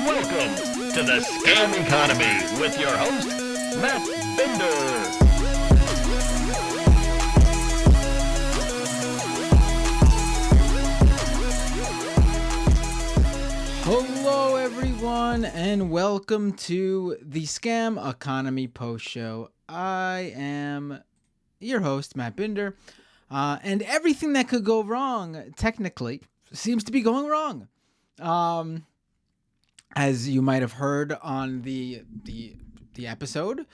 Welcome to the Scam Economy with your host, Matt Bender. Hello, everyone, and welcome to the Scam Economy Post Show. I am your host, Matt Binder, and everything that could go wrong, technically, seems to be going wrong. As you might have heard on the episode,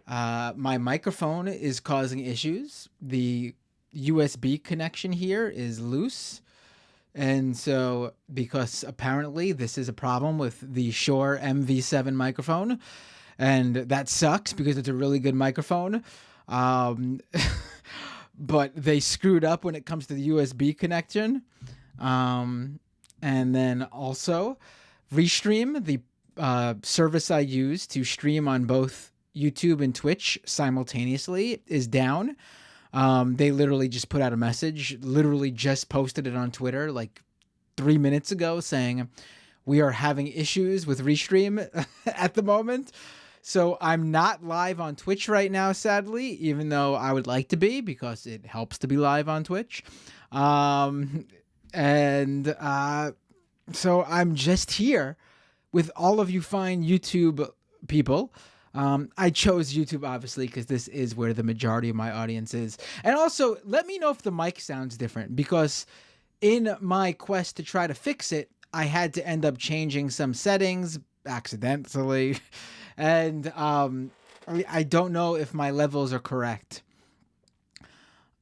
my microphone is causing issues. The USB connection here is loose. And so, because apparently this is a problem with the Shure MV7 microphone, and that sucks because it's a really good microphone, but they screwed up when it comes to the USB connection. And then also, Restream, the service I use to stream on both YouTube and Twitch simultaneously, is down. They literally just put out a message, literally just posted it on Twitter like 3 minutes ago saying we are having issues with Restream at the moment. So I'm not live on Twitch right now, sadly, even though I would like to be because it helps to be live on Twitch. So I'm just here with all of you fine YouTube people. I chose YouTube, obviously, because this is where the majority of my audience is. And also, let me know if the mic sounds different, because in my quest to try to fix it, I had to end up changing some settings accidentally. And I don't know if my levels are correct.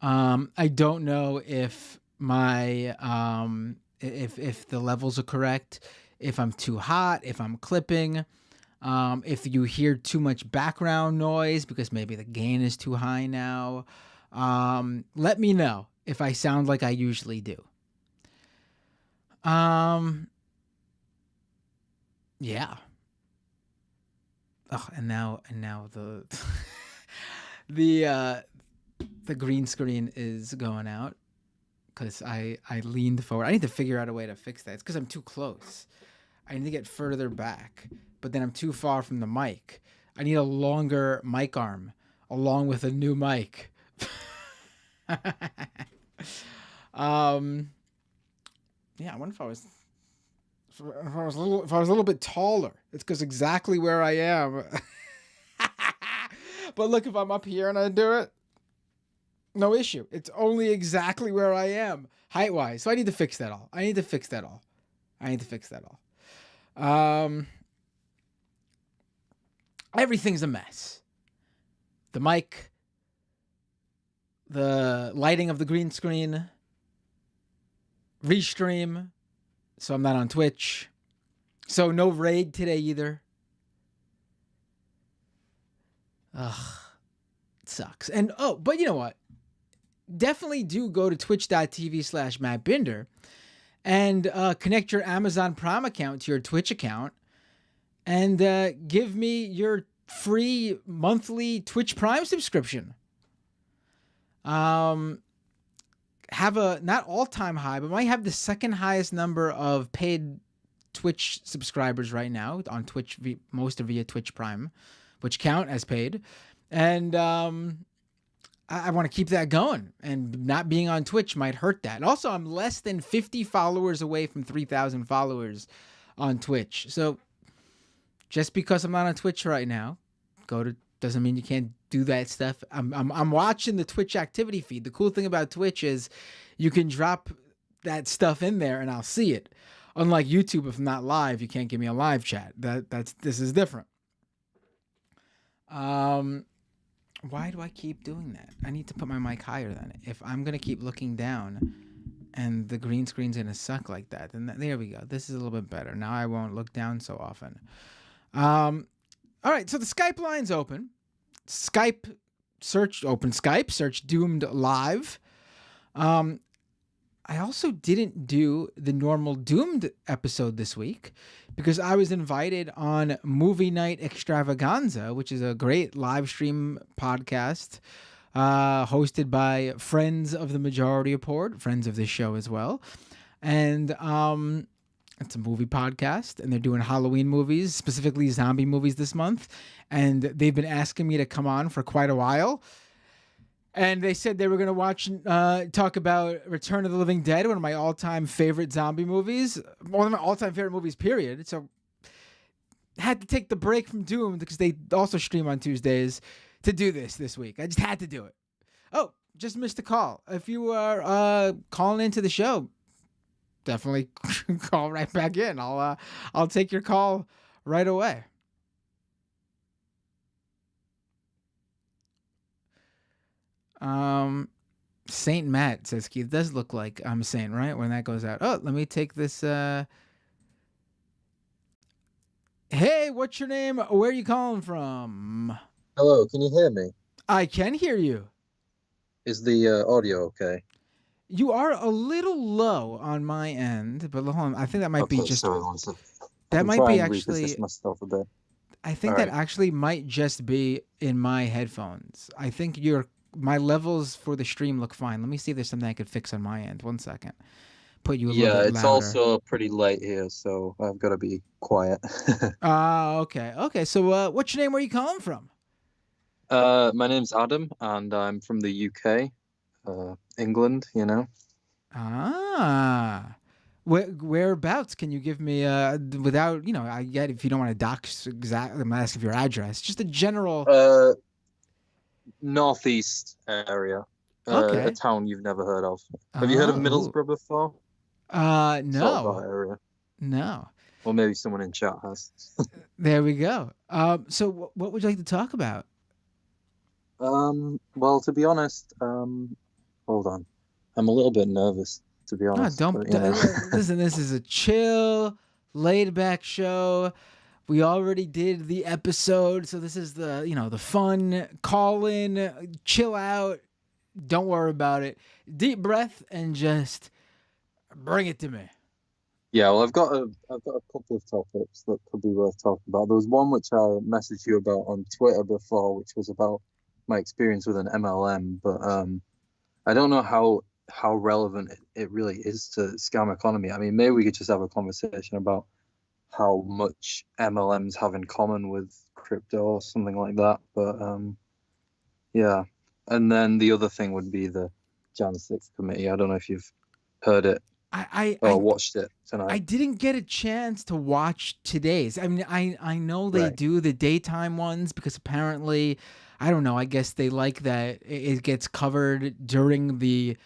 I don't know if my if the levels are correct, if I'm too hot, if I'm clipping. If you hear too much background noise because maybe the gain is too high now, let me know if I sound like I usually do. Yeah. Oh, and now the the green screen is going out because I leaned forward. I need to figure out a way to fix that. It's because I'm too close. I need to get further back, but then I'm too far from the mic. I need a longer mic arm along with a new mic. Yeah, I wonder if I was a little bit taller. It's because exactly where I am. But look, if I'm up here and I do it, no issue. It's only exactly where I am height-wise. So I need to fix that all. Everything's a mess. The mic, the lighting of the green screen, Restream, so I'm not on Twitch. So no raid today either. Ugh, it sucks. And but you know what? Definitely do go to twitch.tv/MattBinder and connect your Amazon Prime account to your Twitch account and give me your free monthly Twitch Prime subscription. Have a not all-time high, but might have the second highest number of paid Twitch subscribers right now on Twitch, most are via Twitch Prime, which count as paid. And I want to keep that going, and not being on Twitch might hurt that. And also, I'm less than 50 followers away from 3,000 followers on Twitch. So just because I'm not on Twitch right now, doesn't mean you can't do that stuff. I'm watching the Twitch activity feed. The cool thing about Twitch is you can drop that stuff in there and I'll see it. Unlike YouTube, if I'm not live, you can't give me a live chat. This is different. Why do I keep doing that? I need to put my mic higher than it. If I'm gonna keep looking down and the green screen's gonna suck like that, then there we go. This is a little bit better. Now I won't look down so often. All right, so the Skype line's open. Search Doomed Live. I also didn't do the normal Doomed episode this week because I was invited on Movie Night Extravaganza, which is a great live stream podcast hosted by friends of the Majority Report, friends of this show as well. And It's a movie podcast, and they're doing Halloween movies, specifically zombie movies this month. And they've been asking me to come on for quite a while. And they said they were going to talk about Return of the Living Dead, one of my all-time favorite zombie movies, one of my all-time favorite movies, period. So had to take the break from Doom because they also stream on Tuesdays to do this week. I just had to do it. Oh, just missed a call. If you are calling into the show, definitely call right back in. I'll take your call right away. Saint Matt says, Keith, it does look like I'm saying right when that goes out. Oh, let me take this. Hey, what's your name? Where are you calling from? Hello, can you hear me? I can hear you. Is the audio okay? You are a little low on my end, but hold on. I think that might be just. Sorry, one second. That might be actually. Reposition myself a bit. I think that actually might just be in my headphones. I think my levels for the stream look fine. Let me see if there's something I could fix on my end. 1 second. Put you a little bit louder. Yeah, it's also pretty late here, so I've got to be quiet. Okay. Okay, so what's your name? Where are you calling from? My name's Adam, and I'm from the UK, England, you know. Whereabouts? Can you give me without, I get if you don't want to dox exactly, I'm not asking for your address, just a general Northeast area. Okay. A town you've never heard of. Have you heard of Middlesbrough before? No. Sort of that area. No. Or maybe someone in chat has. There we go. So what would you like to talk about? Well, to be honest, hold on. I'm a little bit nervous, to be honest. Listen, this is a chill, laid back show. We already did the episode, so this is the fun call in, chill out, don't worry about it. Deep breath and just bring it to me. Yeah, well, I've got a couple of topics that could be worth talking about. There was one which I messaged you about on Twitter before, which was about my experience with an MLM, but I don't know how relevant it really is to scam economy. I mean, maybe we could just have a conversation about how much MLMs have in common with crypto or something like that. But yeah. And then the other thing would be the Jan 6th committee. I don't know if you've heard it or watched it tonight. I didn't get a chance to watch today's. I mean, I know they do the daytime ones because apparently, I don't know, I guess they like that it gets covered during the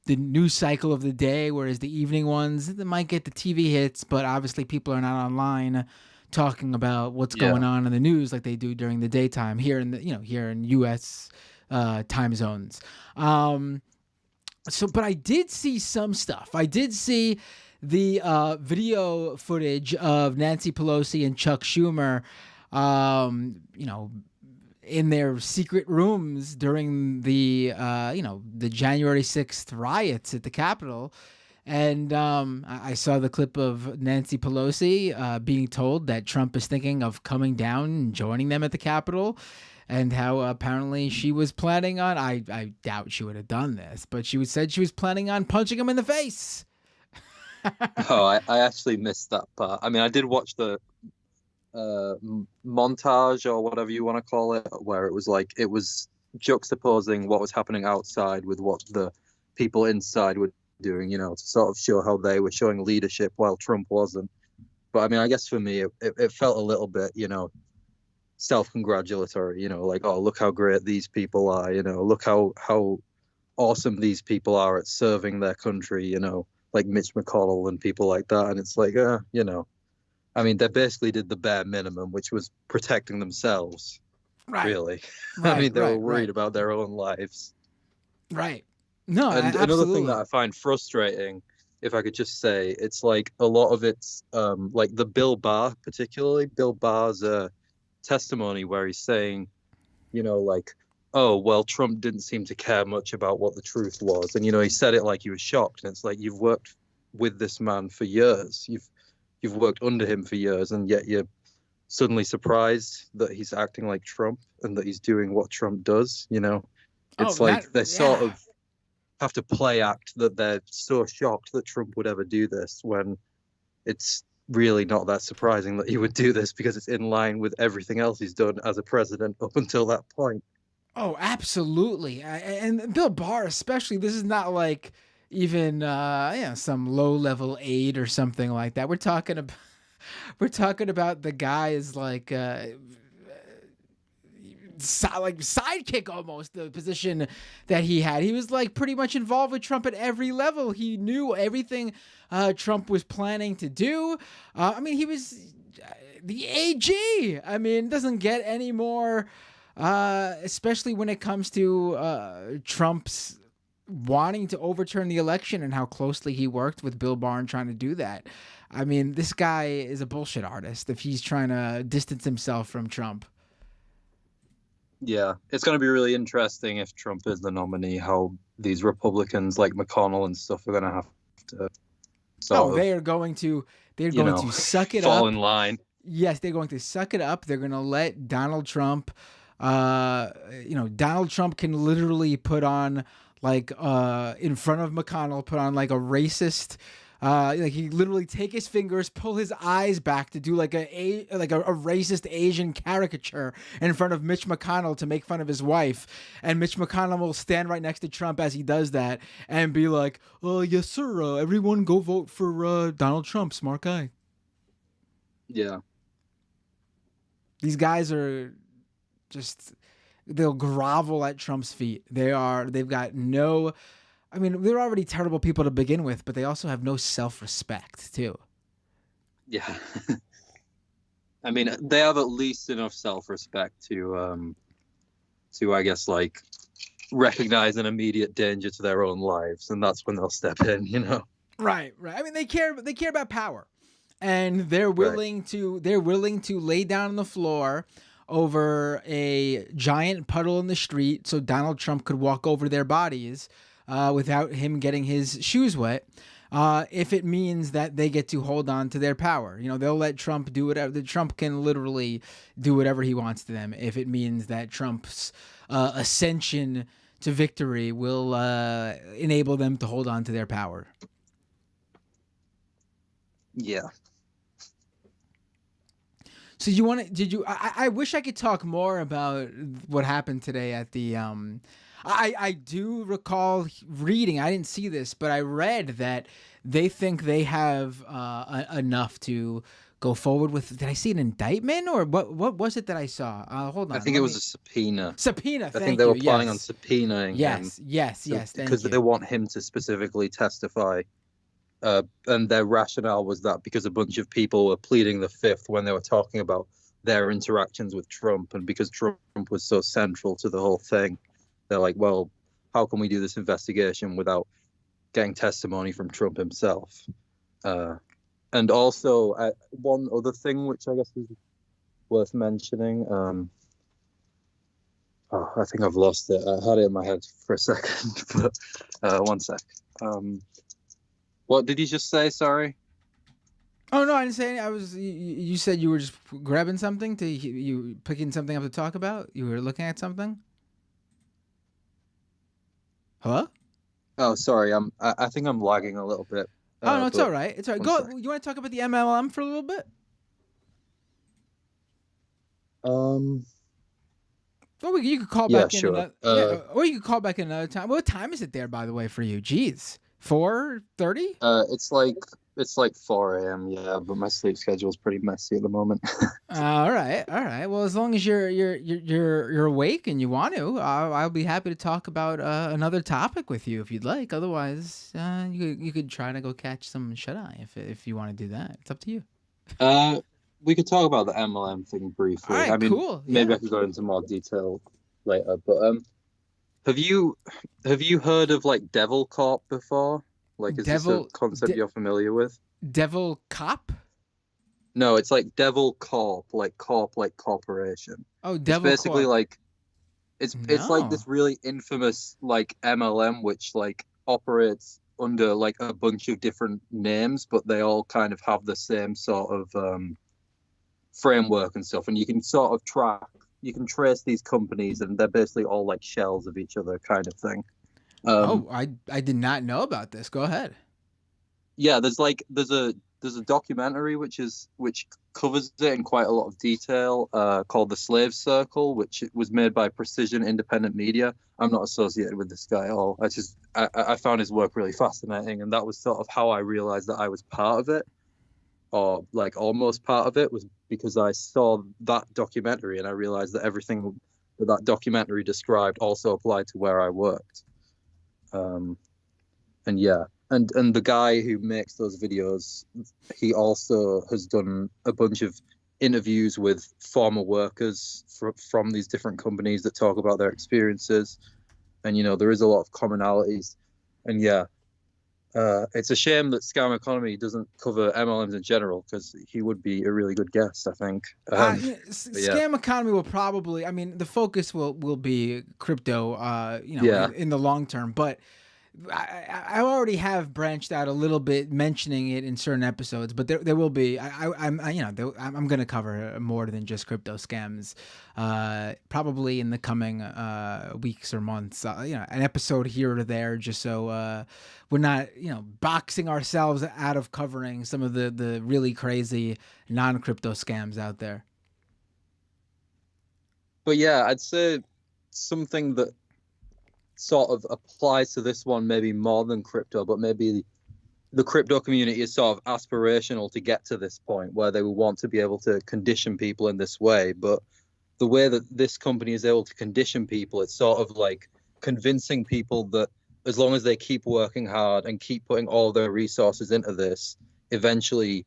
news cycle of the day, whereas the evening ones, they might get the TV hits, but obviously people are not online talking about what's going on in the news like they do during the daytime here in here in US time zones. But I did see some stuff. I did see the video footage of Nancy Pelosi and Chuck Schumer, in their secret rooms during the January 6th riots at the Capitol. And I saw the clip of Nancy Pelosi being told that Trump is thinking of coming down and joining them at the Capitol, and how apparently she was planning on, I doubt she would have done this, but said she was planning on punching him in the face. I actually missed that part. I mean, I did watch the montage or whatever you want to call it, where it was juxtaposing what was happening outside with what the people inside were doing, to sort of show how they were showing leadership while Trump wasn't. But I mean, I guess for me, it felt a little bit, self-congratulatory, like, oh, look how great these people are, look how awesome these people are at serving their country, like Mitch McConnell and people like that. And it's like, I mean, they basically did the bare minimum, which was protecting themselves, really. I mean, they were worried about their own lives. Right. No, and absolutely. Another thing that I find frustrating, if I could just say, it's like a lot of it's like the Bill Barr, particularly Bill Barr's testimony where he's saying, like, oh, well, Trump didn't seem to care much about what the truth was. And, he said it like he was shocked. And it's like, you've worked with this man for years. You've worked under him for years, and yet you're suddenly surprised that he's acting like Trump and that he's doing what Trump does, It's they sort of have to play act that they're so shocked that Trump would ever do this when it's really not that surprising that he would do this because it's in line with everything else he's done as a president up until that point. Oh, absolutely. And Bill Barr, especially, this is not like even some low level aide or something like that. We're talking about the guy is like like sidekick almost, the position that he had. He was like pretty much involved with Trump at every level. He knew everything Trump was planning to do. I mean, he was the AG. I mean, it doesn't get any more, especially when it comes to Trump's wanting to overturn the election and how closely he worked with Bill Barr trying to do that. I mean, this guy is a bullshit artist if he's trying to distance himself from Trump. Yeah, it's going to be really interesting if Trump is the nominee, how these Republicans like McConnell and stuff are going to have to they're going to suck it fall up. in line. Yes, they're going to suck it up. They're going to let Donald Trump, Donald Trump can literally put on like in front of McConnell, put on like a racist, like he literally take his fingers, pull his eyes back to do like a racist Asian caricature in front of Mitch McConnell to make fun of his wife, and Mitch McConnell will stand right next to Trump as he does that and be like, yes sir, everyone go vote for Donald Trump, smart guy. Yeah. These guys are just, they'll grovel at Trump's feet. They've got no, I mean, they're already terrible people to begin with, but they also have no self-respect too. Yeah. I mean, they have at least enough self-respect to I guess, like, recognize an immediate danger to their own lives, and that's when they'll step in, you know? Right. I mean, they care about power, and they're willing to lay down on the floor over a giant puddle in the street so Donald Trump could walk over their bodies without him getting his shoes wet, if it means that they get to hold on to their power. You know, they'll let Trump do whatever. Trump can literally do whatever he wants to them if it means that Trump's ascension to victory will enable them to hold on to their power. Yeah. So I wish I could talk more about what happened today at the, I do recall reading, I didn't see this, but I read that they think they have enough to go forward with. Did I see an indictment or what was it that I saw? Hold on. I think it was a subpoena. Subpoena, I think they were planning on subpoenaing him. Yes, because they want him to specifically testify. And their rationale was that because a bunch of people were pleading the fifth when they were talking about their interactions with Trump, and because Trump was so central to the whole thing, they're like, well, how can we do this investigation without getting testimony from Trump himself? And also, one other thing which I guess is worth mentioning, I think I've lost it. I had it in my head for a second, but one sec. What did you just say? Sorry. Oh no, I didn't say anything. You said you were just grabbing something you picking something up to talk about. You were looking at something. Hello? Oh, sorry. I think I'm lagging a little bit. Oh no, it's all right. It's all right. Go. You want to talk about the MLM for a little bit? Or you could call back in. Sure. Or you could call back another time. What time is it there, by the way, for you? Jeez. 4:30? It's like 4 a.m. Yeah, but my sleep schedule is pretty messy at the moment. All right. Well, as long as you're awake and you want to, I'll be happy to talk about another topic with you if you'd like. Otherwise, you could try to go catch some shut eye if you want to do that. It's up to you. We could talk about the MLM thing briefly. All right, cool. Maybe I could go into more detail later, but Have you heard of like Devil Corp before? Like, is this a concept you're familiar with? Devil Cop? No, it's like Devil Corp, like corporation. Oh, Devil It's basically Corp. like it's like this really infamous like MLM which like operates under like a bunch of different names, but they all kind of have the same sort of framework and stuff, and you can sort of trace these companies, and they're basically all like shells of each other, kind of thing. I did not know about this. Go ahead. Yeah, there's there's a documentary which covers it in quite a lot of detail, called The Slave Circle, which was made by Precision Independent Media. I'm not associated with this guy at all. I found his work really fascinating, and that was sort of how I realized that I was part of it, or like almost part of it, was because I saw that documentary and I realized that everything that documentary described also applied to where I worked. And yeah, and the guy who makes those videos, he also has done a bunch of interviews with former workers from these different companies that talk about their experiences, and there is a lot of commonalities. And yeah, it's a shame that Scam Economy doesn't cover MLMs in general, because he would be a really good guest, I think. Scam Economy will probably, I mean, the focus will be crypto, Yeah. in the long term, but I already have branched out a little bit, mentioning it in certain episodes, but there will be. I'm going to cover more than just crypto scams, probably in the coming weeks or months. An episode here or there, just so we're not boxing ourselves out of covering some of the really crazy non-crypto scams out there. But yeah, I'd say something that sort of applies to this one maybe more than crypto, but maybe the crypto community is sort of aspirational to get to this point where they will want to be able to condition people in this way. But the way that this company is able to condition people, it's sort of like convincing people that as long as they keep working hard and keep putting all their resources into this, eventually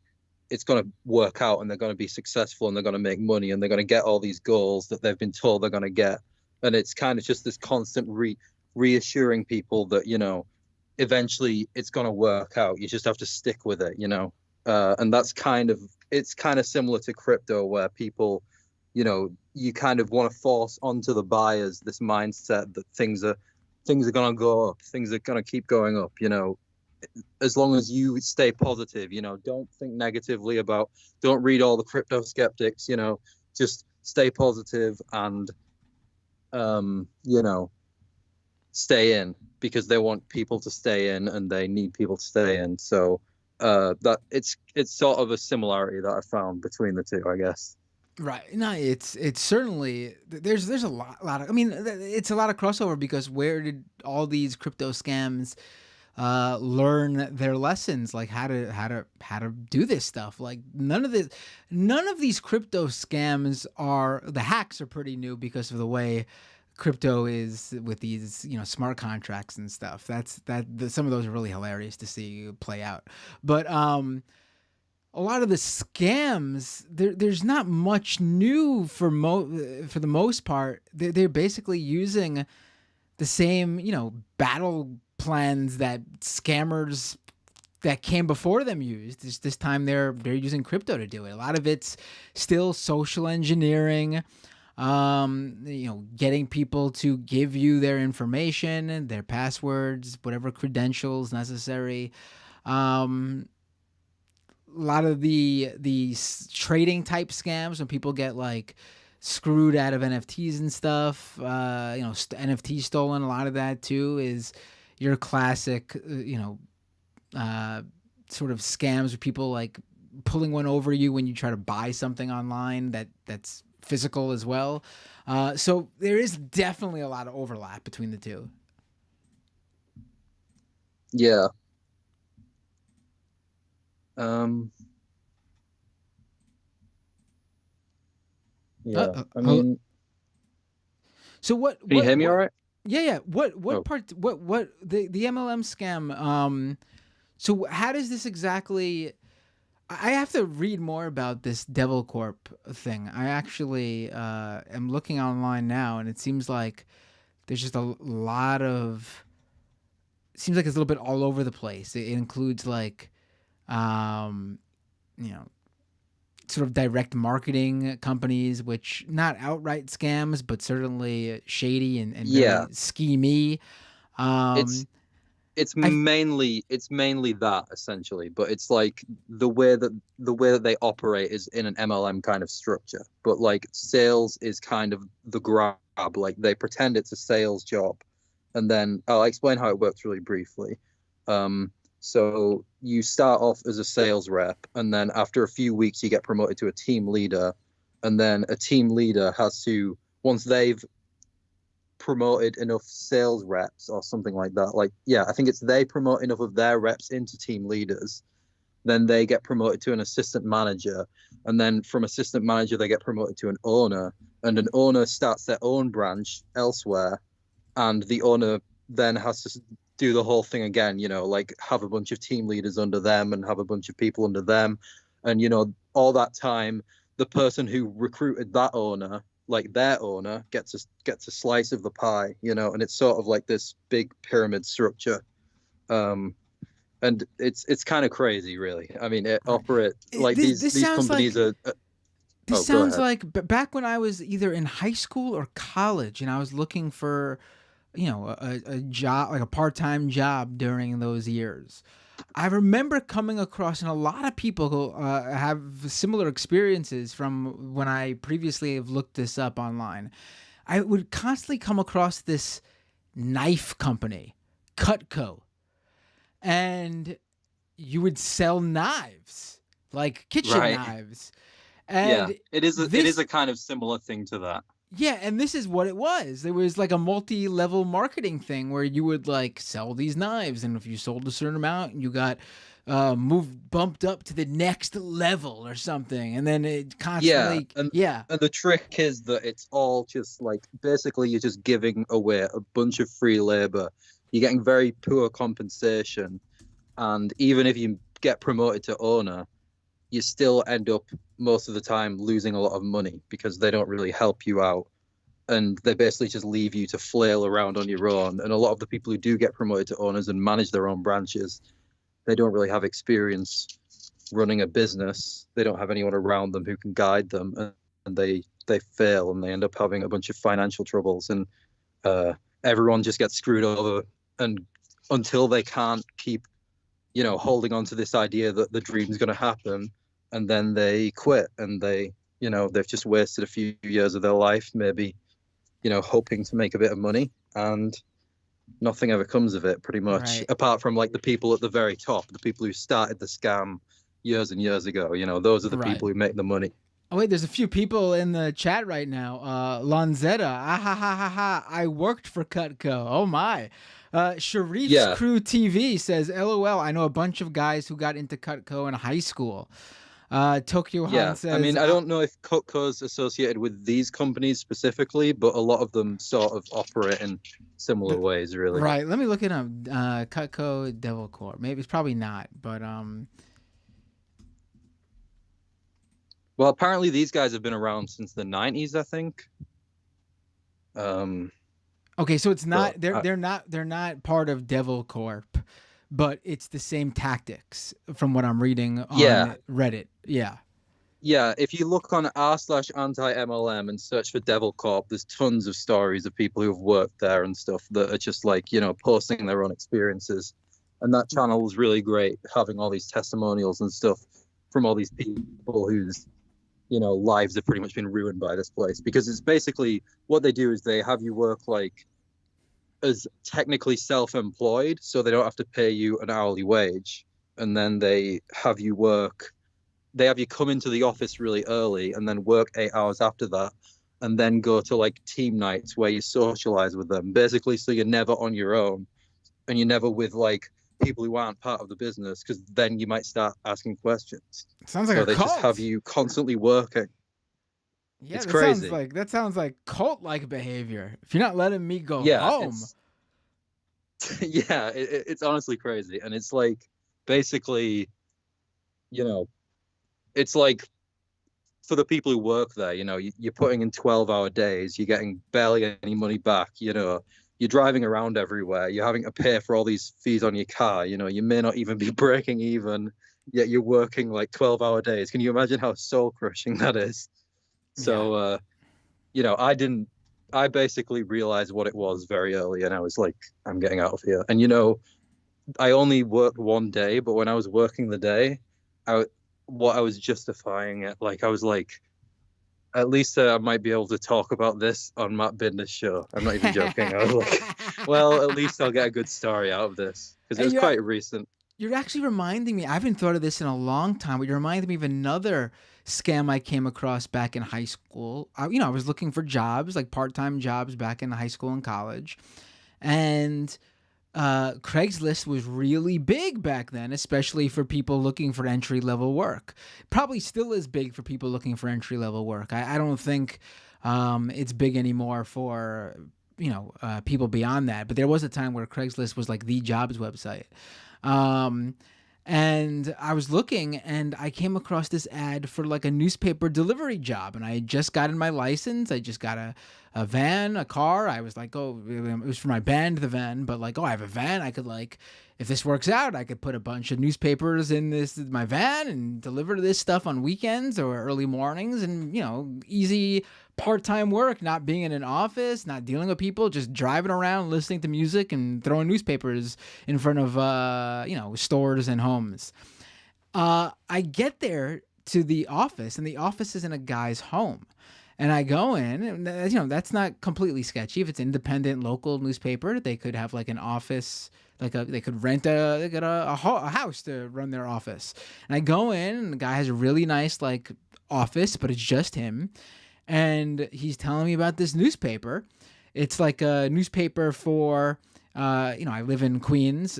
it's going to work out and they're going to be successful and they're going to make money and they're going to get all these goals that they've been told they're going to get. And it's kind of just this constant reassuring people that eventually it's going to work out. You just have to stick with it, and that's kind of similar to crypto, where people you kind of want to force onto the buyers this mindset that things are going to go up, things are going to keep going up, as long as you stay positive, don't think negatively don't read all the crypto skeptics, just stay positive and stay in, because they want people to stay in and they need people to stay in. So that it's sort of a similarity that I found between the two, I guess. Right. No, it's certainly, there's a lot of, I mean, it's a lot of crossover, because where did all these crypto scams learn their lessons, like how to do this stuff? Like none of these crypto scams the hacks are pretty new because of the way crypto is with these smart contracts and stuff. Some of those are really hilarious to see play out. But a lot of the scams, there's not much new for the most part. They're basically using the same battle plans that scammers that came before them used. This time they're using crypto to do it. A lot of it's still social engineering. Getting people to give you their information, their passwords, whatever credentials necessary. A lot of the trading type scams, when people get like screwed out of NFTs and stuff, NFTs stolen. A lot of that too is your classic, sort of scams where people like pulling one over you when you try to buy something online that's physical as well. So there is definitely a lot of overlap between the two. Yeah. Yeah. I mean, so what? Can you hear me all right? Yeah. What part? What the MLM scam? So how does this exactly? I have to read more about this Devil Corp thing. I actually am looking online now, and it seems like there's just a lot of. It seems like it's a little bit all over the place. It includes like, sort of direct marketing companies, which not outright scams, but certainly shady and very schemy. It's mainly that essentially, but it's like the way that they operate is in an MLM kind of structure. But like sales is kind of the grab. Like they pretend it's a sales job, and then I'll explain how it works really briefly. So you start off as a sales rep, and then after a few weeks you get promoted to a team leader, and then a team leader has to, once they've promoted enough sales reps or something like that, like, yeah, I think it's they promote enough of their reps into team leaders, then they get promoted to an assistant manager, and then from assistant manager they get promoted to an owner, and an owner starts their own branch elsewhere, and the owner then has to do the whole thing again, like have a bunch of team leaders under them and have a bunch of people under them, and all that time the person who recruited that owner, like their owner, gets a slice of the pie, and it's sort of like this big pyramid structure. And it's kind of crazy, really. I mean, it operate like This these companies like, are. This sounds like back when I was either in high school or college, and I was looking for, a job, like a part-time job during those years. I remember coming across, and a lot of people have similar experiences from when I previously have looked this up online. I would constantly come across this knife company, Cutco, and you would sell knives, like kitchen knives. And yeah, it is a kind of similar thing to that. Yeah, and this is what it was. There was like a multi-level marketing thing where you would like sell these knives, and if you sold a certain amount, you got bumped up to the next level or something, and then it constantly and the trick is that it's all just like, basically you're just giving away a bunch of free labor. You're getting very poor compensation, and even if you get promoted to owner, you still end up most of the time losing a lot of money because they don't really help you out, and they basically just leave you to flail around on your own. And a lot of the people who do get promoted to owners and manage their own branches, they don't really have experience running a business. They don't have anyone around them who can guide them, and they fail, and they end up having a bunch of financial troubles, and everyone just gets screwed over, and until they can't keep holding on to this idea that the dream's going to happen, and then they quit, and they've just wasted a few years of their life, maybe, hoping to make a bit of money, and nothing ever comes of it, pretty much, apart from like the people at the very top, the people who started the scam years and years ago. Those are the people who make the money. Oh wait, there's a few people in the chat right now. Lanzetta, ah ha ha ha ha! I worked for Cutco. Oh my. Sharif's Crew TV says, "LOL. I know a bunch of guys who got into Cutco in high school." Tokyo Han says, I mean, I don't know if Cutco's associated with these companies specifically, but a lot of them sort of operate in similar ways, really. Right. Let me look it up. Cutco Devil Corp. Maybe it's probably not, but Well, apparently these guys have been around since the 90s, I think. Okay, so it's not they're not part of Devil Corp, but it's the same tactics from what I'm reading on Reddit. Yeah. Yeah, if you look on r/anti-MLM and search for Devil Corp, there's tons of stories of people who have worked there and stuff that are just like, posting their own experiences. And that channel was really great, having all these testimonials and stuff from all these people whose lives have pretty much been ruined by this place, because it's basically what they do is they have you work like as technically self-employed, so they don't have to pay you an hourly wage, and then they have you come into the office really early and then work 8 hours after that, and then go to like team nights where you socialize with them, basically, so you're never on your own and you're never with like people who aren't part of the business, because then you might start asking questions. Sounds like so a they cult. Just have you constantly working. Yeah, it's crazy. That sounds like cult-like behavior. If you're not letting me go home. It's honestly crazy, and it's like basically, it's like for the people who work there, you're putting in 12-hour days, you're getting barely any money back, you're driving around everywhere, you're having to pay for all these fees on your car, you may not even be breaking even, yet you're working like 12-hour days. Can you imagine how soul crushing that is? So I basically realized what it was very early, and I was like, I'm getting out of here. And I only worked one day, but when I was working the day, I was justifying it, like I was like, at least I might be able to talk about this on Matt Binder's show. I'm not even joking. I was like, well, at least I'll get a good story out of this, because it was quite recent. You're actually reminding me. I haven't thought of this in a long time, but you're reminding me of another scam I came across back in high school. I was looking for jobs, like part-time jobs back in high school and college. And Craigslist was really big back then, especially for people looking for entry level work. Probably still is big for people looking for entry level work. I don't think it's big anymore for people beyond that. But there was a time where Craigslist was like the jobs website. Um, and I was looking and I came across this ad for like a newspaper delivery job. And I had just gotten my license. I just got a van, a car. I was like, oh, it was for my band, the van, but like, oh, I have a van. I could like, if this works out, I could put a bunch of newspapers in my van and deliver this stuff on weekends or early mornings and, easy part-time work, not being in an office, not dealing with people, just driving around, listening to music and throwing newspapers in front of, stores and homes. I get there to the office and the office is in a guy's home. And I go in, and that's not completely sketchy. If it's independent local newspaper, they could have like an office, they could rent a house to run their office. And I go in, and the guy has a really nice like office, but it's just him. And he's telling me about this newspaper. It's like a newspaper for, I live in Queens,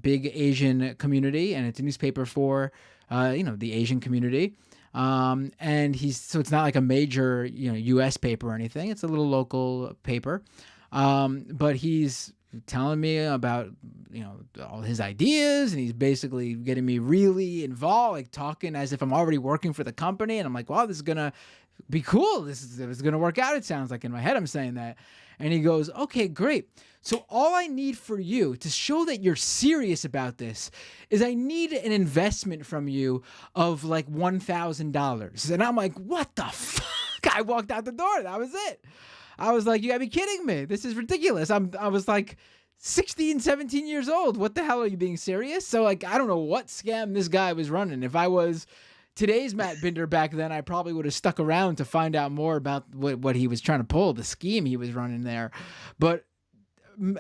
big Asian community, and it's a newspaper for, the Asian community. And so it's not like a major, U.S. paper or anything. It's a little local paper. But he's telling me about, all his ideas, and he's basically getting me really involved, like talking as if I'm already working for the company. And I'm like, wow, this is going to be cool. This is going to work out. It sounds like in my head, I'm saying that. And he goes, okay, great. So all I need for you to show that you're serious about this is I need an investment from you of like $1,000. And I'm like, what the fuck? I walked out the door. That was it. I was like, you gotta be kidding me. This is ridiculous. I was like 16, 17 years old. What the hell, are you being serious? So like, I don't know what scam this guy was running. If I was today's Matt Binder back then, I probably would have stuck around to find out more about what he was trying to pull, the scheme he was running there. But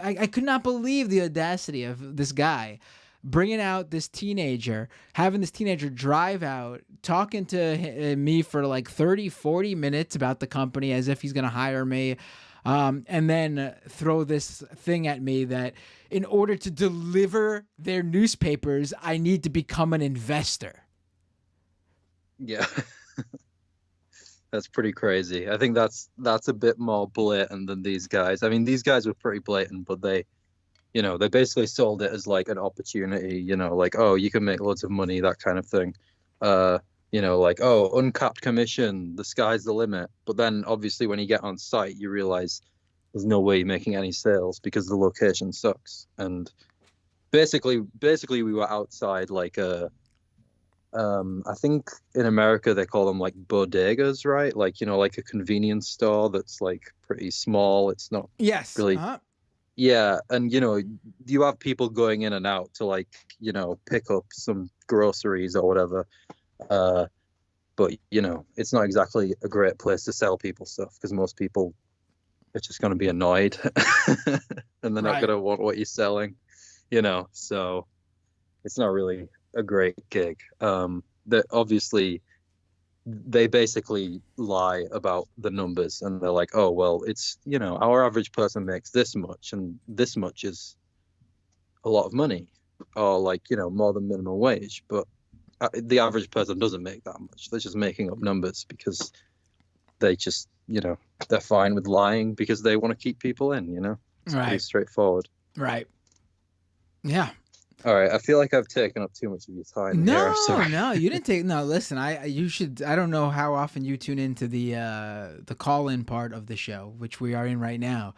I could not believe the audacity of this guy bringing out this teenager, having this teenager drive out, talking to me for like 30, 40 minutes about the company as if he's going to hire me. And then throw this thing at me that in order to deliver their newspapers, I need to become an investor. Yeah. That's pretty crazy. I think that's a bit more blatant than these guys. I mean, these guys were pretty blatant, but they basically sold it as like an opportunity, like, oh, you can make loads of money, that kind of thing. Like, oh, uncapped commission, the sky's the limit. But then obviously when you get on site, you realize there's no way you're making any sales because the location sucks. And basically we were outside like I think in America they call them like bodegas, right? Like, like a convenience store that's like pretty small. It's not really. Uh-huh. Yeah. And, you have people going in and out to like, pick up some groceries or whatever. But, it's not exactly a great place to sell people stuff because most people are just going to be annoyed and they're not going to want what you're selling, so it's not really a great gig. That obviously they basically lie about the numbers and they're like, oh, well, it's, our average person makes this much and this much is a lot of money or like, more than minimum wage. But the average person doesn't make that much. They're just making up numbers because they just, they're fine with lying because they want to keep people in, it's pretty straightforward. Right. Yeah. All right, I feel like I've taken up too much of your time. No, you didn't take. No, listen, you should. I don't know how often you tune into the call-in part of the show, which we are in right now,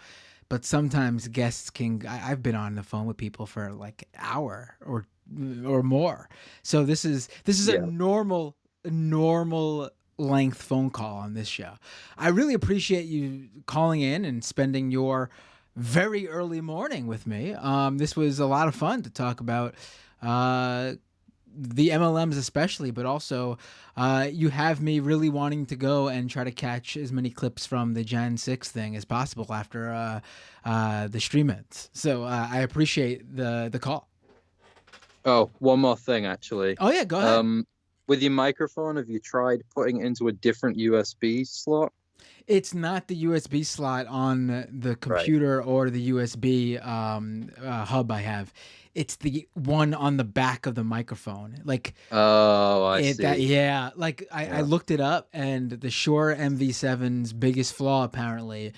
but sometimes guests can. I've been on the phone with people for like an hour or more. So this is a normal length phone call on this show. I really appreciate you calling in and spending your very early morning with me. This was a lot of fun to talk about the MLMs especially, but also you have me really wanting to go and try to catch as many clips from the Jan 6 thing as possible after the stream ends. So I appreciate the call. Oh, one more thing, actually. Oh yeah, go ahead. With your microphone, have you tried putting it into a different USB slot? It's not the USB slot on the Right. computer or the USB hub I have. It's the one on the back of the microphone. Like Oh, I it that see. yeah. Like I Yeah. looked it up, and the Shure MV7's biggest flaw apparently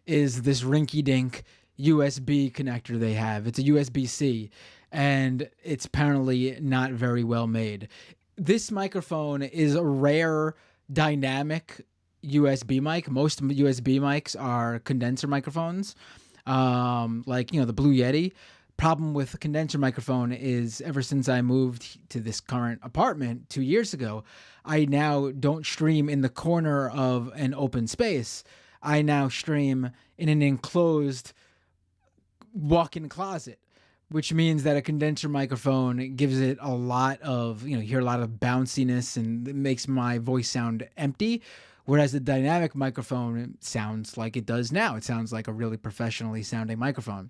is this rinky-dink USB connector they have. It's a USB-C, and it's apparently not very well made. This microphone is a rare dynamic USB mic. Most USB mics are condenser microphones, like the Blue Yeti. Problem with the condenser microphone is ever since I moved to this current apartment 2 years ago, I now don't stream in the corner of an open space. I now stream in an enclosed walk-in closet, which means that a condenser microphone gives it a lot of, you hear a lot of bounciness, and it makes my voice sound empty. Whereas the dynamic microphone sounds like it does now. It sounds like a really professionally sounding microphone.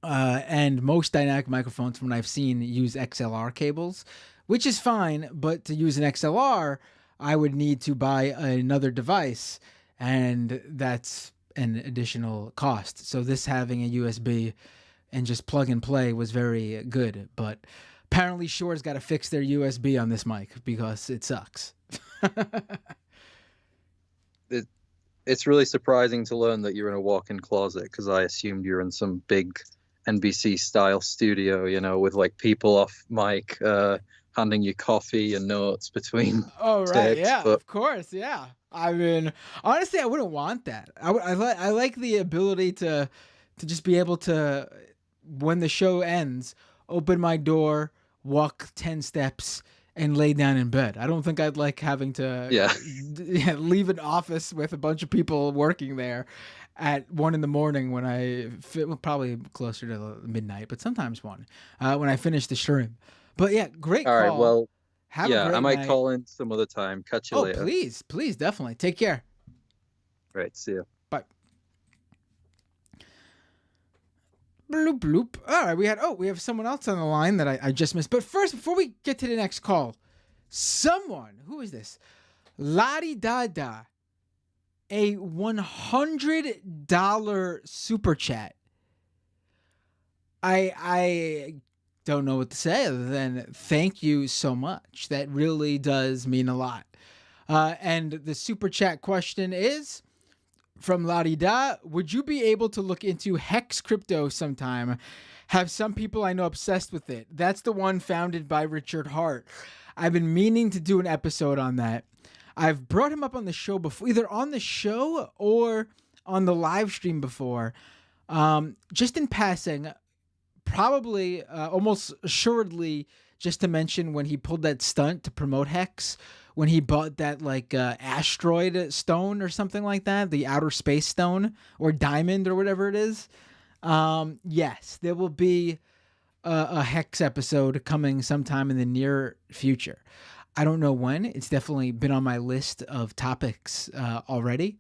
And most dynamic microphones, from what I've seen, use XLR cables, which is fine. But to use an XLR, I would need to buy another device, and that's an additional cost. So this having a USB and just plug and play was very good. But apparently Shure's got to fix their USB on this mic because it sucks. It's really surprising to learn that you're in a walk-in closet, because I assumed you're in some big NBC style studio, with like people off mic handing you coffee and notes between Oh right, takes. yeah, But of course, yeah. I mean, honestly, I wouldn't want that. I like the ability to just be able to, when the show ends, open my door, walk 10 steps, and lay down in bed. I don't think I'd like having to yeah, leave an office with a bunch of people working there at 1 a.m. when probably closer to midnight, but sometimes 1 when I finish the stream. But yeah, great all right. call. Well, Have a yeah, I great might night. call in some other time. Catch you Oh, later. please, definitely. Take care. Right, see you. Bye. Bloop bloop. All right, we have someone else on the line that I just missed. But first, before we get to the next call, who is this? Ladi Dada, a $100 super chat. I don't know what to say other than thank you so much. That really does mean a lot. And the super chat question is from Larida: would you be able to look into Hex crypto sometime? Have some people I know obsessed with it. That's the one founded by Richard Hart. I've been meaning to do an episode on that. I've brought him up on the show before, either on the show or on the live stream before. Just in passing, probably almost assuredly, just to mention when he pulled that stunt to promote Hex, when he bought that asteroid stone or something like that, the outer space stone or diamond or whatever it is. Yes, there will be a Hex episode coming sometime in the near future. I don't know when. It's definitely been on my list of topics already.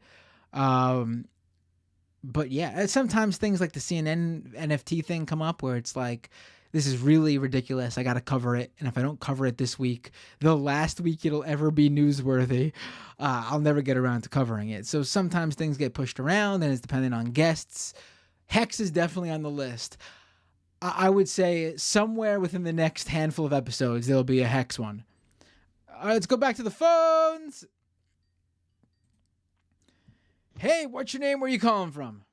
But yeah, sometimes things like the CNN NFT thing come up where it's like, this is really ridiculous. I got to cover it. And if I don't cover it this week, the last week it'll ever be newsworthy, I'll never get around to covering it. So sometimes things get pushed around, and it's dependent on guests. Hex is definitely on the list. I would say somewhere within the next handful of episodes, there'll be a Hex one. All right, let's go back to the phones. Hey, what's your name? Where you calling from?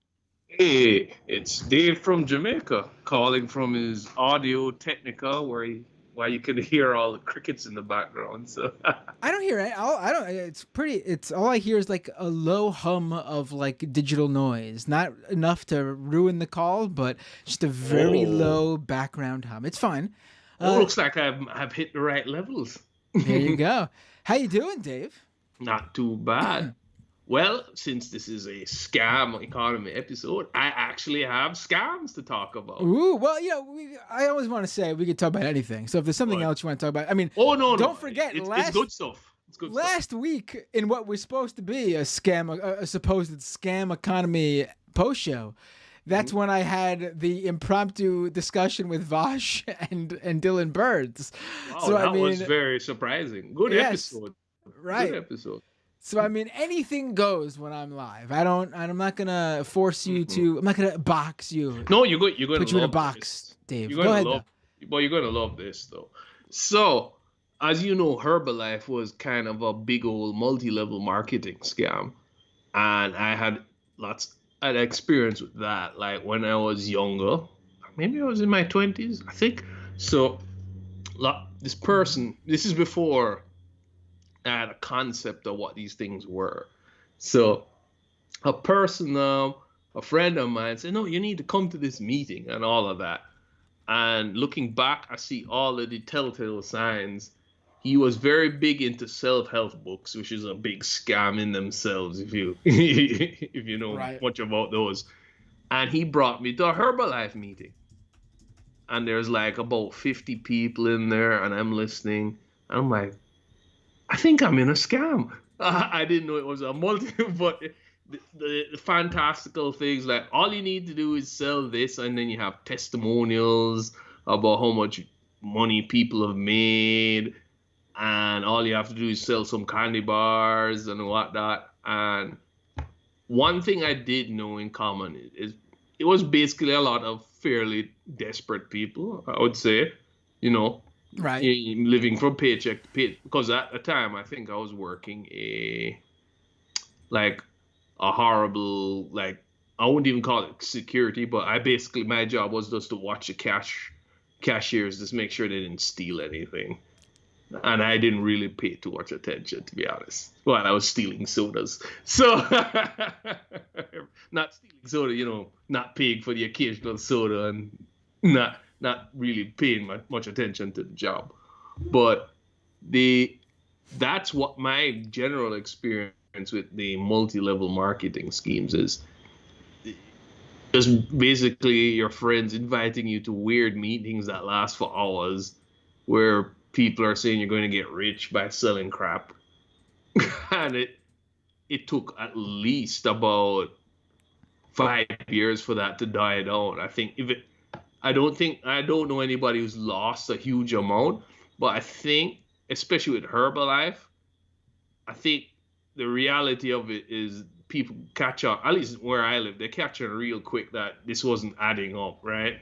Hey, it's Dave from Jamaica, calling from his Audio Technica, where you can hear all the crickets in the background. So I don't hear it. I don't. It's pretty. It's all I hear is like a low hum of like digital noise, not enough to ruin the call, but just a very low background hum. It's fine. looks like I've hit the right levels. There you go. How you doing, Dave? Not too bad. Well, since this is a scam economy episode, I actually have scams to talk about. Ooh, well, I always want to say we could talk about anything. So if there's something else you want to talk about, I mean, don't forget, it's good stuff. It's good last stuff. week in what was supposed to be a supposed scam economy post show, that's when I had the impromptu discussion with Vosh and Dylan Birds. Wow, So that I was mean, very surprising. Good yes, episode. Good right. episode. So I mean, anything goes when I'm live. I'm not gonna force you Mhm. to. I'm not gonna box you. No, you're going Put to you in a love box, this. Dave. You're Go going to ahead love, though. but you're going to love this though. So, as you know, Herbalife was kind of a big old multi-level marketing scam, and I had had experience with that. Like when I was younger, maybe I was in my 20s, I think. So, this person, this is before I had a concept of what these things were. So, a person, a friend of mine said, "No, you need to come to this meeting and all of that." And looking back, I see all of the telltale signs. He was very big into self-help books, which is a big scam in themselves if you if you know Right. much about those. And he brought me to a Herbalife meeting. And there's like about 50 people in there, and I'm listening. And I'm like, I think I'm in a scam. I didn't know it was a multi, but the fantastical things like all you need to do is sell this, and then you have testimonials about how much money people have made, and all you have to do is sell some candy bars and whatnot. And one thing I did know in common is it was basically a lot of fairly desperate people, I would say, you know, Right. living from paycheck to paycheck. Because at the time, I think I was working like a horrible, like, I wouldn't even call it security, but my job was just to watch the cashiers, just make sure they didn't steal anything. And I didn't really pay too much attention, to be honest, while I was stealing sodas. So, not stealing soda, not paying for the occasional soda, and not really paying much attention to the job. But that's what my general experience with the multi-level marketing schemes is. Just basically your friends inviting you to weird meetings that last for hours, where people are saying you're going to get rich by selling crap. And it took at least about 5 years for that to die down. I think I don't know anybody who's lost a huge amount, but I think, especially with Herbalife, I think the reality of it is people catch on, at least where I live, they catch on real quick that this wasn't adding up, right?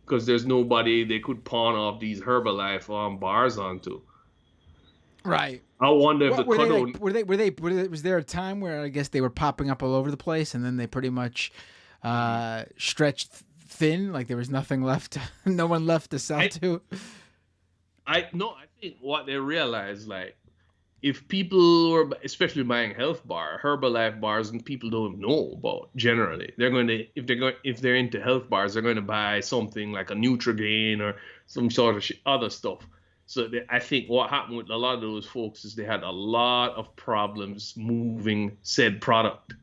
Because there's nobody they could pawn off these Herbalife bars onto. Right. I wonder if What the were they cuddle. like? Was there a time where I guess they were popping up all over the place, and then they pretty much stretched thin, like there was nothing left, no one left to sell to? I think what they realized, like, if people were especially buying Herbalife bars, and people don't know about generally, they're going to if they're into health bars, they're going to buy something like a Nutrigrain or some sort of other stuff. So I think what happened with a lot of those folks is they had a lot of problems moving said product.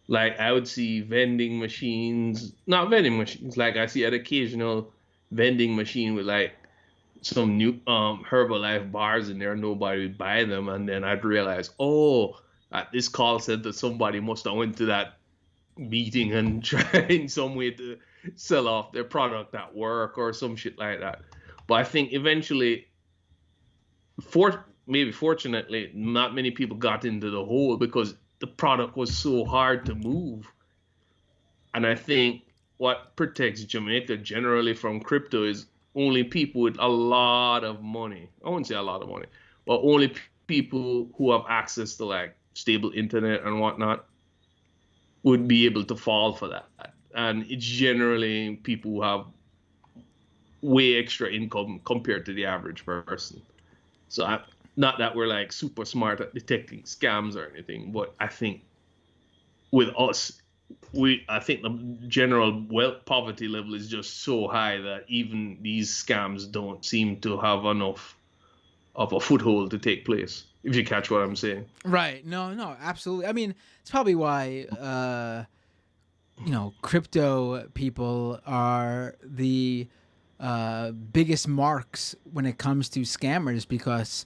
Like I would see vending machines, not vending machines, like I see an occasional vending machine with like some new Herbalife bars in there, nobody would buy them, and then I'd realize, oh, at this call center, somebody must have went to that meeting and tried some way to sell off their product at work or some shit like that. But I think eventually, maybe fortunately, not many people got into the hole because the product was so hard to move. And I think what protects Jamaica generally from crypto is only people with a lot of money. I wouldn't say a lot of money, but only people who have access to like stable internet and whatnot would be able to fall for that. And it's generally people who have way extra income compared to the average person. So not that we're like super smart at detecting scams or anything, but I think with us, I think the general wealth poverty level is just so high that even these scams don't seem to have enough of a foothold to take place, if you catch what I'm saying. Right. No, absolutely. I mean, it's probably why crypto people are the biggest marks when it comes to scammers, because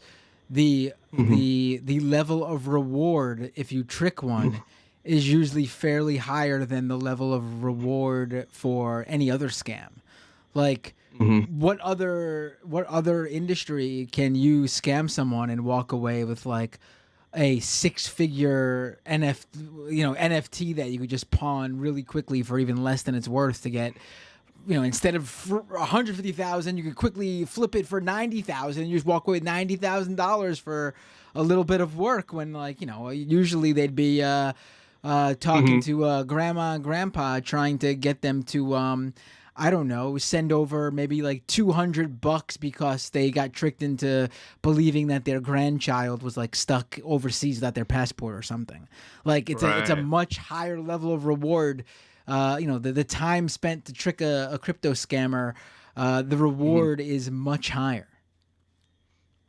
the level of reward if you trick one is usually fairly higher than the level of reward for any other scam. Like, what other industry can you scam someone and walk away with like a 6-figure NFT that you could just pawn really quickly for even less than it's worth to get, instead of 150,000, you could quickly flip it for 90,000. You just walk away with $90,000 for a little bit of work. When usually they'd be talking to grandma and grandpa, trying to get them to I don't know, send over maybe like $200 because they got tricked into believing that their grandchild was like stuck overseas without their passport or something. Like it's a much higher level of reward. The time spent to trick a crypto scammer, the reward is much higher.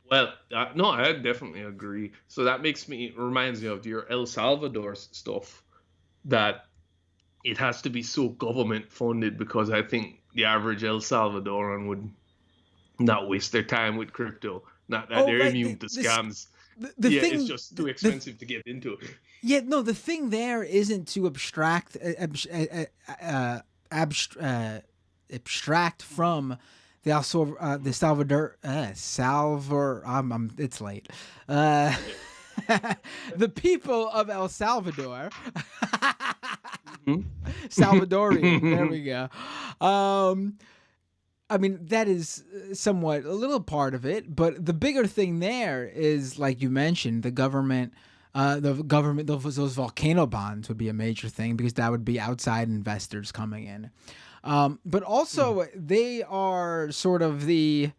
Well, no, I definitely agree. So that reminds me of your El Salvador stuff, that it has to be so government funded, because I think the average El Salvadoran would not waste their time with crypto. Not that they're immune to scams. It's just too expensive to get into. Yeah, no, the thing there isn't to abstract from the Salvador. It's late. The people of El Salvador. Salvadorian. There we go. I mean, that is somewhat a little part of it, but the bigger thing there is, like you mentioned, the government. Those volcano bonds would be a major thing, because that would be outside investors coming in. But also they are sort of the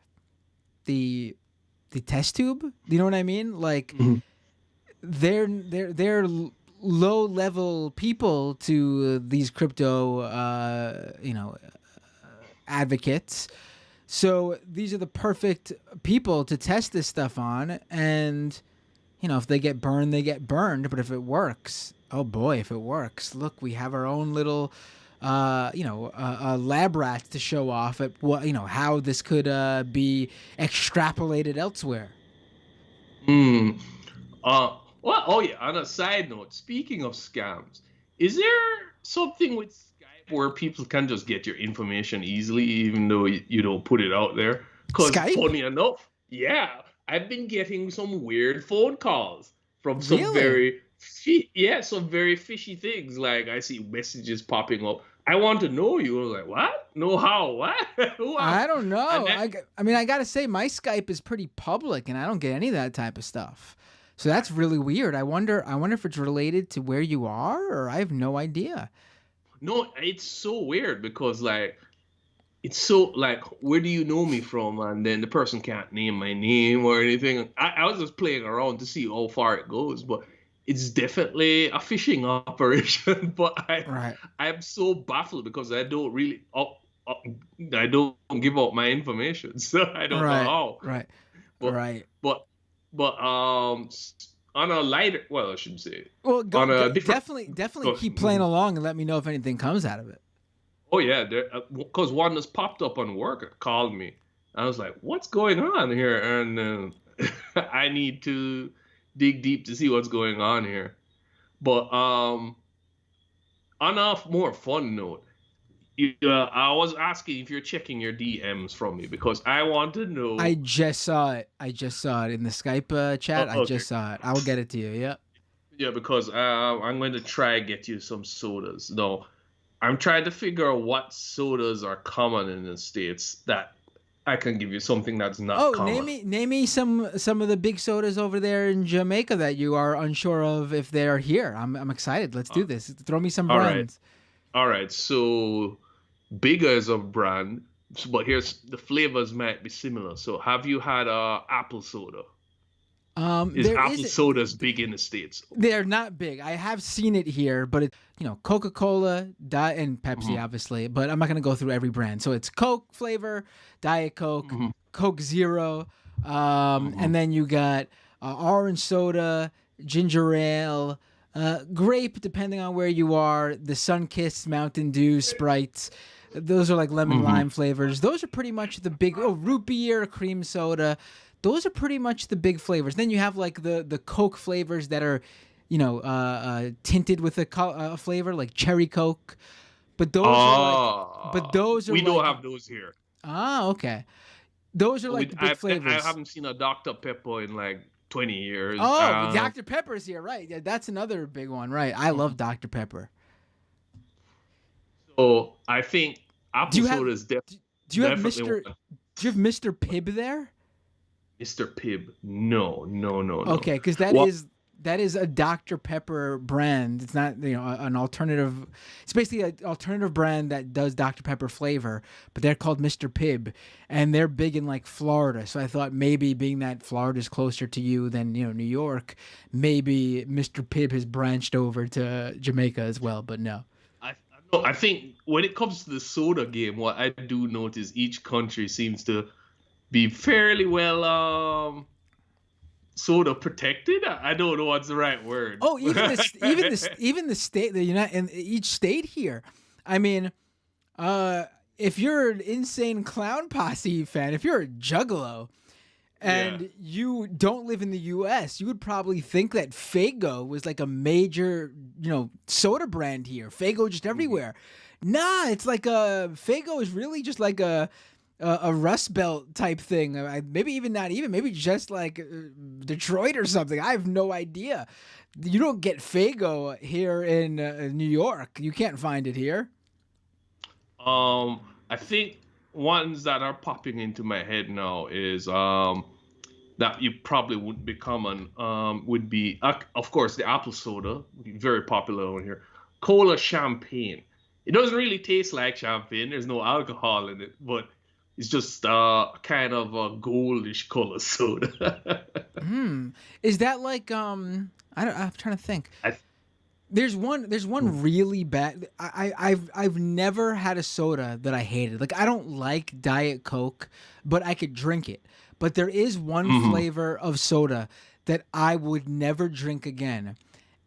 test tube. Do you know what I mean? Like they're low level people to these crypto advocates. So these are the perfect people to test this stuff on, and if they get burned, they get burned. But if it works, oh boy, if it works, look, we have our own little lab rats to show off at how this could be extrapolated elsewhere. Well, oh yeah, on a side note, speaking of scams, is there something with Skype where people can just get your information easily, even though you don't put it out there? Because funny enough, I've been getting some weird phone calls from some very fishy things. Like, I see messages popping up. I want to know you. I was like, what? No, how? What? I don't know. I got to say, my Skype is pretty public, and I don't get any of that type of stuff. So that's really weird. I wonder if it's related to where you are, or I have no idea. No, it's so weird, because like, it's so like, where do you know me from? And then the person can't name my name or anything. I was just playing around to see how far it goes, but it's definitely a phishing operation. But I'm so baffled, because I don't really I don't give out my information, so I don't know how. But on a lighter, well, I shouldn't say it. Well, definitely keep playing along and let me know if anything comes out of it. Oh yeah, because one just popped up on work. It called me. I was like, "What's going on here?" And I need to dig deep to see what's going on here. But on a more fun note, I was asking if you're checking your DMs from me, because I want to know. I just saw it in the Skype chat. I just saw it. I will get it to you. Yeah. Yeah, because I'm going to try get you some sodas. No, I'm trying to figure out what sodas are common in the States that I can give you something that's not common. Name me some of the big sodas over there in Jamaica that you are unsure of if they are here. I'm excited. Let's do this. Throw me some brands. All right. So Bigger is a brand, but here's the flavors might be similar. So have you had apple soda? Is apple sodas big in the States? They're not big. I have seen it here, but Coca-Cola, and Pepsi, obviously. But I'm not gonna go through every brand. So it's Coke flavor, Diet Coke, Coke Zero, and then you got orange soda, ginger ale, grape, depending on where you are. The Sunkist, Mountain Dew, Sprites. Those are like lemon lime flavors. Those are pretty much the big. Root beer, cream soda. Those are pretty much the big flavors. Then you have like the Coke flavors that are tinted with a flavor like cherry Coke. But those We are don't like have those here. okay. Those are like the big I flavors. haven't seen a Dr. Pepper in like 20 years. Oh, Dr. Pepper's here, right? Yeah, that's another big one, right? I love Dr. Pepper. So I think apple soda is do you have definitely Do you have Mr. Pibb there? Mr. Pibb. No. Okay, because that is a Dr. Pepper brand. It's not an alternative. It's basically an alternative brand that does Dr. Pepper flavor, but they're called Mr. Pibb, and they're big in like Florida. So I thought maybe being that Florida's closer to you than New York, maybe Mr. Pibb has branched over to Jamaica as well. But no. I think when it comes to the soda game, what I do notice each country seems to be fairly well soda protected. I don't know what's the right word. Oh, even the state, in each state here. I mean, if you're an Insane Clown Posse fan, if you're a juggalo, and you don't live in the U.S., you would probably think that Faygo was like a major, soda brand here. Faygo just everywhere. Nah, it's like Faygo is really just like a Rust Belt type thing. Maybe even not even. Maybe just like Detroit or something. I have no idea. You don't get Faygo here in New York. You can't find it here. I think ones that are popping into my head now is that you probably wouldn't be common would be of course the apple soda, very popular over here. Cola champagne. It doesn't really taste like champagne. There's no alcohol in it, but it's just kind of a goldish color soda. Is that like I'm trying to think. There's one really bad. I've never had a soda that I hated. Like I don't like Diet Coke, but I could drink it. But there is one flavor of soda that I would never drink again,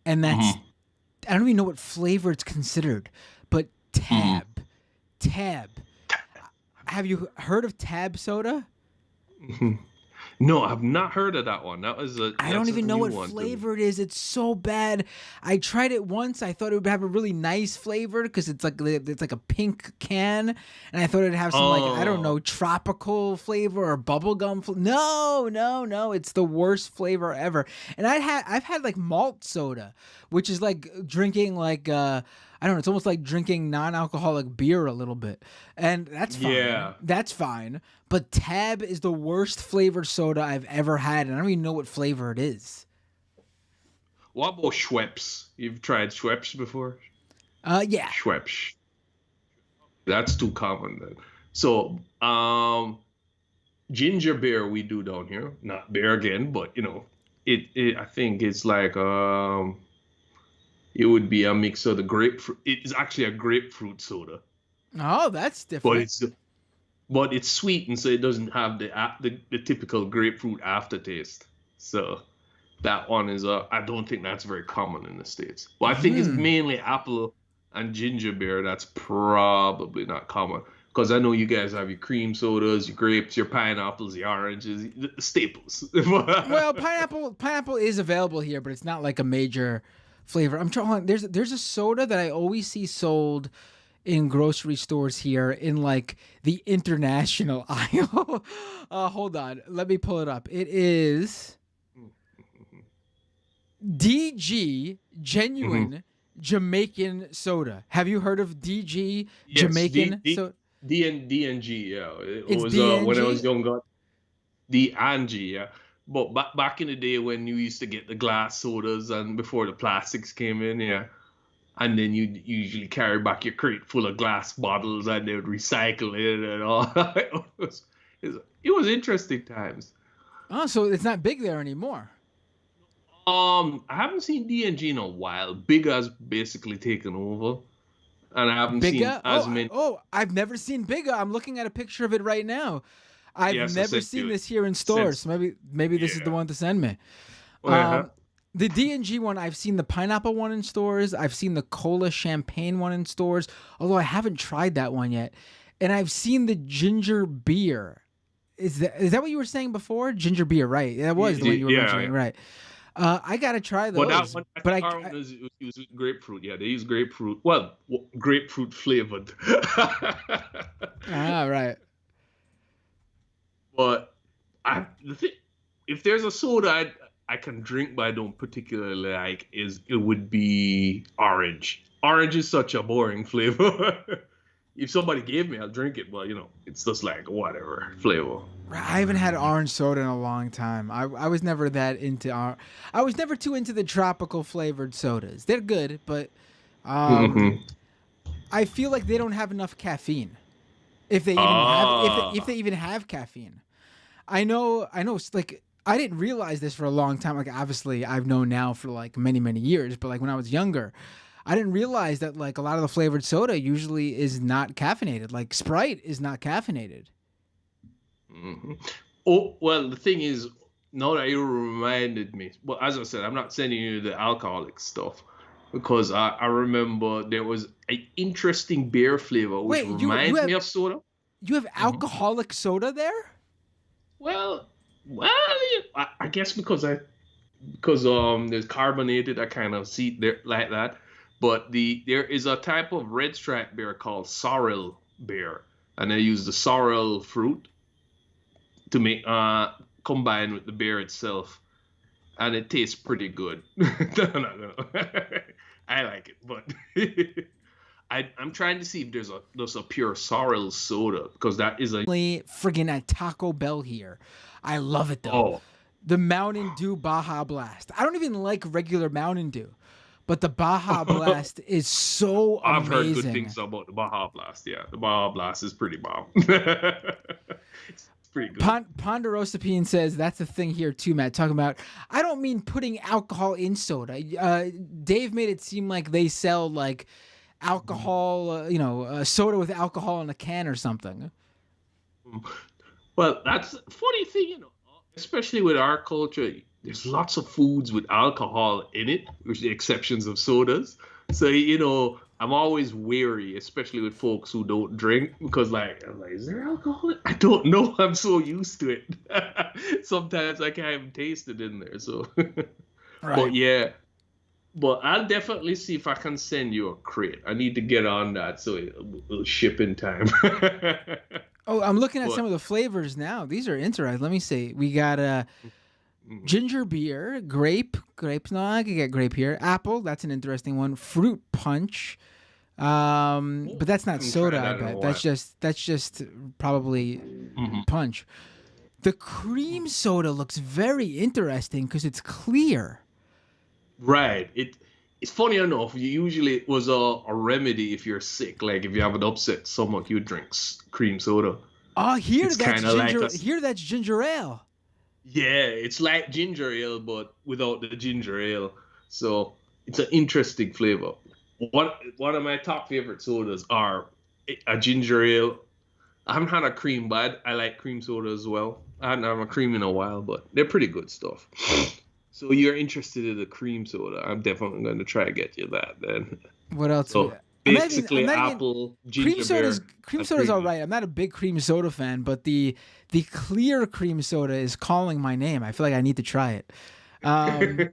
and that's I don't even know what flavor it's considered, but Tab. Tab. Have you heard of Tab soda? No, I've not heard of that one. I don't even know what flavor it is. It's so bad. I tried it once. I thought it would have a really nice flavor because it's like a pink can, and I thought it'd have some I don't know, tropical flavor or bubblegum flavor. No, it's the worst flavor ever. And I've had like malt soda, which is like drinking like I don't know. It's almost like drinking non-alcoholic beer a little bit, and that's fine. Yeah, that's fine. But Tab is the worst flavored soda I've ever had, and I don't even know what flavor it is. What about Schweppes? You've tried Schweppes before? Yeah. Schweppes. That's too common then. So, ginger beer we do down here. Not beer again, but it I think it's like it would be a mix of the grapefruit. It's actually a grapefruit soda. Oh, that's different. But it's sweetened, so it doesn't have the typical grapefruit aftertaste. So that one is I don't think that's very common in the States. Well, I think it's mainly apple and ginger beer. That's probably not common. Because I know you guys have your cream sodas, your grapes, your pineapples, your oranges, the staples. Well, pineapple is available here, but it's not like a major flavor. I'm trying. There's a soda that I always see sold in grocery stores here in like the international aisle. Hold on, let me pull it up. It is DG Genuine Jamaican Soda. Have you heard of DG Jamaican soda? DNG, yeah. It was DNG? when I was younger. DNG, yeah. But back in the day when you used to get the glass sodas and before the plastics came in, yeah. And then you'd usually carry back your crate full of glass bottles and they would recycle it and all. It was interesting times. Oh, so it's not big there anymore. I haven't seen DNG in a while. Big has basically taken over. And I haven't seen as many. Oh, I've never seen Bigga. I'm looking at a picture of it right now. I've never seen this here in stores. So maybe this is the one to send me. The D&G one, I've seen the pineapple one in stores. I've seen the cola champagne one in stores, although I haven't tried that one yet. And I've seen the ginger beer. Is that what you were saying before? Ginger beer, right? That was the one you were mentioning, right? I gotta try But that those. one, I But think our one was used with grapefruit. Yeah, they use grapefruit. Well, grapefruit flavored. right. But the thing, if there's a soda I can drink but I don't particularly like, it would be orange. Orange is such a boring flavor. If somebody gave me, I'll drink it, but it's just like whatever flavor. I haven't had orange soda in a long time. I was never that into I was never too into the tropical flavored sodas. They're good, but Hmm. I feel like they don't have enough caffeine. If they even have if they Ah. even have caffeine. I know like I didn't realize this for a long time. Like obviously I've known now for like many years, but like when I was younger, I didn't realize that like a lot of the flavored soda usually is not caffeinated. Like Sprite is not caffeinated. Hmm. Oh, well, the thing is, now that you reminded me, well, as I said, I'm not sending you the alcoholic stuff because I remember there was an interesting beer flavor which Wait, you reminds me have of soda. you have Mhm. alcoholic soda there? Well, I guess because there's carbonated, I kind of see it there like that. But there is a type of red stripe beer called sorrel beer, and they use the sorrel fruit to make combine with the beer itself, and it tastes pretty good. No. I like it, but I'm trying to see if there's a pure sorrel soda because that is a Friggin' at Taco Bell here. I love it though. oh. The Mountain Dew Baja Blast. I don't even like regular Mountain Dew, but the Baja Blast is so I've heard good amazing. things about the Baja Blast. Yeah, the Baja Blast is pretty bomb. It's pretty good. Ponderosa Peen says that's the thing here too, Matt. Talking about, I don't mean putting alcohol in soda. Dave made it seem like they sell like alcohol, soda with alcohol in a can or something. Well, that's a funny thing, especially with our culture. There's lots of foods with alcohol in it, with the exceptions of sodas. So, I'm always wary, especially with folks who don't drink, because I'm like, is there alcohol? I don't know. I'm so used to it. Sometimes I can't even taste it in there. So, but Right. yeah, but I'll definitely see if I can send you a crate. I need to get on that so it'll ship in time. Oh, I'm looking at But some of the flavors now. These are interesting. Let me see. We got mhm. ginger beer, grape. No, I could get grape here. Apple, that's an interesting one. Fruit punch. But that's I not haven't soda, tried I that in a bet. while. That's just probably Mhm. punch. The cream soda looks very interesting because it's clear. Right. It's funny enough. Usually it was a remedy if you're sick. Like if you have an upset stomach, you drink cream soda. Oh, It's kind of like Here that's ginger ale. yeah, it's like ginger ale but without the ginger ale. So it's an interesting flavor. One of my top favorite sodas are a ginger ale. I haven't had a cream, but I like cream soda as well. I haven't had a cream in a while, but they're pretty good stuff. So you're interested in the cream soda? I'm definitely going to try to get you that then. What else? So I'm basically, not even. apple, ginger beer, Cream and soda's cream all soda. right. I'm not a big cream soda fan, but the clear cream soda is calling my name. I feel like I need to try it. Um,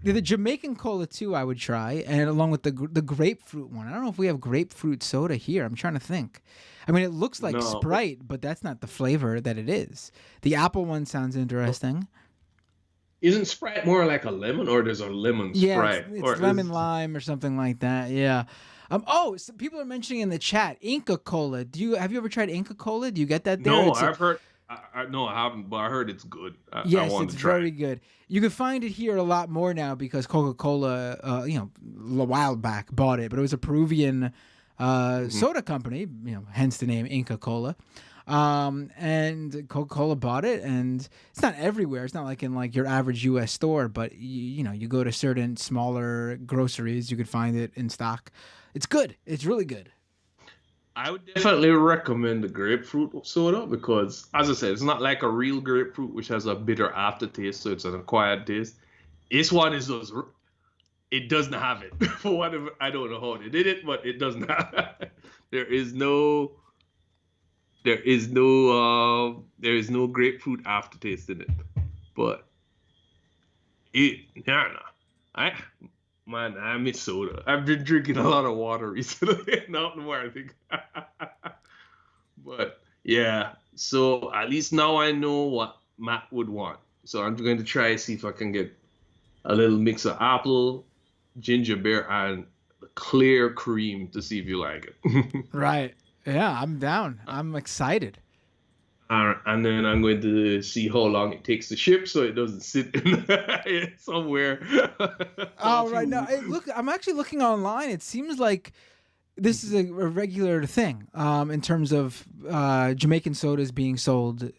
the Jamaican cola too, I would try, and along with the grapefruit one. I don't know if we have grapefruit soda here. I'm trying to think. I mean, it looks like No, but Sprite, but that's not the flavor that it is. The apple one sounds interesting. isn't Sprite more like a lemon, or there's a lemon Yeah, Sprite, it's or lemon is lime or something like that. Yeah. Oh, so people are mentioning in the chat Inca Cola. Have you ever tried Inca Cola? Do you get that there? no? It's a, I've heard. No, I haven't, but I heard it's good. I yes, want it's to try very it. good. You can find it here a lot more now because Coca Cola, a while back bought it, but it was a Peruvian Hmm. soda company. Hence the name Inca Cola. And Coca Cola bought it, and it's not everywhere. It's not like in like your average U.S. store, but you go to certain smaller groceries, you could find it in stock. It's good. It's really good. I would definitely recommend the grapefruit soda because, as I said, it's not like a real grapefruit which has a bitter aftertaste, so it's an acquired taste. This one is just, it doesn't have it for whatever. I don't know how they did it, but it doesn't have it. There is no, there is no grapefruit aftertaste in it. But Nah. I Man, I miss soda. I've been drinking a lot of water recently. Not more, I think. But yeah, so at least now I know what Matt would want. So I'm going to try see if I can get a little mix of apple, ginger beer, and clear cream to see if you like it. Right. Yeah, I'm down. I'm excited. And then I'm going to see how long it takes to ship so it doesn't sit in somewhere. Oh, right now, look, I'm actually looking online. It seems like this is a regular thing in terms of Jamaican sodas being sold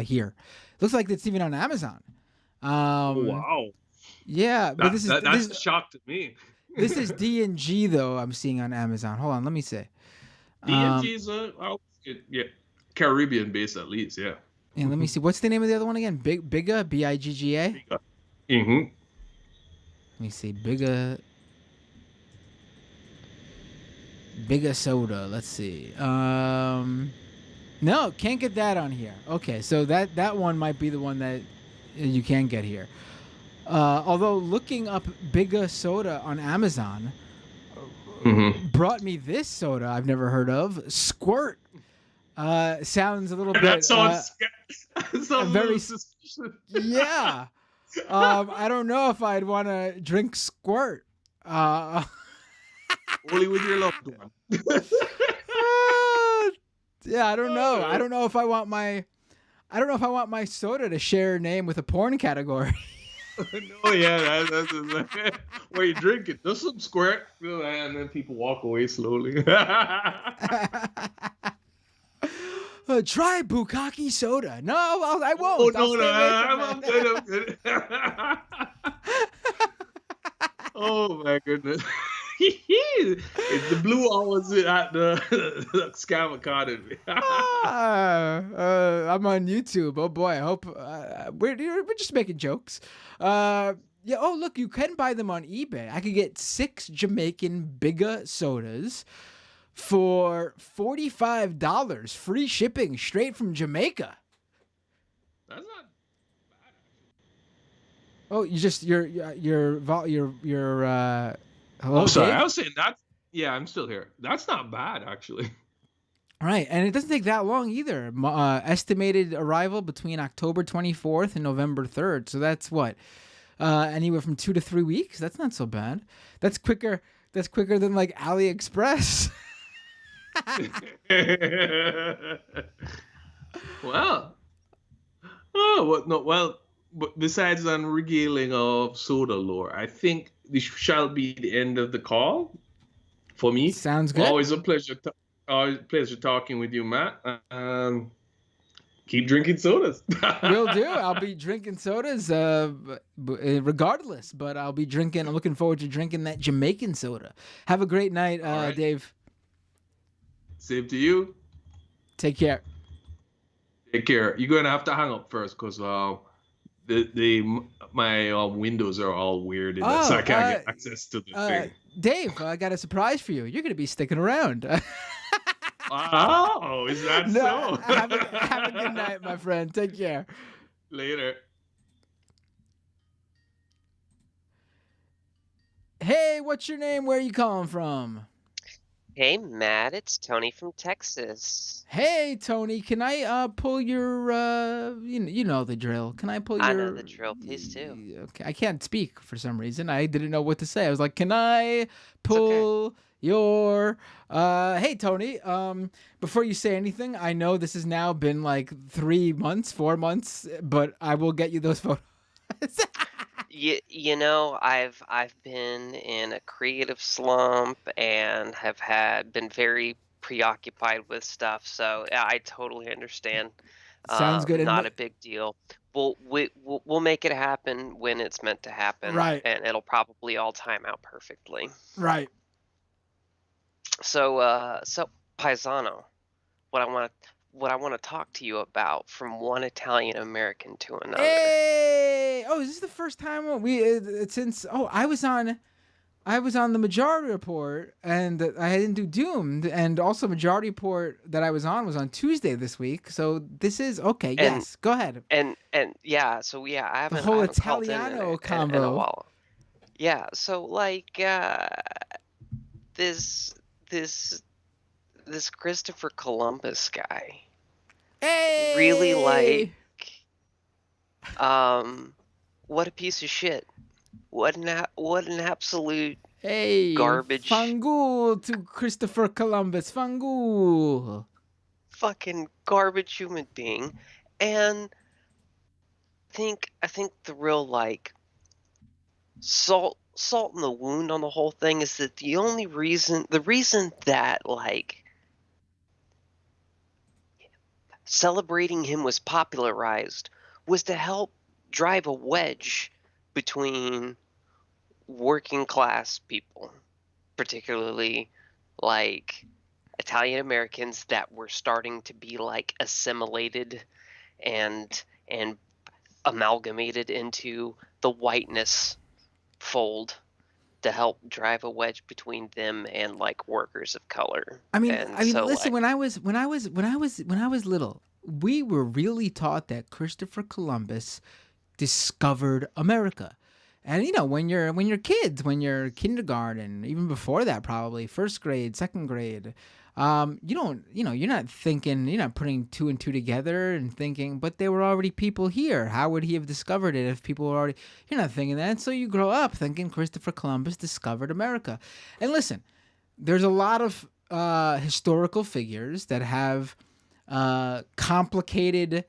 here. Looks like it's even on Amazon. Wow. Yeah, but That's a shock to me. This is D&G though. I'm seeing on Amazon. Hold on, let me see. D&G is yeah, Caribbean based at least, yeah. And let me see. What's the name of the other one again? Bigga, Bigga. Mm-hmm. Let me see. Bigga soda. Let's see. No, can't get that on here. Okay, so that one might be the one that you can get here. Although looking up Bigga soda on Amazon brought me this soda I've never heard of. Squirt. Sounds a little bit. That sounds very suspicious. Yeah. I don't know if I'd want to drink Squirt. Only with your loved one. Yeah, I don't know. I don't know if I want my soda to share a name with a porn category. No, yeah, that's where you drink it. There's some squirt, and then people walk away slowly. Try Bukkake soda. No, I won't. Oh, I'm good. Oh my goodness. It's the blue always at the scam economy. I'm on YouTube. Oh boy, I hope we're just making jokes. Yeah. Oh look, you can buy them on eBay. I could get 6 Jamaican Bigga sodas for $45, free shipping, straight from Jamaica. That's not bad. Oh, hello. Oh, sorry. Dave? I was saying that. Yeah, I'm still here. That's not bad, actually. Right, and it doesn't take that long either. Estimated arrival between October 24th and November 3rd. So that's what, anywhere from 2 to 3 weeks. That's not so bad. That's quicker. That's quicker than like AliExpress. Well, oh, what? No, well, but besides on regaling of soda lore, I think this shall be the end of the call for me. Sounds good. Always a pleasure. Always a pleasure talking with you, Matt. Keep drinking sodas. Will do. I'll be drinking sodas regardless, but I'll be drinking. I'm looking forward to drinking that Jamaican soda. Have a great night, right. Dave. Same to you. Take care. Take care. You're gonna have to hang up first because my windows are all weird, so I can't get access to the thing. Dave, I got a surprise for you. You're gonna be sticking around. Oh, is that so? Have a good night, my friend. Take care. Later. Hey, what's your name? Where are you calling from? Hey, Matt, it's Tony from Texas. Hey, Tony, can I pull your, you know the drill. Can I pull your... I know the drill, please do. Okay, I can't speak for some reason. I didn't know what to say. I was like, can I pull your... Hey, Tony, before you say anything, I know this has now been like 4 months, but I will get you those photos. You know, I've been in a creative slump and have been very preoccupied with stuff, so I totally understand. Sounds good. Not a big deal. We'll make it happen when it's meant to happen, right? And it'll probably all time out perfectly, right? So Paisano, what I want to talk to you about from one Italian American to another. Hey! Oh, is this the first time since? Oh, I was on I was on the Majority Report, and I didn't do Doomed, and also Majority Report that I was on Tuesday this week. So this is okay. And Yes, go ahead. and yeah, so yeah, I The haven't whole I haven't called in Italiano in a combo. while. Yeah, so like this this this Christopher Columbus guy Hey, really like what a piece of shit. What an absolute hey, garbage Fangul to Christopher Columbus. Fangul. fucking garbage human being. And I think the real like salt in the wound on the whole thing is that the reason that like celebrating him was popularized was to help drive a wedge between working class people, particularly like Italian Americans that were starting to be like assimilated and amalgamated into the whiteness fold, to help drive a wedge between them and like workers of color. I mean, And listen. like, When I was little, we were really taught that Christopher Columbus discovered America. And when you're kids, when you're kindergarten, even before that, probably first grade, second grade, you're not thinking, you're not putting two and two together and thinking, but there were already people here. How would he have discovered it if people were already? You're not thinking that. So you grow up thinking Christopher Columbus discovered America. And listen, there's a lot of historical figures that have complicated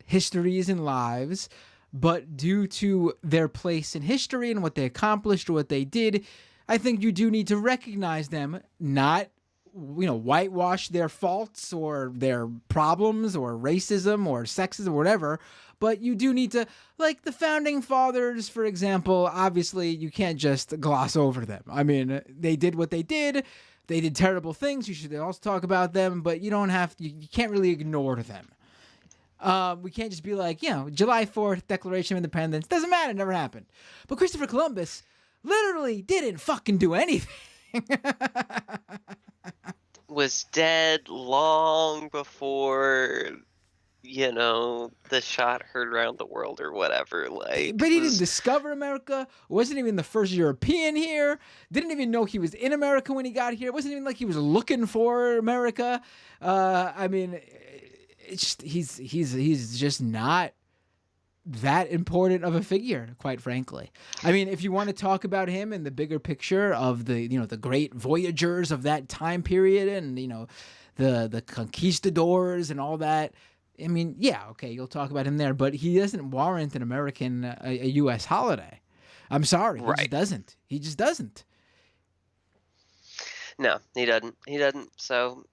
histories and lives, but due to their place in history and what they accomplished or what they did, I think you do need to recognize them, not whitewash their faults or their problems or racism or sexism or whatever, but you do need to, like the founding fathers, for example. Obviously you can't just gloss over them. I mean, they did what they did. They did terrible things. You should also talk about them, but you can't really ignore them. We can't just be like, July 4th, Declaration of Independence. Doesn't matter. It never happened. But Christopher Columbus literally didn't fucking do anything. Was dead long before, the shot heard around the world or whatever. Like, but he didn't discover America. Wasn't even the first European here. Didn't even know he was in America when he got here. It wasn't even like he was looking for America. I mean, it's just, he's just not that important of a figure, quite frankly. I mean, if you want to talk about him in the bigger picture of the the great voyagers of that time period and the conquistadors and all that, I mean, yeah, okay, you'll talk about him there, but he doesn't warrant an American a U.S. holiday. I'm sorry, right. He just doesn't. No, he doesn't. So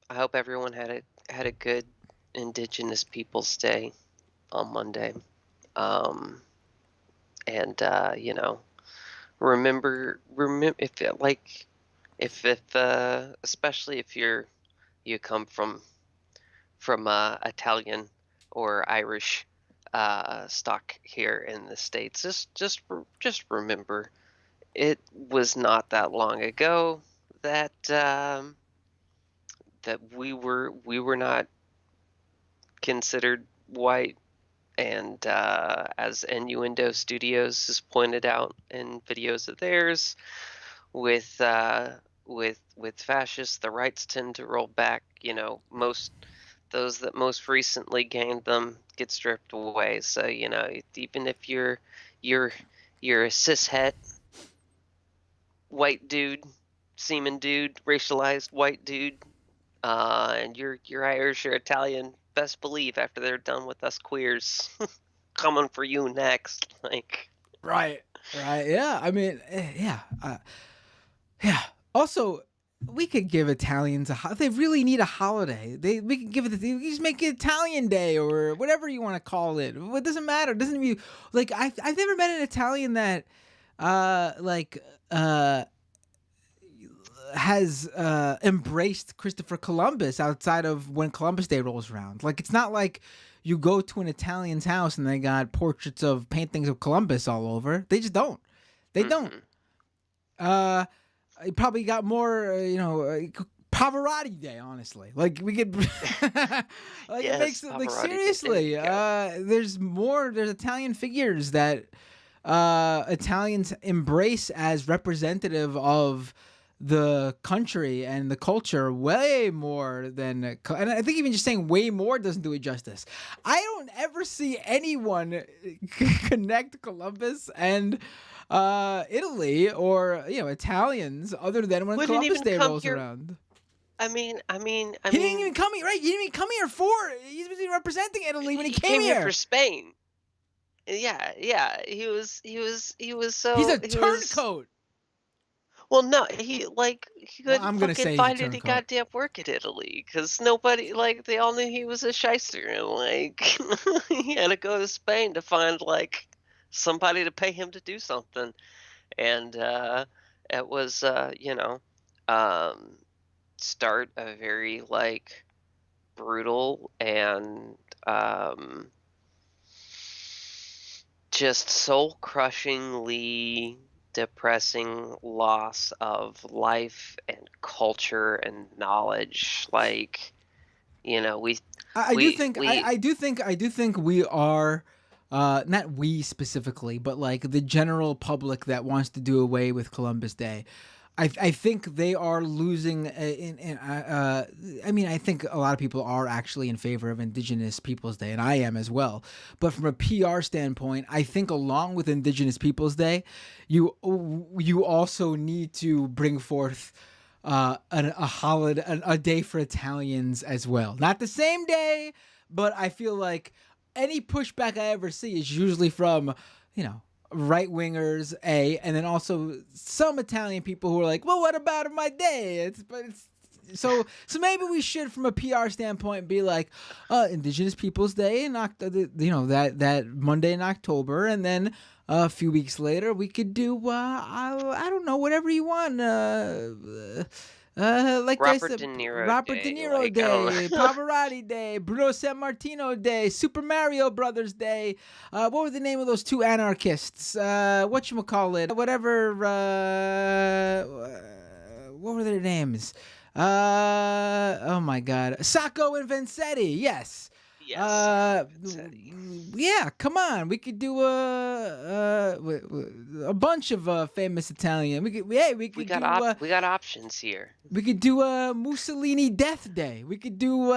I hope everyone had a good Indigenous Peoples Day on Monday. Remember if especially if you come from Italian or Irish stock here in the States, just remember it was not that long ago that that we were not considered white. And as Innuendo Studios has pointed out in videos of theirs, with fascists, the rights tend to roll back. Those that most recently gained them get stripped away. So even if you're a cishet white dude, semen dude, racialized white dude, and you're Irish or Italian, best believe after they're done with us queers, coming for you next. Like, right, yeah. I mean, yeah. Also, we could give Italians they really need a holiday. We could give it. We just make it Italian Day or whatever you want to call it. It doesn't matter. It doesn't even like I've never met an Italian that has embraced Christopher Columbus outside of when Columbus Day rolls around. Like, it's not like you go to an Italian's house and they got paintings of Columbus all over. They just don't. They don't. You probably got more, Pavarotti Day, honestly. Like, we could, like, it Yes, makes it, like, Pavarotti Day. There seriously, you go. there's Italian figures that Italians embrace as representative of the country and the culture way more than, and I think even just saying way more doesn't do it justice. I don't ever see anyone connect Columbus and Italy or Italians other than when Wouldn't Columbus even Day come rolls here. around. I mean, He didn't even come here, right? He didn't even come here he was representing Italy when he came came here here. for Spain. Yeah. He was so He's a he was. turncoat. Well, no, he Well, couldn't I'm gonna fucking say he's a find any turncoat. goddamn work in Italy because nobody they all knew he was a shyster and he had to go to Spain to find somebody to pay him to do something, and it was um, start a very brutal and just soul crushingly depressing loss of life and culture and knowledge. We I do we think we I do think we are not we specifically, but like the general public that wants to do away with Columbus Day. I think they are losing. I mean, I think a lot of people are actually in favor of Indigenous Peoples Day, and I am as well. But from a PR standpoint, I think along with Indigenous Peoples Day, you also need to bring forth a holiday, a day for Italians as well. Not the same day, but I feel like any pushback I ever see is usually from, right wingers, and then also some Italian people who are like, well, what about my day? So maybe we should, from a PR standpoint, be like, Indigenous Peoples Day in that Monday in October, and then a few weeks later we could do I don't know, whatever you want. Like I Robert said, De Niro Robert De Day. Niro I don't Day, know. Pavarotti Day, Bruno San Martino Day, Super Mario Brothers Day. What were the name of those two anarchists? Whatchamacallit? Whatever. What were their names? Oh my God, Sacco and Vanzetti. Yes. Yes, Vanzetti. Yeah, come on. We could do a bunch of famous Italian. We could do We got options here. we could do a Mussolini Death Day. We could do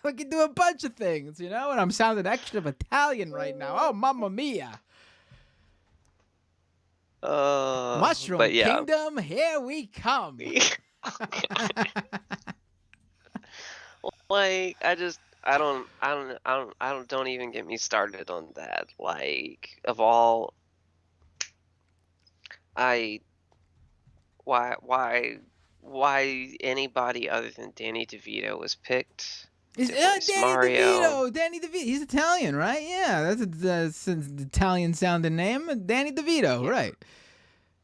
we could do a bunch of things, And I'm sounding extra Italian right now. Oh, mamma mia! Mushroom But yeah. Kingdom, here we come. Don't even get me started on that. Of all, why anybody other than Danny DeVito was picked to voice Danny Mario. DeVito. Danny DeVito. He's Italian, right? Yeah, that's an Italian sounding name. Danny DeVito, Yeah. right?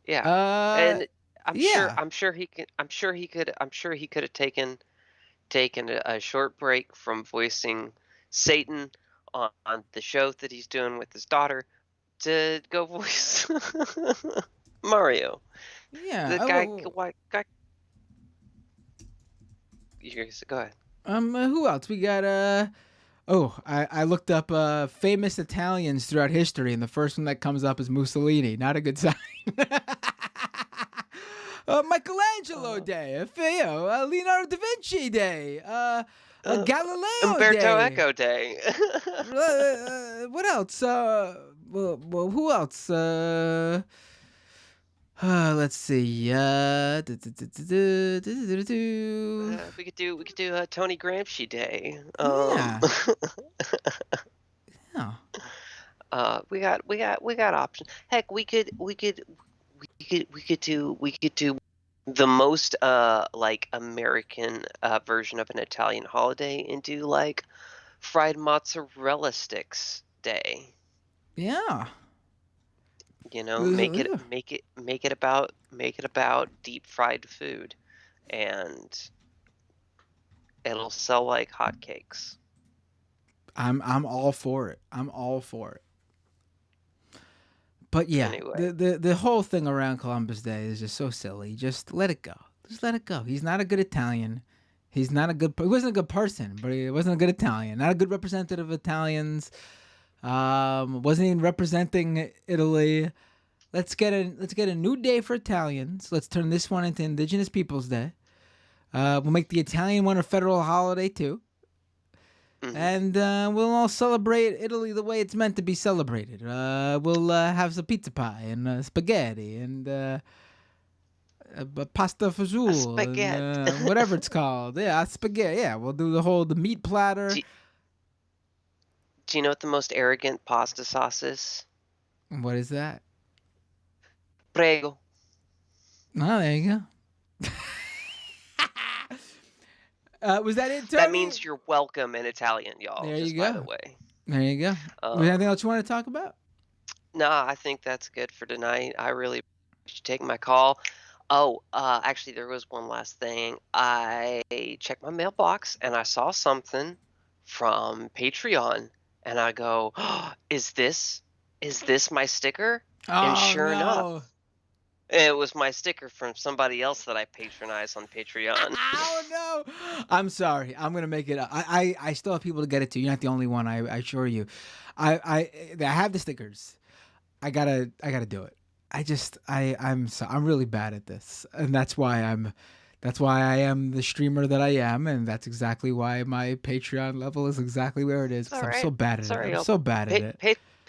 Yeah, and yeah. I'm sure he could have taken a short break from voicing Satan on the show that he's doing with his daughter to go voice Mario. Yeah. The guy. Go ahead. Who else? We got I looked up famous Italians throughout history, and the first one that comes up is Mussolini. Not a good sign. Michelangelo Day, Leonardo da Vinci Day, Galileo Umberto Day. Eco Day. What else? Who else? Let's see. We could do Tony Gramsci Day. Yeah. Yeah. We got options. Heck, we could do the most American version of an Italian holiday and do fried mozzarella sticks day. Yeah. Make it about deep fried food, and it'll sell like hotcakes. I'm all for it. I'm all for it. But yeah, Anyway. the whole thing around Columbus Day is just so silly. Just let it go. Just let it go. He's not a good Italian. He wasn't a good person, but he wasn't a good Italian. Not a good representative of Italians. Wasn't even representing Italy. Let's get a new day for Italians. Let's turn this one into Indigenous Peoples Day. We'll make the Italian one a federal holiday too. Mhm. And we'll all celebrate Italy the way it's meant to be celebrated. We'll have some pizza pie and spaghetti and pasta fazool spaghetti. and whatever it's called. Yeah, spaghetti. Yeah, we'll do the meat platter. Do you know what the most arrogant pasta sauce is? What is that? Prego. Oh, there you go. Was that it, Tony? That means you're welcome in Italian, y'all. There just you by go. the way. There you go. Was there anything else you want to talk about? Nah, I think that's good for tonight. I really appreciate you taking my call. Oh, actually, there was one last thing. I checked my mailbox and I saw something from Patreon, and I go, oh, "Is this my sticker?" And sure enough, it was my sticker from somebody else that I patronize on Patreon. Oh no! I'm sorry. I'm gonna make it up. I still have people to get it to. You're not the only one. I assure you. I have the stickers. I gotta do it. I'm really bad at this, and that's why I am the streamer that I am, and that's exactly why my Patreon level is exactly where it is. Because I'm so bad at it. I'm so bad at it.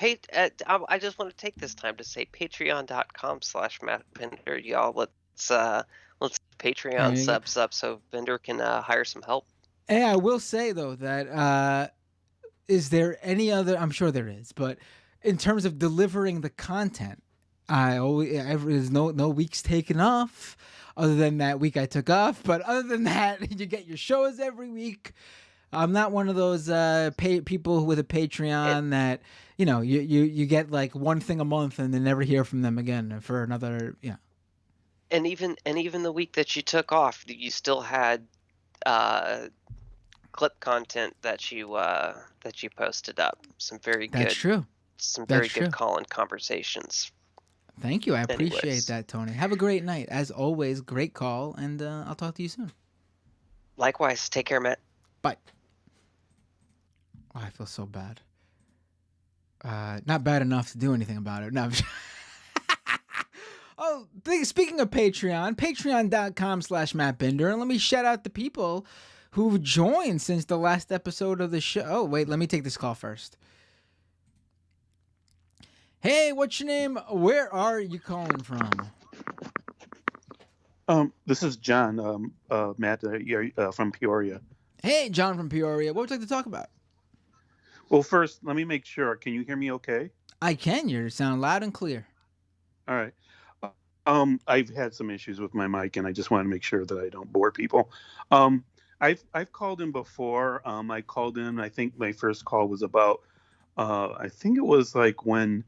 I just want to take this time to say patreon.com/MattBender. Y'all, let's Patreon subs up so Bender can hire some help. Hey, I will say though that is there any other? I'm sure there is, but in terms of delivering the content, there's no weeks taken off. Other than that week I took off, but other than that, you get your shows every week. I'm not one of those people with a Patreon that you get like one thing a month and then never hear from them again for another. Yeah. And even the week that you took off, you still had clip content that you posted up. Some very good. That's true. Some very good call-in conversations. Thank you. I appreciate that, Tony. Have a great night. As always, great call, and I'll talk to you soon. Likewise. Take care, Matt. Bye. Oh, I feel so bad. Not bad enough to do anything about it. No. Oh, speaking of Patreon, patreon.com/MattBender, and let me shout out the people who've joined since the last episode of the show. Oh, wait, let me take this call first. Hey, what's your name? Where are you calling from? This is John, Matt, from Peoria. Hey, John from Peoria. What would you like to talk about? Well, first, let me make sure. Can you hear me okay? I can. You sound loud and clear. All right. I've had some issues with my mic, and I just want to make sure that I don't bore people. I've called in before. I called in. I think my first call was about. I think it was like when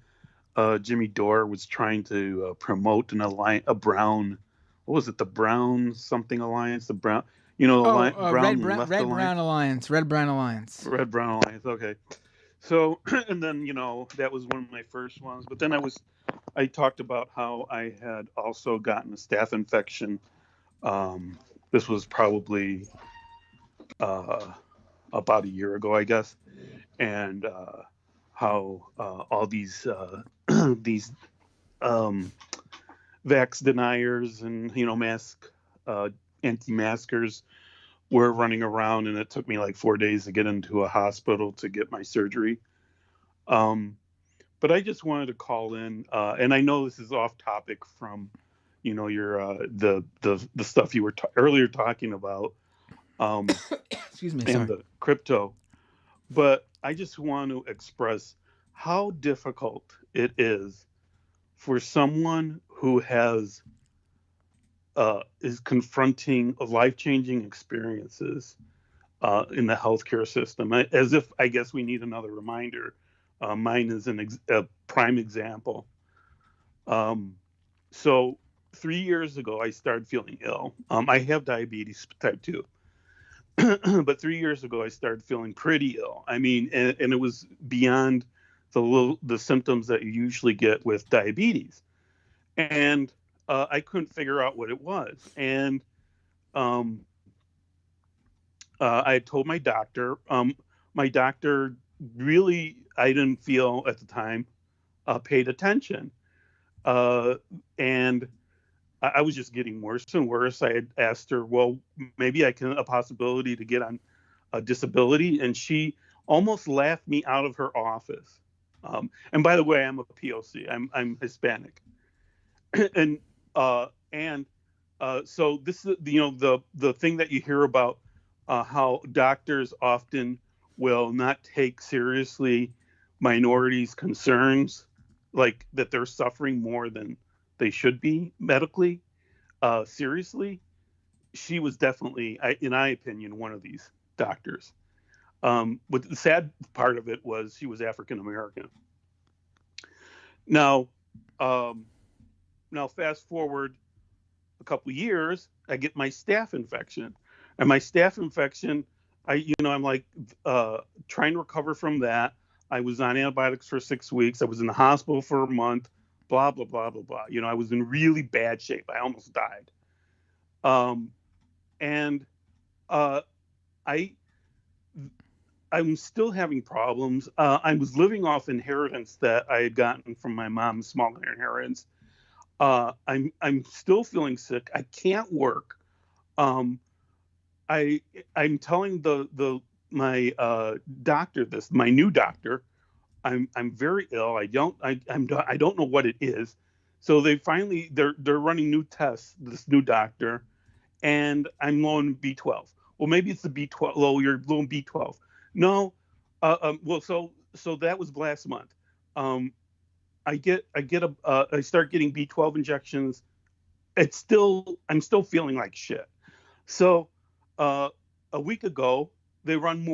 Jimmy Dore was trying to promote an alliance, a Brown. What was it? The Brown something alliance. The Brown. Brown Brown Alliance. Red Brown Alliance. Red Brown Alliance. Okay. So, and then that was one of my first ones. But then I talked about how I had also gotten a staph infection. This was probably about a year ago, I guess, and how all these vax deniers and mask anti-maskers were running around, and it took me like 4 days to get into a hospital to get my surgery. But I just wanted to call in, and I know this is off topic from, your the stuff you were earlier talking about, excuse me, and sorry. the crypto. But I just want to express how difficult it is for someone who is confronting life-changing experiences in the healthcare system. As if, I guess, we need another reminder. Mine is a prime example. So 3 years ago, I started feeling ill. I have diabetes type 2. But 3 years ago, I started feeling pretty ill. I mean, and it was beyond the symptoms that you usually get with diabetes, and I couldn't figure out what it was. And um, I had told my doctor. My doctor really, I didn't feel at the time, paid attention, and I was just getting worse and worse. I had asked her, well, maybe I can a possibility to get on a disability, and she almost laughed me out of her office. And by the way, I'm a POC. I'm Hispanic, and and so this is the thing that you hear about, how doctors often will not take seriously minorities' concerns, like that they're suffering more than they should be medically, seriously. She was definitely, in my opinion, one of these doctors. But the sad part of it was she was African American. Now, um, now fast forward a couple of years, I get my staph infection, and my staph infection, I'm like, trying to recover from that. I was on antibiotics for 6 weeks. I was in the hospital for a month. Blah blah blah blah blah. I was in really bad shape. I almost died. And uh, I I'm still having problems. I was living off inheritance that I had gotten from my mom's small inheritance. I'm still feeling sick. I can't work. Um, I'm telling my doctor this, my new doctor. I'm very ill. I don't know what it is. So they're running new tests. This new doctor, and I'm low in B12. Well, maybe it's the B12. Low, you're low in B12. No. Well, so that was last month. Um, I start getting B12 injections. I'm still feeling like shit. So uh, a week ago, they run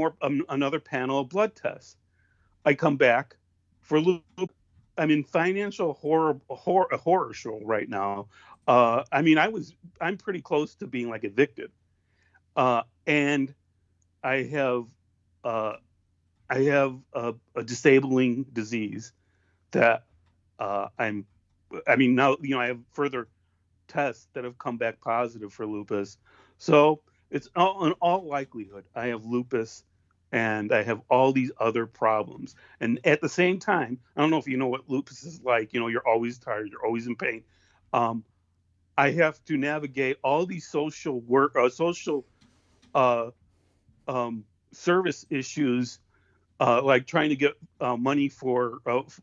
another panel of blood tests. I come back for I'm in financial a horror show right now. I mean, I'm pretty close to being like evicted, and I have uh, a disabling disease that I'm. I mean, now I have further tests that have come back positive for lupus. So in all likelihood, I have lupus, and I have all these other problems. And at the same time, I don't know if you know what lupus is like. You're always tired, you're always in pain. Um, I have to navigate all these social uh, service issues, like trying to get money for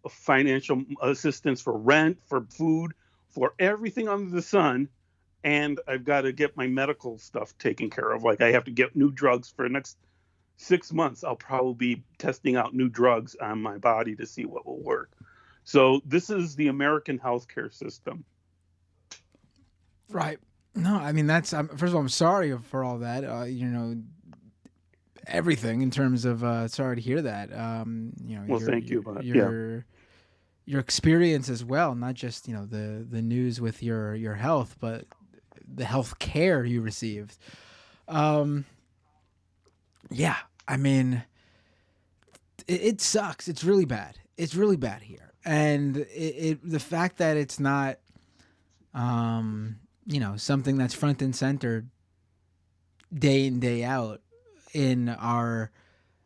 financial assistance for rent, for food, for everything under the sun. And I've got to get my medical stuff taken care of. Like I have to get new drugs for the next 6 months. I'll probably be testing out new drugs on my body to see what will work. So this is the American healthcare system. Right. No, I mean that's first of all, I'm sorry for all that. Everything in terms of sorry to hear that. Well, thank you. But your experience as well, not just the news with your health, but the health care you received. Yeah, I mean, it sucks. It's really bad. It's really bad here, and the fact that it's not, something that's front and center day in day out in our.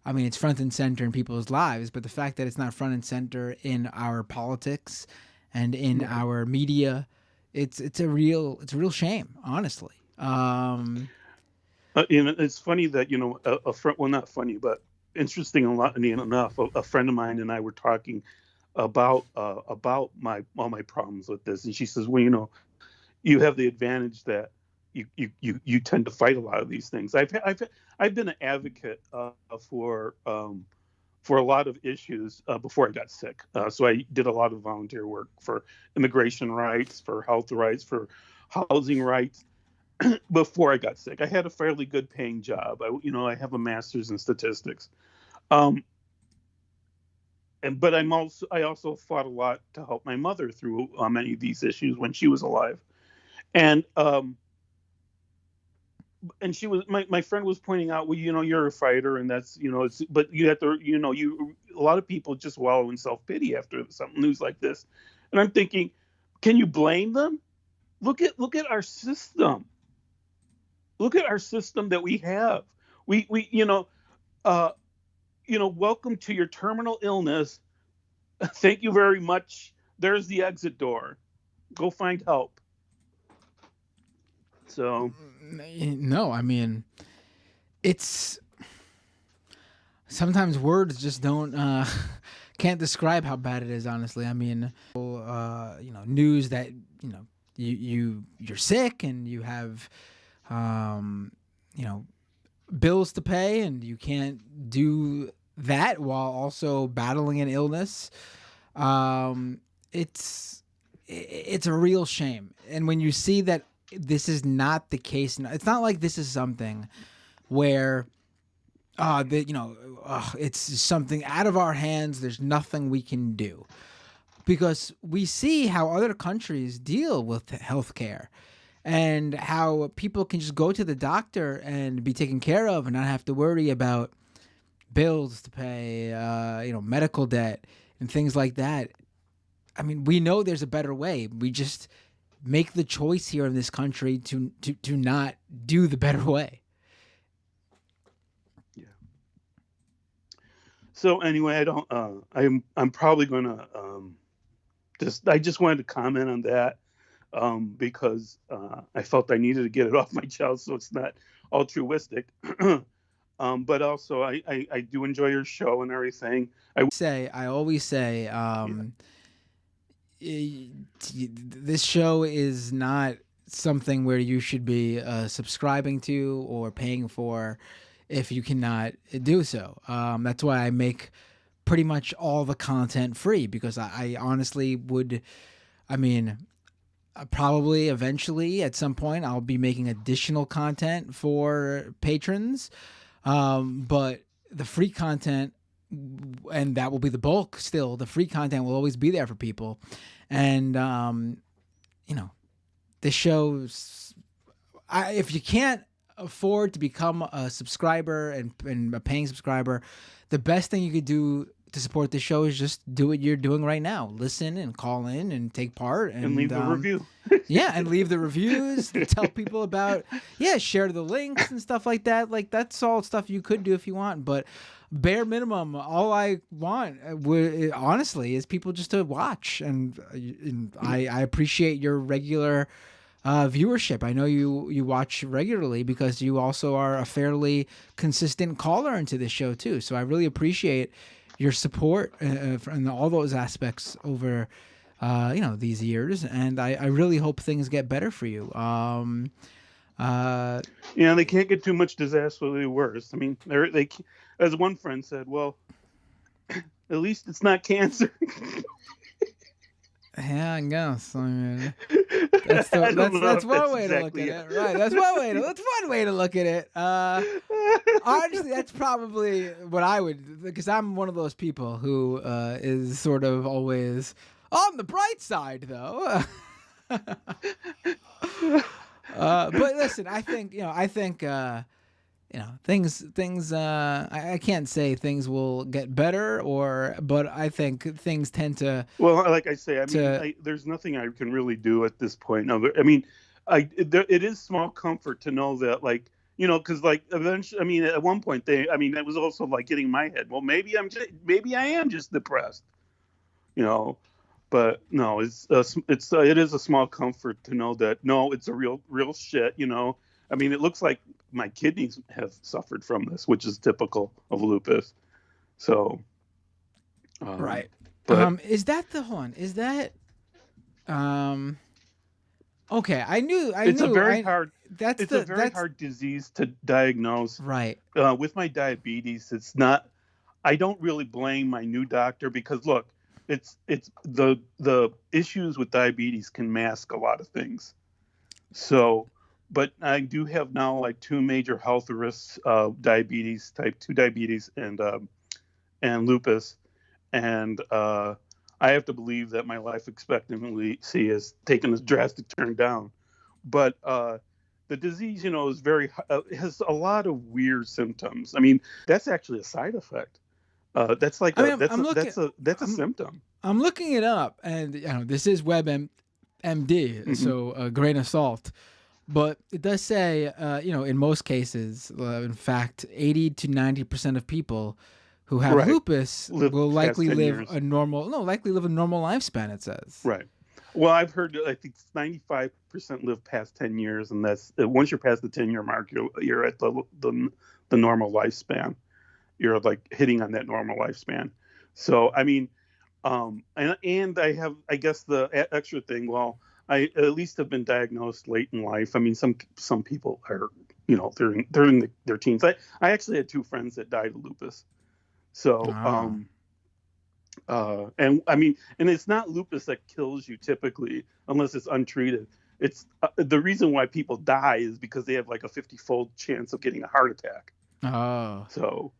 I mean, it's front and center in people's lives, but the fact that it's not front and center in our politics and in our media, it's a real shame, honestly. It's funny that a friend. Well, not funny, but interesting enough. A friend of mine and I were talking about all my problems with this, and she says, "Well, you have the advantage that you tend to fight a lot of these things." I've been an advocate for a lot of issues before I got sick. So I did a lot of volunteer work for immigration rights, for health rights, for housing rights. Before I got sick, I had a fairly good paying job. I have a master's in statistics. But I also fought a lot to help my mother through many of these issues when she was alive. And and she was my friend was pointing out, well, you're a fighter, and that's, but you have to, a lot of people just wallow in self-pity after something news like this. And I'm thinking, can you blame them? Look at our system. Look at our system that we have. We uh welcome to your terminal illness. Thank you very much. There's the exit door. Go find help. So No, I mean, it's sometimes words just don't can't describe how bad it is. Honestly, I mean, news that you're sick and you have you know bills to pay and you can't do that while also battling an illness. It's a real shame, and when you see that this is not the case, it's not like this is something where it's something out of our hands. There's nothing we can do, because we see how other countries deal with healthcare and how people can just go to the doctor and be taken care of and not have to worry about bills to pay, medical debt and things like that. I mean, we know there's a better way. We just make the choice here in this country to not do the better way. yeah. So anyway, I don't. I'm probably gonna I just wanted to comment on that because I felt I needed to get it off my chest, so it's not altruistic. But also, I do enjoy your show and everything. I always say, this show is not something where you should be subscribing to or paying for if you cannot do so. That's why I make pretty much all the content free, because I honestly would, I mean, probably eventually at some point I'll be making additional content for patrons. But the free content, and that will be the bulk still, the free content will always be there for people. And, this shows, if you can't afford to become a subscriber and a paying subscriber, the best thing you could do to support the show is just do what you're doing right now. Listen and call in and take part and leave the review. Yeah, and leave the reviews, tell people about, share the links and stuff like that. Like, that's all stuff you could do if you want, but bare minimum, all I want honestly is people just to watch, and I appreciate your regular viewership. I know you watch regularly because you also are a fairly consistent caller into this show too. So I really appreciate your support in all those aspects over these years, and I really hope things get better for you. They can't get too much disastrously worse. I mean, they as one friend said, well, at least it's not cancer. Yeah, I guess. I mean, that's one way to look at it, right? That's one way to look at it. Honestly, that's probably what I would, because I'm one of those people who is sort of always on the bright side, though. But listen, I think things. I can't say things will get better, but I think things tend to. Well, like I say, I mean, there's nothing I can really do at this point. No, I mean, it is small comfort to know that, like, because like eventually, I mean, at one point it was also like getting my head. Well, maybe I am just depressed, But no, it is a small comfort to know that no, it's a real shit. I mean, it looks like my kidneys have suffered from this, which is typical of lupus. So, right. But is that the one? Is that okay? I knew. It's a very hard disease to diagnose. Right. With my diabetes, it's not. I don't really blame my new doctor, because look, it's the issues with diabetes can mask a lot of things. So. But I do have now like two major health risks: diabetes, type 2 diabetes, and lupus. And I have to believe that my life expectancy has taken a drastic turn down. But the disease, is very has a lot of weird symptoms. I mean, that's actually a side effect. That's like I a mean, I'm looking. that's a I'm symptom. I'm looking it up, and this is WebMD, Hmm. so a grain of salt. But it does say, in most cases, in fact, 80 to 90% of people who have Right. lupus Live will past likely 10 live years. likely live a normal lifespan. It says. Right. Well, I've heard I think 95% live past 10 years, and that's once you're past the 10-year mark, you're at the normal lifespan. You're like hitting on that normal lifespan. So I mean, and I guess the extra thing. Well, I at least have been diagnosed late in life. I mean, some people are, they're in their teens. I actually had two friends that died of lupus. So Oh. and I mean, and it's not lupus that kills you typically unless it's untreated. It's the reason why people die is because they have like a 50-fold chance of getting a heart attack. Oh. So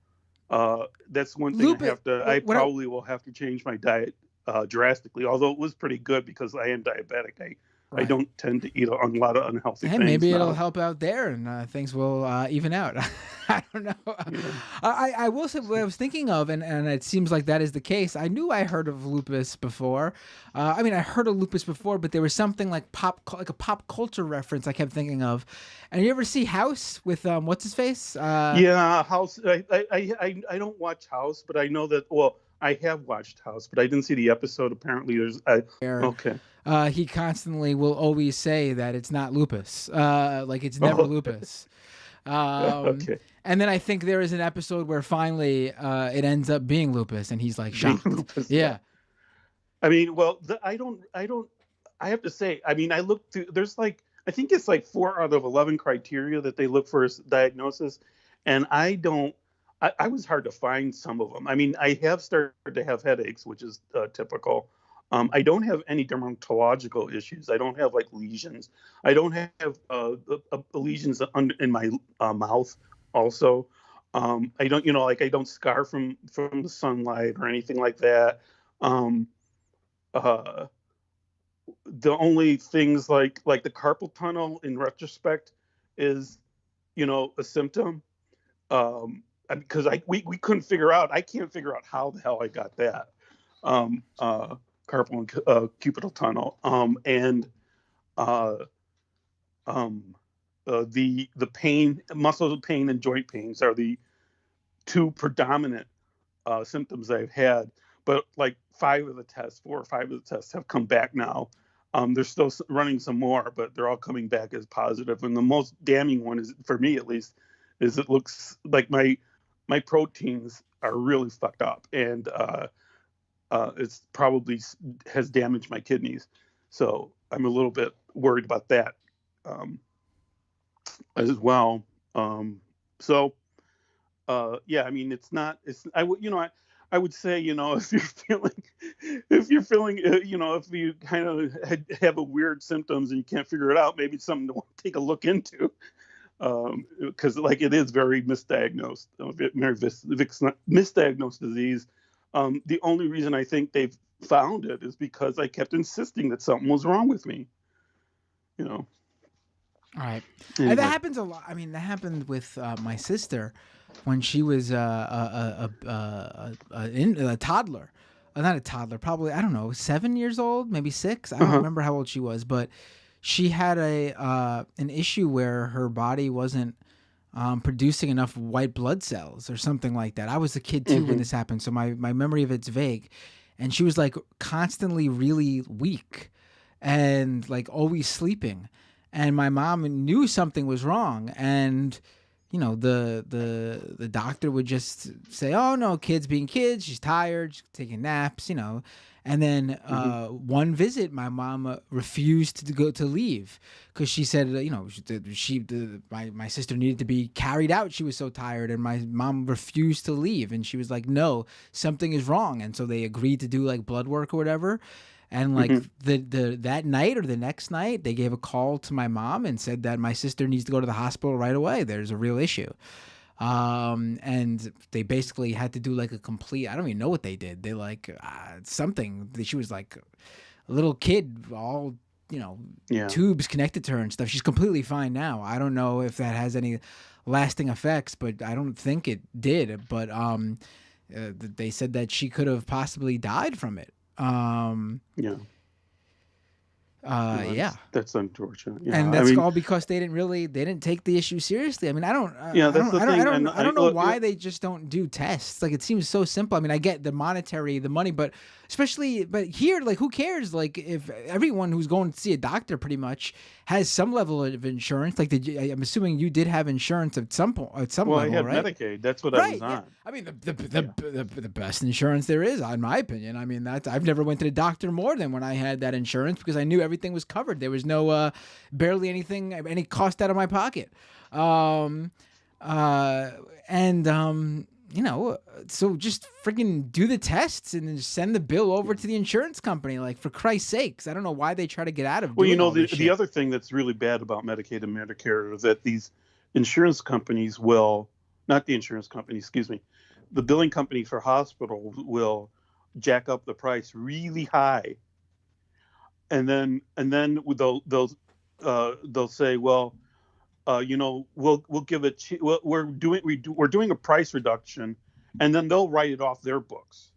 that's one thing Lupus. I What? probably will have to change my diet drastically. Although it was pretty good because I am diabetic. I Right. don't tend to eat a lot of unhealthy Hey, things maybe it'll now. help out there, and things will even out. I don't know. Yeah. I will say what I was thinking of, and it seems like that is the case. I knew I heard of lupus before. I mean, I heard of lupus before, but there was something like a pop culture reference I kept thinking of. And you ever see House with what's his face? Yeah, House. I don't watch House, but I know that. Well, I have watched House, but I didn't see the episode. Apparently, there's. Where Okay. he constantly will always say that it's not lupus. Like it's never Oh, lupus. okay. And then I think there is an episode where finally it ends up being lupus, and he's like Being shocked. lupus, yeah. Yeah. I mean, well, I don't. I have to say. I mean, I looked through. There's like I think it's like 4 out of 11 criteria that they look for as diagnosis, and I don't. I was hard to find some of them. I mean, I have started to have headaches, which is typical. I don't have any dermatological issues. I don't have like lesions. I don't have lesions in my mouth. Also, I don't, like I don't scar from the sunlight or anything like that. Um, uh, the only things like the carpal tunnel in retrospect is, a symptom. Because we couldn't figure out. I can't figure out how the hell I got that. Um, uh, Carpal and cubital tunnel. And uh, um, the pain, muscle pain, and joint pains are the two predominant symptoms I've had. But like 4 or 5 of the tests have come back now. They're still running some more, but they're all coming back as positive. And the most damning one is, for me at least, is it looks like my proteins are really fucked up, and it's probably has damaged my kidneys. So I'm a little bit worried about that um, as well. So yeah, I mean, it's not. It's I would say, if you're feeling, if you kind of have a weird symptoms and you can't figure it out, maybe it's something to take a look into. Because like it is very misdiagnosed, misdiagnosed disease. The only reason I think they've found it is because I kept insisting that something was wrong with me. All right. And that Anyway. happens a lot. I mean, that happened with my sister when she was a toddler. Not a toddler, probably, I don't know, 7 years old, maybe 6. I don't Uh-huh. remember how old she was, but she had an issue where her body wasn't producing enough white blood cells or something like that. I was a kid too when Hmm. this happened, so my memory of it's vague. And she was like constantly really weak and like always sleeping. And my mom knew something was wrong, and the doctor would just say, "Oh no, kids being kids. She's tired, she's taking naps," And then Hmm. one visit, my mom refused to leave because she said, my sister needed to be carried out. She was so tired, and my mom refused to leave, and she was like, "No, something is wrong." And so they agreed to do like blood work or whatever. And like Hmm. the that night or the next night, they gave a call to my mom and said that my sister needs to go to the hospital right away. There's a real issue. And they basically had to do like a complete, I don't even know what they did. They like something. She was like a little kid, all Yeah. tubes connected to her and stuff. She's completely fine now. I don't know if that has any lasting effects, but I don't think it did. But they said that she could have possibly died from it. Yeah. Yeah. That's unfortunate. Yeah. And that's all because they didn't take the issue seriously. I mean, I don't know why they just don't do tests. Like, it seems so simple. I mean, I get the money, but here, like, who cares? Like, if everyone who's going to see a doctor pretty much has some level of insurance, like, I'm assuming you did have insurance at some point, level, I had right? Medicaid. That's what I was on. Yeah. I mean, the best insurance there is, in my opinion. I mean, I've never went to the doctor more than when I had that insurance because I knew everything was covered. There was no barely any cost out of my pocket. So just freaking do the tests and then just send the bill over to the insurance company. Like, for Christ's sakes, I don't know why they try to get out of. Well, the other thing that's really bad about Medicaid and Medicare is that these insurance companies not the insurance company, excuse me, the billing company for hospitals will jack up the price really high, and then they'll say, well, we'll give it. We're doing a price reduction, and then they'll write it off their books.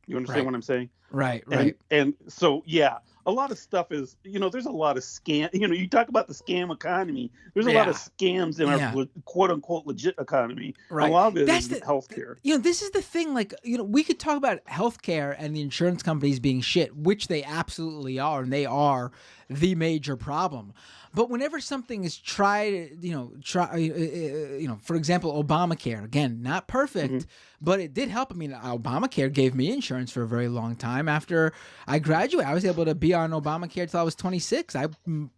You understand what I'm saying? Right. And so, yeah, a lot of stuff is, there's a lot of scam. You talk about the scam economy. There's a lot of scams in our quote unquote legit economy. Right. A lot of it is healthcare. This is the thing. Like, we could talk about healthcare and the insurance companies being shit, which they absolutely are, and they are the major problem. But whenever something is tried, for example, Obamacare, again, not perfect, but it did help. I mean, Obamacare gave me insurance for a very long time. After I graduated, I was able to be on Obamacare till I was 26. I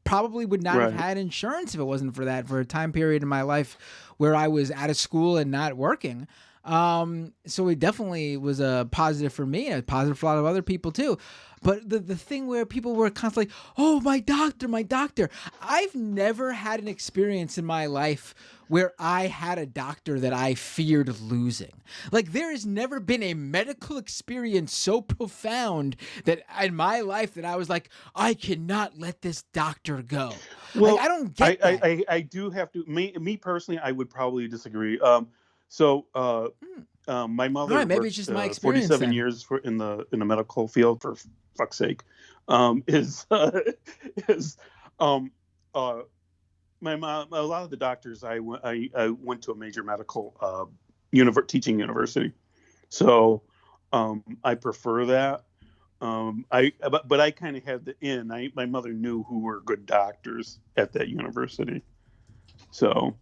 probably would not have had insurance if it wasn't for that, for a time period in my life where I was out of school and not working. So it definitely was a positive for me and a positive for a lot of other people too. But the thing where people were constantly, oh, my doctor. I've never had an experience in my life where I had a doctor that I feared losing. Like, there has never been a medical experience so profound that in my life that I was like, I cannot let this doctor go. Well, like, I don't get that. I do have to, me personally, I would probably disagree. My mother maybe worked, it's just my experience 47 then. years in the medical field, for fuck's sake. My mom, a lot of the doctors, I went to a major medical teaching university, so I prefer that. But I kind of had the in. My mother knew who were good doctors at that university, so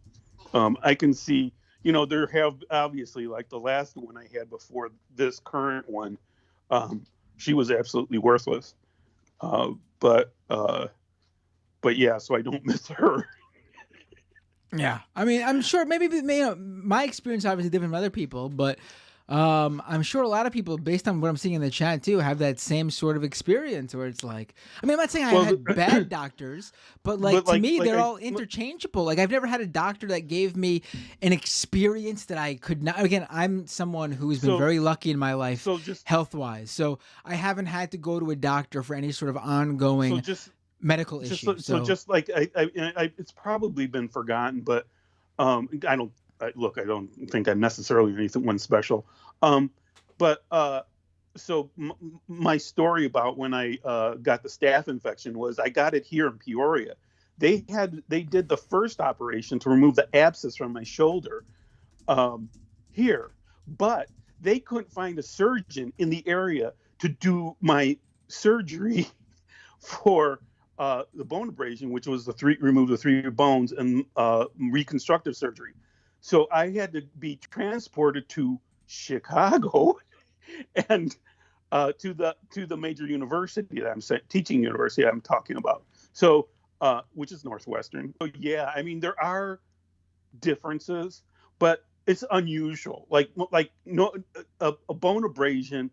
I can see. There have obviously, like the last one I had before this current one, she was absolutely worthless. But yeah, so I don't miss her. Yeah, I mean, I'm sure maybe my experience obviously different from other people, but I'm sure a lot of people, based on what I'm seeing in the chat too, have that same sort of experience where it's like, I mean, I'm not saying I had bad doctors, but to me, they're all interchangeable. Like, I've never had a doctor that gave me an experience that I could not. Again, I'm someone who's been very lucky in my life, health-wise, so I haven't had to go to a doctor for any sort of ongoing medical issue. It's probably been forgotten, but I don't think I'm necessarily anyone special. My story about when I got the staph infection was I got it here in Peoria. They did the first operation to remove the abscess from my shoulder here, but they couldn't find a surgeon in the area to do my surgery for the bone abrasion, which was remove the 3 bones, and reconstructive surgery. So I had to be transported to Chicago and to the major university that teaching university I'm talking about. So which is Northwestern. So yeah, I mean, there are differences, but it's unusual. Like a bone abrasion,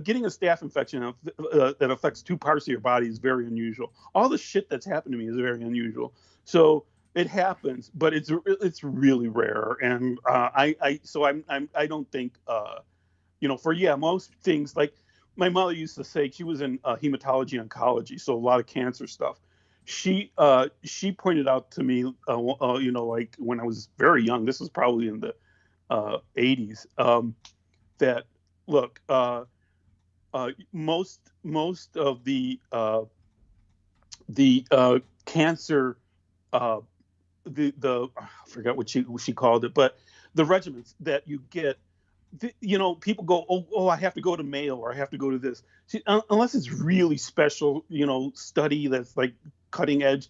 getting a staph infection that affects 2 parts of your body is very unusual. All the shit that's happened to me is very unusual. So it happens, but it's really rare. And I don't think, most things, like my mother used to say, she was in hematology oncology, so a lot of cancer stuff. She pointed out to me, like when I was very young, this was probably in the 80s, that look, most of the cancer, uh, I forgot what she called it, but the regimens that you get, people go, oh, I have to go to Mayo or I have to go to this. See, unless it's really special, study that's like cutting edge,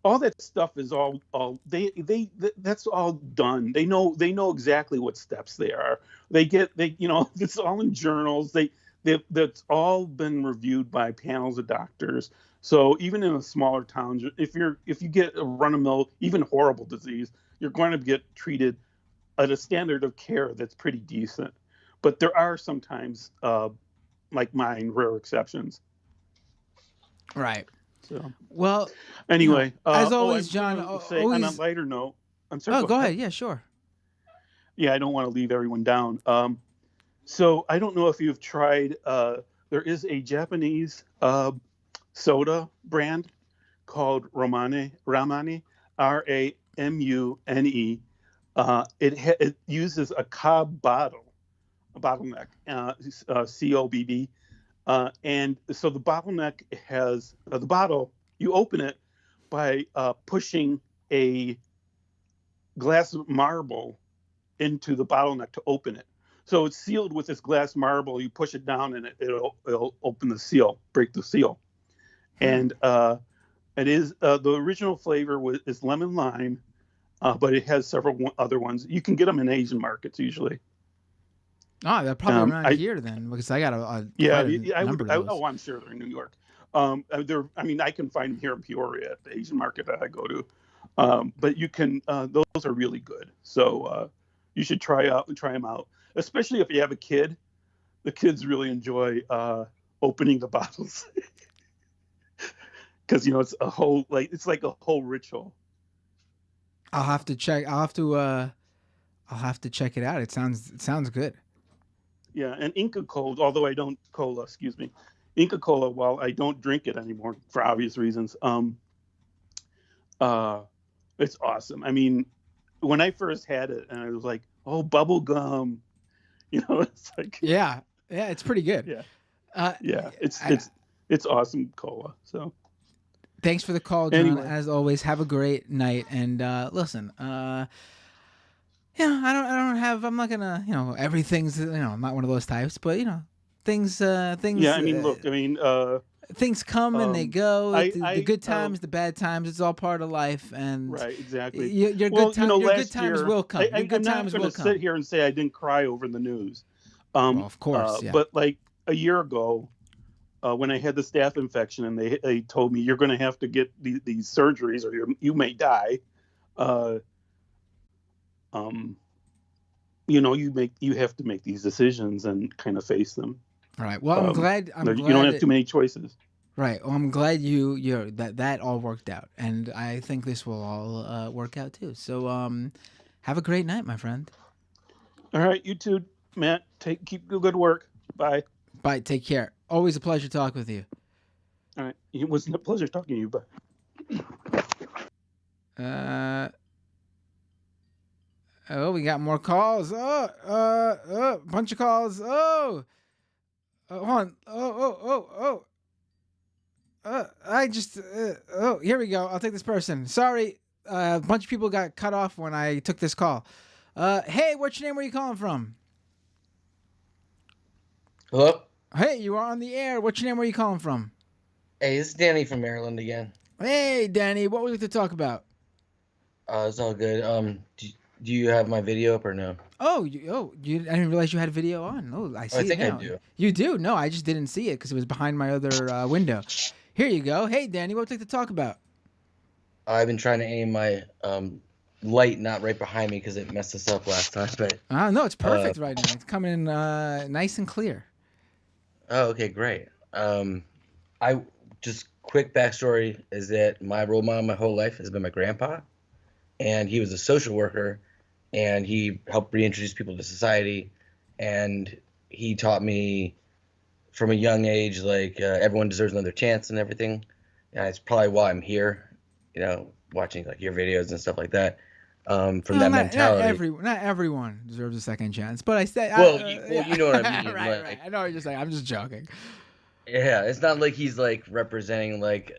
all that stuff is all that's all done. They know exactly what steps they are. It's all in journals. That's all been reviewed by panels of doctors. So even in a smaller town, if you get a run-of-the-mill, even horrible disease, you're going to get treated at a standard of care that's pretty decent. But there are sometimes, like mine, rare exceptions. Right. So Well, anyway, as always, John. Say, on a lighter note, I'm sorry. Oh, go ahead. Yeah, sure. Yeah, I don't want to leave everyone down. So I don't know if you've tried. There is a Japanese soda brand called Ramune, Ramune. It uses a cob bottleneck, COBB. And so the bottleneck has the bottle, you open it by pushing a glass marble into the bottleneck to open it. So it's sealed with this glass marble. You push it down and it'll open the seal, break the seal. And it is the original flavor is lemon lime, but it has several other ones. You can get them in Asian markets usually. Oh, they're probably around here then, because I got a number of those. Oh, I'm sure they're in New York. I can find them here in Peoria at the Asian market that I go to. But you can; those are really good. So you should try them out, especially if you have a kid. The kids really enjoy opening the bottles because it's like a whole ritual. I'll have to check. I'll have to check it out. It sounds good. Yeah, and Inca Cola, Inca Cola, while I don't drink it anymore for obvious reasons, it's awesome. I mean, when I first had it, and I was like, oh, bubble gum, it's like yeah, it's pretty good. Yeah, it's awesome cola. So thanks for the call, John. Anyway. As always, have a great night. And listen, I'm not gonna, everything's, I'm not one of those types, but things. Yeah, I mean, look, things come and they go. The good times, um, the bad times, it's all part of life. And right, exactly. Your good times will come. Your good times will come. I'm not going to sit here and say I didn't cry over the news. Well, of course, yeah. But like a year ago, when I had the staph infection, and they told me you're going to have to get these surgeries, or you may die. You have to make these decisions and kind of face them. All right. Well, I'm glad you don't have too many choices. Right. Well, I'm glad that all worked out, and I think this will all work out too. So, have a great night, my friend. All right, you too, Matt. Keep good work. Bye. Bye. Take care. Always a pleasure talking with you. All right. It was a pleasure talking to you. Bye. Oh, we got more calls. Bunch of calls. Hold on. Here we go. I'll take this person. Sorry. A bunch of people got cut off when I took this call. Hey, what's your name? Where are you calling from? Hello? Hey, you are on the air. What's your name? Where are you calling from? Hey, it's Danny from Maryland again. Hey, Danny. What would you like to talk about? It's all good. Do you have my video up or no? I didn't realize you had a video on. Oh, I see it now. I do. You do? No, I just didn't see it because it was behind my other window. Here you go. Hey, Danny, what would you like to talk about? I've been trying to aim my light not right behind me because it messed us up last time. But no, it's perfect right now. It's coming in nice and clear. Oh, okay, great. I just quick backstory is that my role model my whole life has been my grandpa, and he was a social worker, and he helped reintroduce people to society, and he taught me from a young age, like everyone deserves another chance and everything. Yeah, it's probably why I'm here, watching like your videos and stuff like that. From Well, that not mentality. not everyone deserves a second chance, but I say, Well, yeah. you know what I mean. Right, right. Like, I know what you're saying. I'm just joking. yeah, it's not like he's like representing like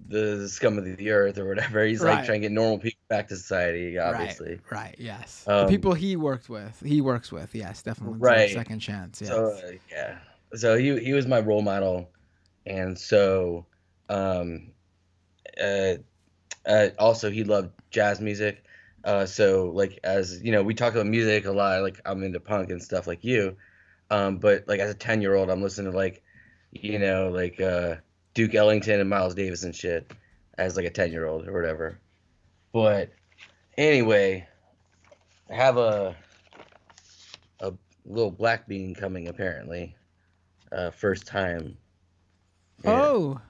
the scum of the earth or whatever. He's like Right. trying to get normal people back to society, obviously. Right. Yes. The Um, people he works with, yes, definitely deserve a right. second chance. Yes. So yeah. So he was my role model, and so uh, also he loved jazz music. So like as we talk about music a lot. Like I'm into punk and stuff like you. But like as a 10-year-old, I'm listening to like like Duke Ellington and Miles Davis and shit as like a 10-year-old or whatever. But anyway, I have a little black bean coming apparently. First time. Yeah. Oh.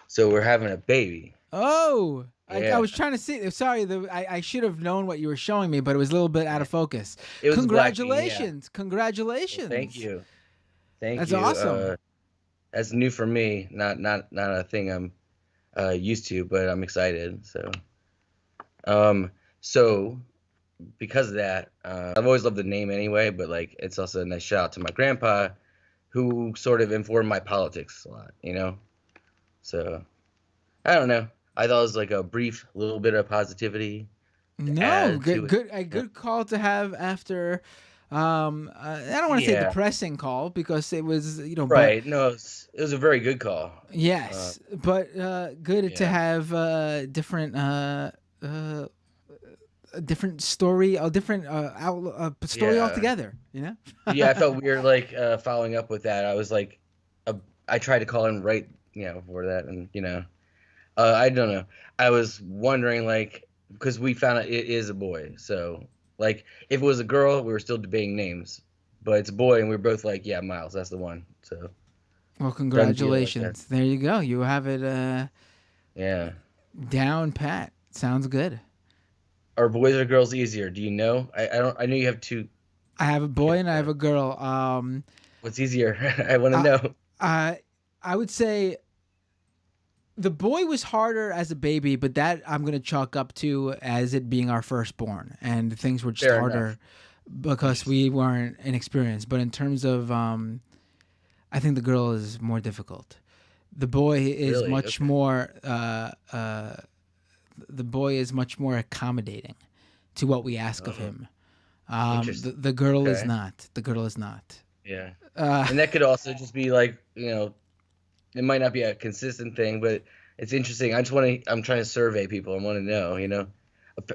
So we're having a baby. Oh. I Yeah. was trying to see. Sorry, I should have known what you were showing me, but it was a little bit out of focus. It was a black bean, yeah. Congratulations. Congratulations. Well, thank you. Thank That's you. awesome. That's new for me. Not a thing I'm used to, but I'm excited. So because of that, I've always loved the name anyway, but like it's also a nice shout out to my grandpa, who sort of informed my politics a lot. So I don't know. I thought it was like a brief little bit of positivity. No, good call to have after. I don't want to say Yeah. depressing call because it was Right. No, it was a very good call. Yes, but good to yeah. have different a different story, a different story Yeah. altogether. Yeah, I felt weird like following up with that. I was like, I tried to call him right, before that, and I don't know. I was wondering like because we found out it is a boy, so like if it was a girl, we were still debating names, but it's a boy, and we were both like, yeah, Miles, that's the one. So. Well, congratulations. There you go. You have it Yeah. down pat. Sounds good. Are boys or girls easier? Do you know? I know you have two. I have a boy and I have a girl. What's easier? I want to know. I would say the boy was harder as a baby, but that I'm going to chalk up to as it being our firstborn, and things were just Fair harder enough. because we weren't inexperienced. But in terms of, I think the girl is more difficult. The boy is Really? much Okay. more. The boy is much more accommodating to what we ask of him. Interesting. The girl is Okay. not. The girl is not. Yeah. Uh, And that could also just be like, it might not be a consistent thing, but it's interesting. I'm trying to survey people. I want to know,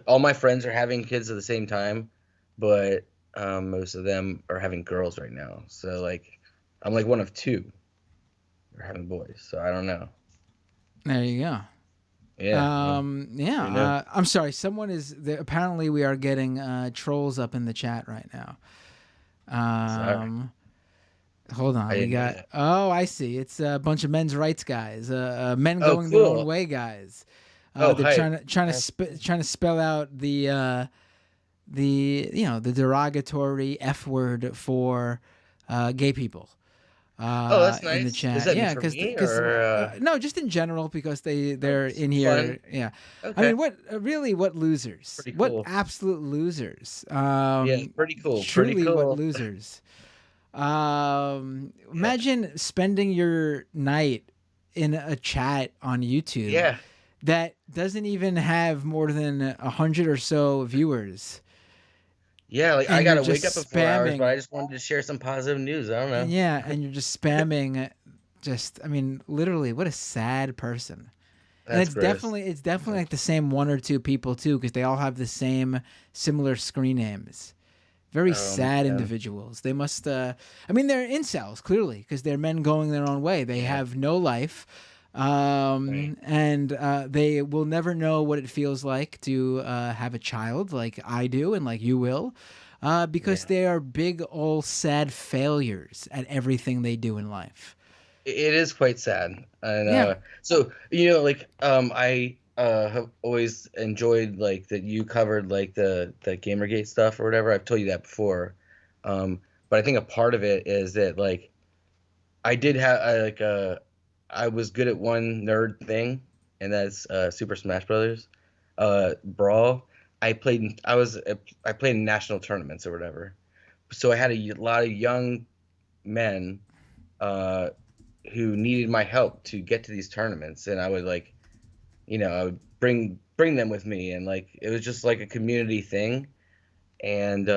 all my friends are having kids at the same time, but most of them are having girls right now. So like, I'm like one of two are having boys. So I don't know. there you go. Yeah. Yeah. you know. I'm sorry. Someone is there. Apparently, we are getting trolls up in the chat right now. Hold on. I We didn't know got. that. Oh, I see. It's a bunch of men's rights guys. Men Oh, going their own cool. way guys. Oh, They're hype. trying to spell out the derogatory F word for gay people. Oh, that's In the nice. chat. Is that Yeah, new for because me or? no, just in general because they're it's in here. fun. Yeah, Okay. I mean, what losers? Pretty What cool. absolute losers? Yeah, pretty cool. Truly, Pretty cool. what losers? Imagine spending your night in a chat on YouTube Yeah. that doesn't even have more than 100 or so viewers. Yeah, like And I gotta you're wake up just in 4 hours, spamming. but I just wanted to share some positive news. I don't know. Yeah, and you're just spamming. I mean, literally, what a sad person. And That's it's gross. definitely like the same one or two people too, because they all have the same similar screen names. Very sad yeah. individuals. They must. I mean, they're incels clearly, because they're men going their own way. They have no life, and they will never know what it feels like to have a child, like I do, and like you will, because they are big old sad failures at everything they do in life. It is quite sad. And Yeah. so like I have always enjoyed like that you covered like the Gamergate stuff or whatever. I've told you that before. But I think a part of it is that like I did have I was good at one nerd thing, and that's Super Smash Brothers, Brawl. I played in national tournaments or whatever, so I had a lot of young men uh, who needed my help to get to these tournaments, and I would I would bring them with me, and like it was just like a community thing, and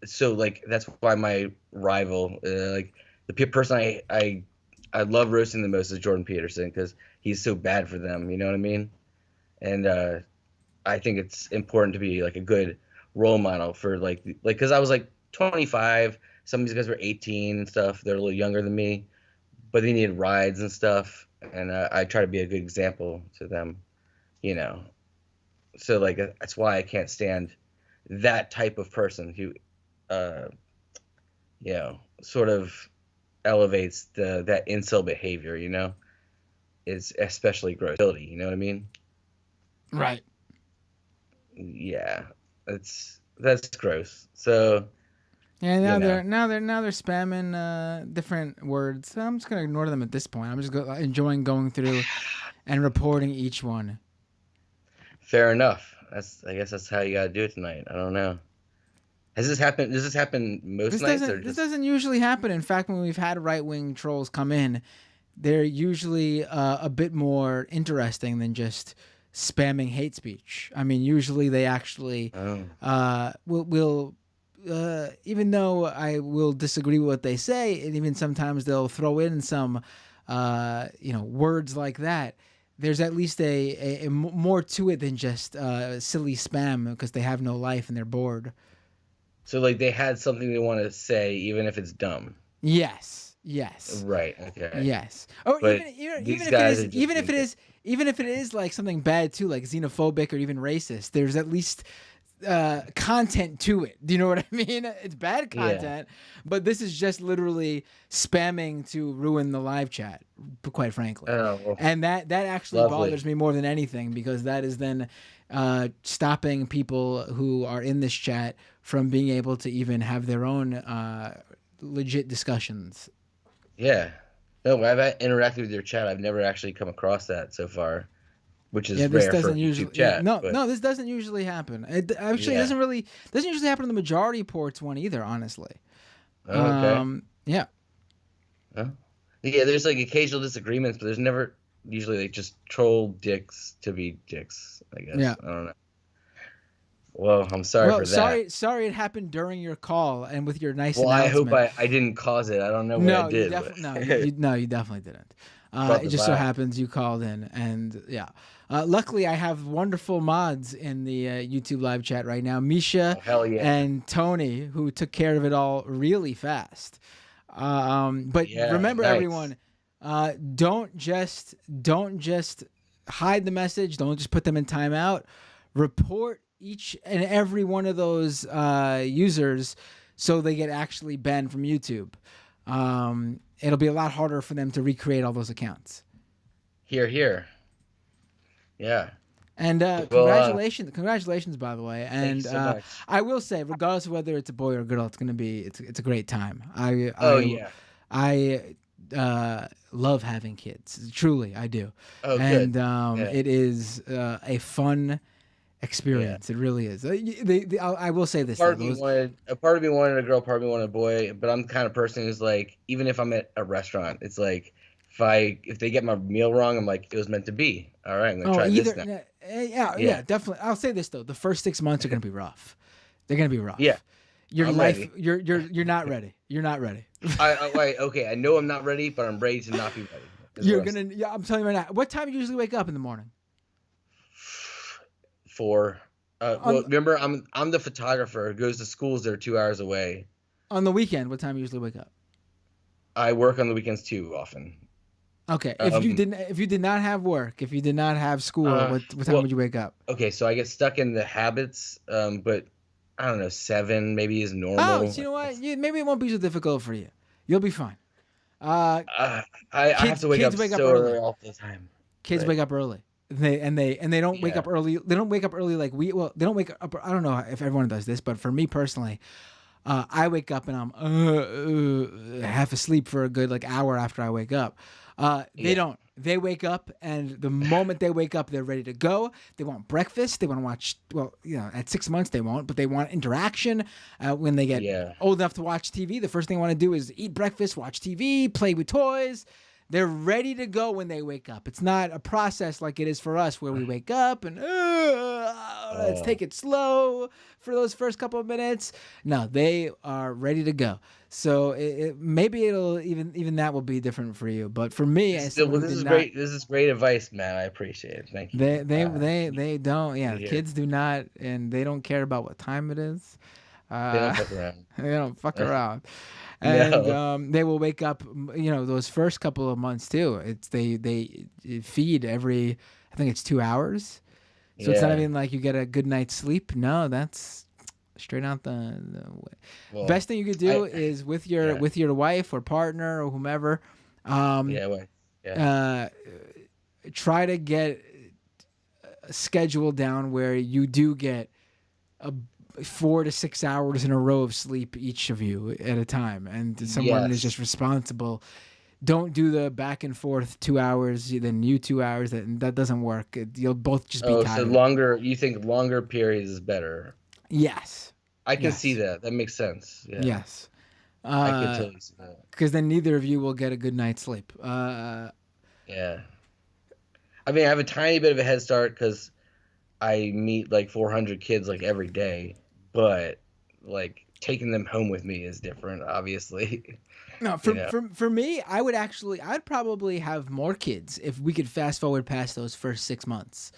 so like that's why my rival, like the person I love roasting the most is Jordan Peterson because he's so bad for them. You know what I mean? And I think it's important to be like a good role model for like because I was like 25. Some of these guys were 18 and stuff. They're a little younger than me, but they needed rides and stuff. And I try to be a good example to them, you know. So like that's why I can't stand that type of person who, sort of elevates that incel behavior. You know, it's especially gross. You know what I mean? Right. Yeah, that's gross. So Yeah, now you they're know. now they're spamming different words. So I'm just gonna ignore them at this point. I'm just enjoying going through and reporting each one. Fair enough. I guess that's how you gotta do it tonight. I don't know. Has this happened? Does this happen most nights or This just? doesn't usually happen. In fact, when we've had right wing trolls come in, they're usually a bit more interesting than just spamming hate speech. I mean, usually they actually Oh, will even though I will disagree with what they say, and even sometimes they'll throw in some words like that. There's at least a more to it than just silly spam because they have no life and they're bored. so like they had something they want to say, even if it's dumb. Yes, yes. Right. Okay. Yes. Or But even these if it guys is are just being even if it is like something bad too, like xenophobic or even racist, there's at least content to it. Do you know what I mean? It's bad yeah. content, but this is just literally spamming to ruin the live chat, quite frankly. Oh, well, And that actually lovely. bothers me more than anything because that is then stopping people who are in this chat from being able to even have their own legit discussions. Yeah. No, I've interacted with your chat. I've never actually come across that so far, which Yeah, is this rare for a doesn't YouTube usually. Yeah, chat. no, But no, this doesn't usually happen. It actually yeah. doesn't usually happen on the majority ports one either. Honestly. Oh, okay. Yeah. Huh? Yeah, there's like occasional disagreements, but there's never usually like just troll dicks to be dicks, I guess. Yeah. I don't know. Well, I'm sorry Well, for that. sorry it happened during your call and with your nice Well, I hope announcement. I didn't cause it. I don't know what I No, you did, definitely but you definitely didn't. brought It the just so vibe. happens you called in, and yeah. Luckily, I have wonderful mods in the YouTube live chat right now, Misha Oh, hell yeah. and Tony, who took care of it all really fast. But Yeah, remember, nice. everyone, don't just hide the message. Don't just put them in timeout. Report each and every one of those users so they get actually banned from YouTube. It'll be a lot harder for them to recreate all those accounts. Here, here. Yeah. And Well, congratulations, by the way. thank you And so much. I will say, regardless of whether it's a boy or a girl, it's a great time. Oh yeah. I love having kids. Truly, I do. Oh, And good. Yeah. it is a fun experience. It really is. I will say this. Part Though, of me wanted a girl, part of me wanted a boy, but I'm the kind of person who's like, even if I'm at a restaurant, it's like if they get my meal wrong, I'm like, it was meant to be. All right, I'm gonna try this now. Yeah, definitely. I'll say this though: the first 6 months are gonna be rough. They're gonna be rough. Yeah, Your I'm life, ready. you're not ready. You're not ready. Wait, okay, I know I'm not ready, but I'm ready to not be ready. You're gonna. Yeah, I'm telling you right now. What time do you usually wake up in the morning? 4. On- Well, remember, I'm the photographer who goes to schools that are 2 hours away. On the weekend, what time do you usually wake up? I work on the weekends too often. Okay, if Um, you did not have work, if you did not have school, what time well, would you wake up? Okay, so I get stuck in the habits, but I don't know, 7 maybe is Oh, normal. so you know what? Maybe it won't be so difficult for you. You'll be fine. Uh, I have to wake up kids wake up so early. early all the time. Kids Right. wake up early. They don't wake Yeah. up early. They don't wake up early like we. Well, they don't wake up. I don't know if everyone does this, but for me personally, I wake up and I'm half asleep for a good like hour after I wake up. They don't. They wake up, and the moment they wake up, they're ready to go. They want breakfast. They want to watch. Well, at 6 months they won't, but they want interaction. When they get old enough to watch TV, the first thing they want to do is eat breakfast, watch TV, play with toys. They're ready to go when they wake up. It's not a process like it is for us where we wake up and let's take it slow for those first couple of minutes. No, they are ready to go. So maybe it'll even that will be different for you. But for me, this is great. This is great advice, man. I appreciate it. Thank you. They don't. Yeah, kids do not, and they don't care about what time it is. They don't fuck around. They don't fuck around. And they will wake up, those first couple of months too. It's they feed every, I think it's 2 hours. So it's not even like you get a good night's sleep. No, that's straight out the way. Best thing you could do is with your wife or partner or whomever. Try to get a schedule down where you do get 4 to 6 hours in a row of sleep, each of you at a time, and someone is just responsible. Don't do the back and forth 2 hours, then you 2 hours. That doesn't work. You'll both just be tired. So you think longer periods is better? Yes. I can see that. That makes sense. Yeah. Yes. I can totally see that. Because then neither of you will get a good night's sleep. Yeah. I mean, I have a tiny bit of a head start because I meet like 400 kids like every day, but like taking them home with me is different, obviously. No, for me, I'd probably have more kids if we could fast forward past those first 6 months.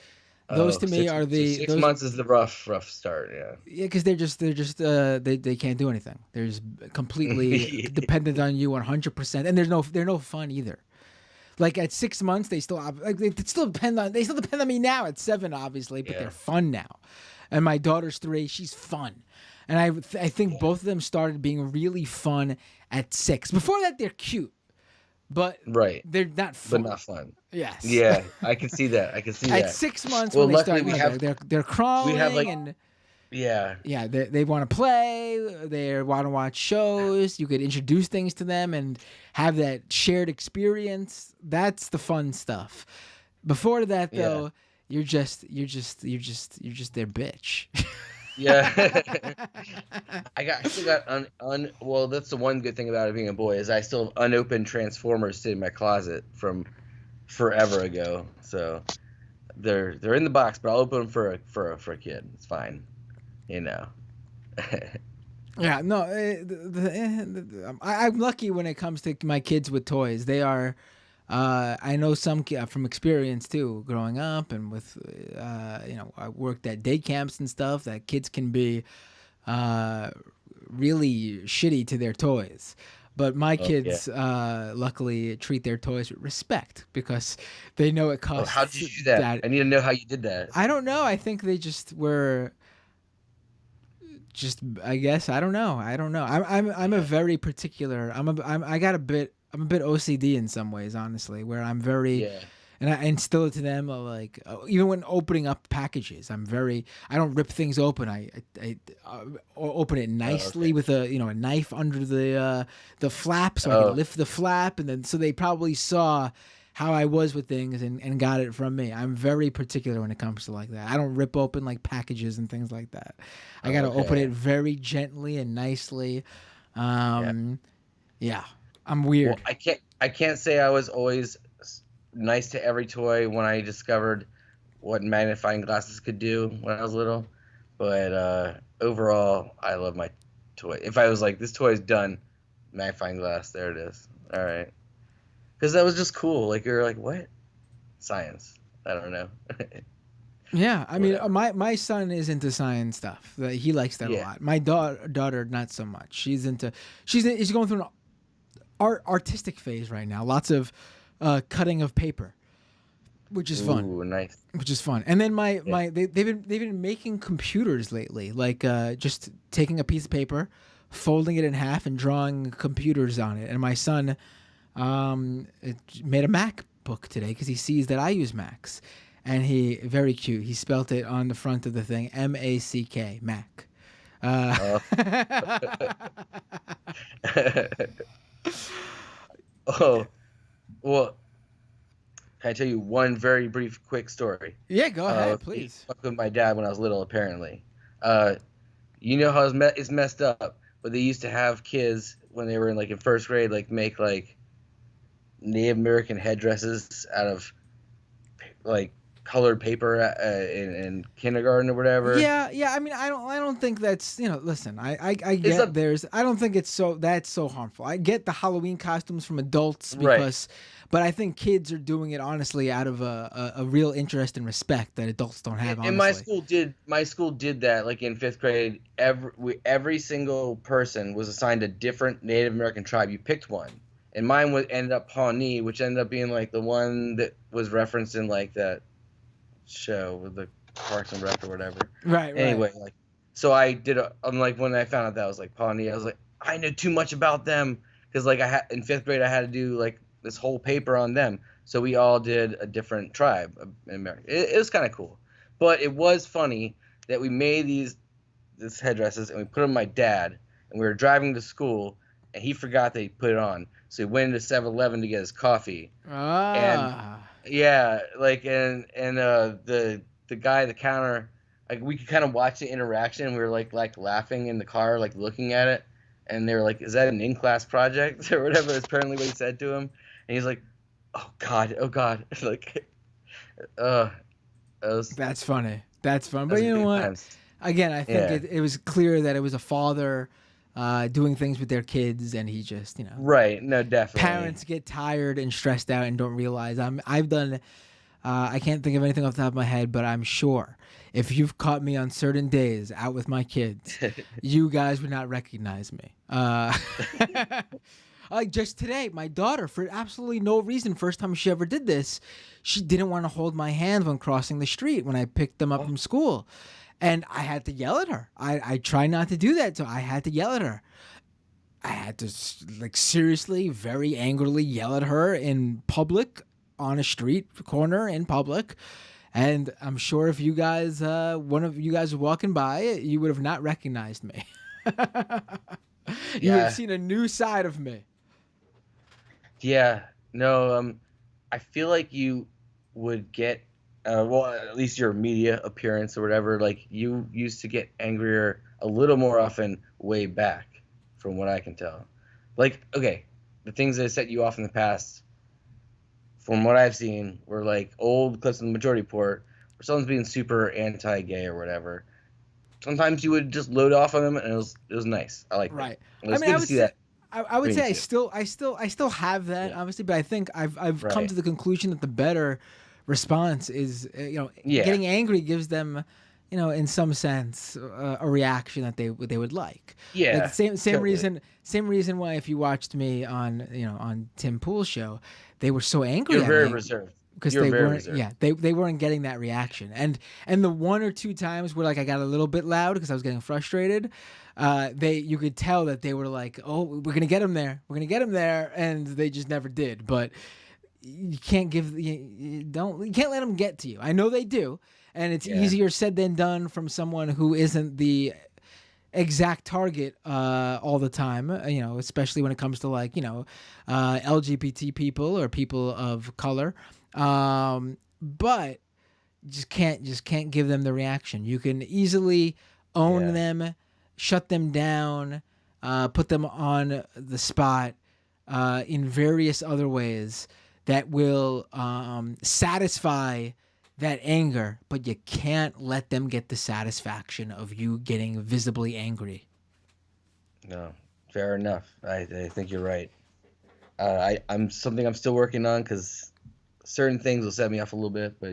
Those to me are the 6 months is the rough start. Yeah, because they're just they can't do anything. They're just completely dependent on you 100%, and they're no fun either. Like at 6 months, they still depend on me now at 7, obviously, but they're fun now. And my daughter's 3; she's fun, and I think both of them started being really fun at 6. Before that, they're cute, but they're not fun. But not fun. Yes. Yeah, I can see that. At 6 months, when they start, they're crawling and. Yeah, they want to play. They want to watch shows. You could introduce things to them and have that shared experience. That's the fun stuff. Before that, though, you're just their bitch. Yeah. I still got well, that's the one good thing about it being a boy is I still have unopened Transformers sitting in my closet from forever ago. So they're in the box, but I'll open them for a kid. It's fine. Yeah, no, I'm lucky when it comes to my kids with toys. They are, I know some from experience too, growing up and with, I worked at day camps and stuff, that kids can be really shitty to their toys. But my kids, luckily, treat their toys with respect because they know it costs. How did you do that? I need to know how you did that. I don't know. I think they just were. I guess I don't know. I'm a very particular. I'm a bit OCD in some ways, honestly, where I'm very. And I instill it to them, like even when opening up packages, I don't rip things open. I open it nicely with a knife under the flap, so I can lift the flap, and then so they probably saw how I was with things and got it from me. I'm very particular when it comes to like that. I don't rip open like packages and things like that. I got to open it very gently and nicely. I'm weird. Well, I can't say I was always nice to every toy when I discovered what magnifying glasses could do when I was little. But overall, I love my toy. If I was like, this toy is done, magnifying glass, there it is. All right. Because that was just cool. Like, you're like, what? Science. I don't know. Yeah, I mean, my son is into science stuff. He likes that a lot. My daughter, not so much. She's going through an artistic phase right now. Lots of cutting of paper, which is fun. Ooh, nice. Which is fun. And then they've been making computers lately, like just taking a piece of paper, folding it in half, and drawing computers on it. And my son made a MacBook today because he sees that I use Macs, and very cute. He spelt it on the front of the thing, MACK, Mac. Uh, Oh, well, can I tell you one very brief, quick story? yeah, go ahead, Me please. fucking with my dad when I was little, apparently. You know how it's messed up, but they used to have kids when they were in first grade, make Native American headdresses out of like colored paper in kindergarten or whatever. Yeah, yeah. I mean, I don't think that's Listen, I It's get a I don't think that's so harmful. I get the Halloween costumes from adults right. but I think kids are doing it honestly out of a real interest and respect that adults don't have. And Honestly, my school did that in fifth grade. Every single person was assigned a different Native American tribe. You picked one, and mine ended up Pawnee, which ended up being the one that was referenced in that show with the Parks and Rec or whatever. right, Anyway, so I did. I'm when I found out that was Pawnee, I was I knew too much about them because I had in fifth grade I had to do this whole paper on them. So we all did a different tribe in America. It was kind of cool. But it was funny that we made these headdresses and we put them on my dad, and we were driving to school, and he forgot that he put it on. So he went into 7-Eleven to get his coffee. And yeah, the guy at the counter, we could kind of watch the interaction. We were laughing in the car, looking at it, and they were like, "Is that an in-class project or whatever?" That's apparently what he said to him. And he's like, "Oh God." That's funny. That's fun. But you know what? Times. Again, I think Yeah. it was clear that it was a father doing things with their kids, and he just, Right. No, definitely. Parents get tired and stressed out and don't realize. I've done. I can't think of anything off the top of my head, but I'm sure if you've caught me on certain days out with my kids, you guys would not recognize me. Like just today, my daughter, for absolutely no reason, first time she ever did this, she didn't want to hold my hand when crossing the street when I picked them up from school. And I had to yell at her. I try not to do that, so I had to yell at her. I had to seriously, very angrily yell at her in public, on a street corner in public. And I'm sure if you guys, one of you guys were walking by, you would have not recognized me. You would have seen a new side of me. Yeah, no, I feel like you would get, well, at least your media appearance or whatever, you used to get angrier a little more often way back, from what I can tell. Okay, the things that set you off in the past, from what I've seen, were old clips in the Majority Report, where someone's being super anti-gay or whatever. Sometimes you would just load off on them, and it was nice. I like Right. that. It was good to see that. I would say too. I still have that, Yeah. obviously, but I think I've come Right. to the conclusion that the better response is Yeah. getting angry gives them in some sense a reaction that they would like. Yeah, Like same totally. reason why if you watched me on on Tim Pool's show, they were so angry You're at very me reserved. because You're they very weren't reserved. they weren't getting that reaction. And the one or two times where I got a little bit loud because I was getting frustrated, you could tell that they were like, "Oh, we're gonna get him there, and they just never did. But you can't you can't let them get to you. I know they do, and it's Yeah. easier said than done from someone who isn't the exact target all the time, especially when it comes to LGBT people or people of color, but just can't give them the reaction. You can easily own Yeah. them, shut them down, put them on the spot in various other ways that will satisfy that anger, but you can't let them get the satisfaction of you getting visibly angry. No, fair enough. I think you're right. I'm something I'm still working on because certain things will set me off a little bit, but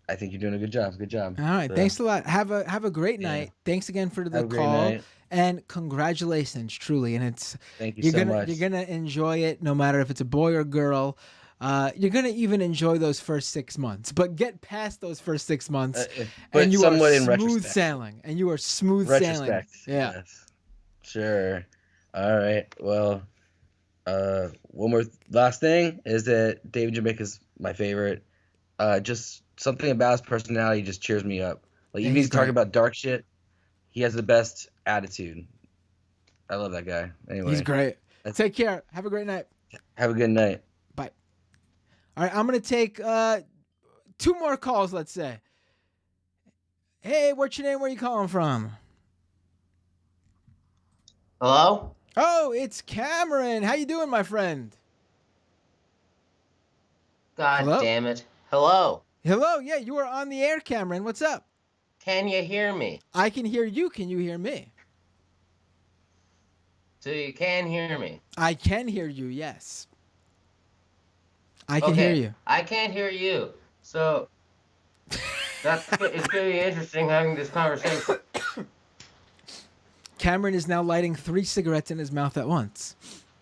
I think you're doing a good job. Good job. All right, So, thanks a lot. Have a great Yeah. night. Thanks again for the Have a great call, night. and congratulations, truly. And Thank you you're so gonna much. you're gonna enjoy it no matter if it's a boy or girl. You're gonna even enjoy those first 6 months, but get past those first 6 months, but and you are somewhat in smooth retrospect. sailing. And you are smooth sailing. Retrospect. Yeah. Yes. Sure. All right. Well, one more last thing is that David Jamaica's my favorite. Just something about his personality just cheers me up. Yeah, Even he's he's talking great. about dark shit. he has the best attitude. I love that guy. Anyway, He's great. Take care. Have a great night. Have a good night. Bye. All right, I'm gonna take 2 more calls. Let's say. Hey, what's your name? Where you calling from? Hello? Oh, it's Cameron. How you doing, my friend? God Hello? damn it. Hello? Hello. Yeah, you are on the air, Cameron. What's up? Can you hear me? I can hear you. Can you hear me? So you can hear me? I can hear you. Yes. I can hear you. I can't hear you. So it's going to be interesting having this conversation. Cameron is now lighting 3 cigarettes in his mouth at once.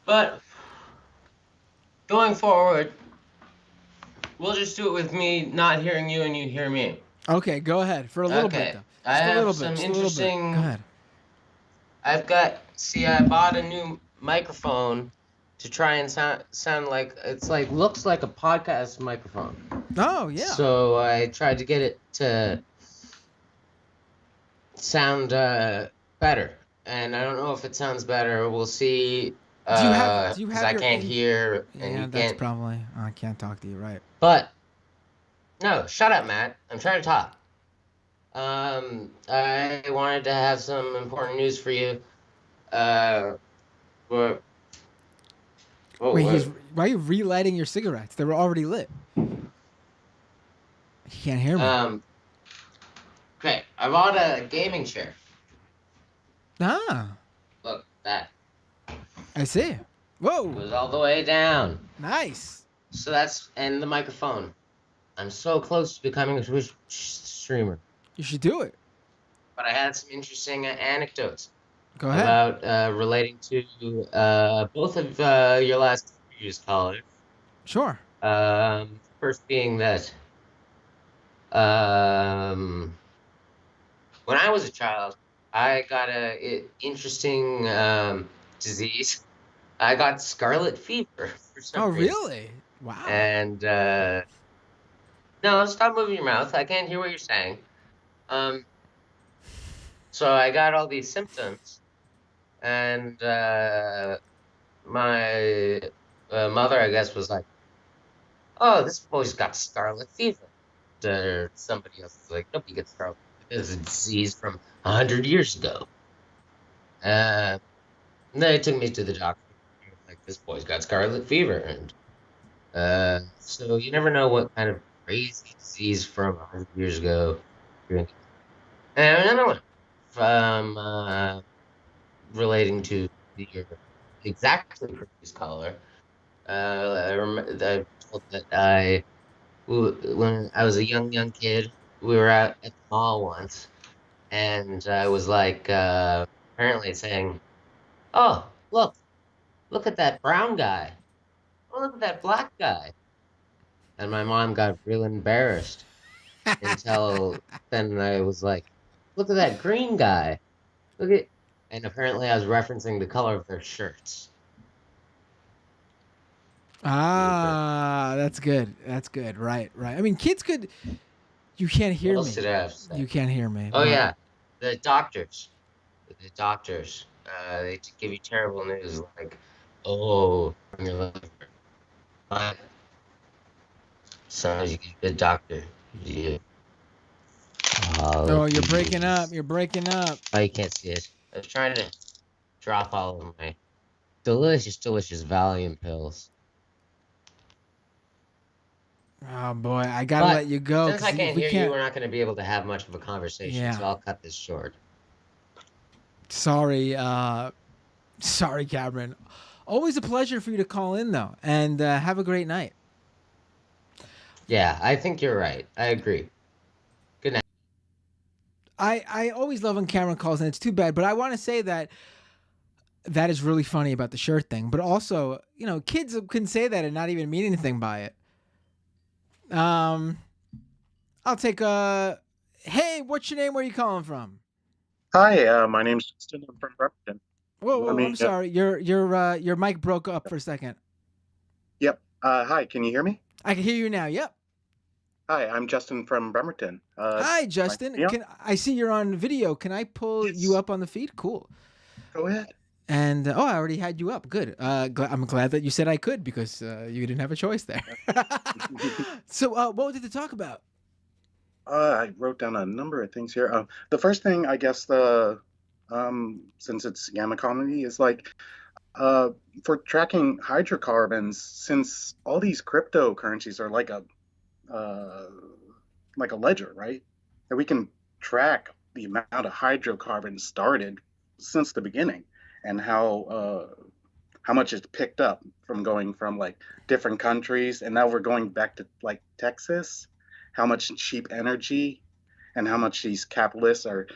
But going forward, we'll just do it with me not hearing you and you hear me. Okay, go ahead. For a little bit, though. I have some interesting... Go ahead. I bought a new microphone to try and sound like, looks like a podcast microphone. Oh, yeah. So I tried to get it to sound better. And I don't know if it sounds better. We'll see. Do you have because I can't hear. And yeah, you that's can't. probably... I can't talk to you, right? But, no, shut up, Matt. I'm trying to talk. I wanted to have some important news for you. Wait, why are you relighting your cigarettes? They were already lit. You can't hear me. Okay, I bought a gaming chair. Ah. Look, that. I see. Whoa. Goes all the way down. Nice. So and the microphone. I'm so close to becoming a Twitch streamer. You should do it. But I had some interesting anecdotes. Go ahead. About relating to both of your last previous callers. Sure. First being that when I was a child, I got a interesting disease. I got scarlet fever for some reason. Oh, really? Wow. And no, stop moving your mouth. I can't hear what you're saying. So I got all these symptoms, and my mother, I guess, was like, "Oh, this boy's got scarlet fever." Or somebody else was like, "Nobody gets scarlet fever. It's a disease from 100 years ago." And they took me to the doctor. Like, this boy's got scarlet fever, and so you never know what kind of crazy disease from 100 years ago. And another one from relating to your exactly previous caller. I told that when I was a young kid, we were out at the mall once, and I was like, apparently saying, "Oh, look at that brown guy. Oh, look at that black guy." And my mom got real embarrassed until then I was like, "Look at that green guy. Look at," and apparently I was referencing the color of their shirts. Ah, that's good. That's good. Right, right. I mean, kids could... You can't hear What me. else did I have to say? You can't hear me. Oh, but- yeah. The doctors. They give you terrible news like, "Oh, your liver." But sometimes you get a good doctor. Oh, you're breaking up. You're breaking up. Oh, you can't see it. I was trying to drop all of my delicious Valium pills. Oh, boy. I got to But let you go. Since I 'cause can't we hear you, we're not going to be able to have much of a conversation, Yeah. so I'll cut this short. Sorry. Sorry, Cameron. Always a pleasure for you to call in, though. And have a great night. Yeah, I think you're right. I agree. Good night. I always love when Cameron calls in. It's too bad. But I want to say that is really funny about the shirt thing. But also, you know, kids can say that and not even mean anything by it. I'll take hey, what's your name? Where are you calling from? Hi, my name's Justin. I'm from Brampton. Whoa, Let me, I'm sorry. Your mic broke up for a second. Yep. Hi, can you hear me? I can hear you now. Yep. Hi, I'm Justin from Bremerton. Hi, Nice to Justin. meet you. Can I see you're on video? Can I pull you Yes. up on the feed? Cool. Go ahead. And oh, I already had you up. Good. I'm glad that you said I could because you didn't have a choice there. So, what wanted to talk about? I wrote down a number of things here. The first thing, I guess, since it's gamma comedy, is like uh, for tracking hydrocarbons, since all these cryptocurrencies are uh, like a ledger, right? And we can track the amount of hydrocarbons started since the beginning and how much it's picked up from going from like different countries, and now we're going back to like Texas. How much cheap energy, and how much these capitalists are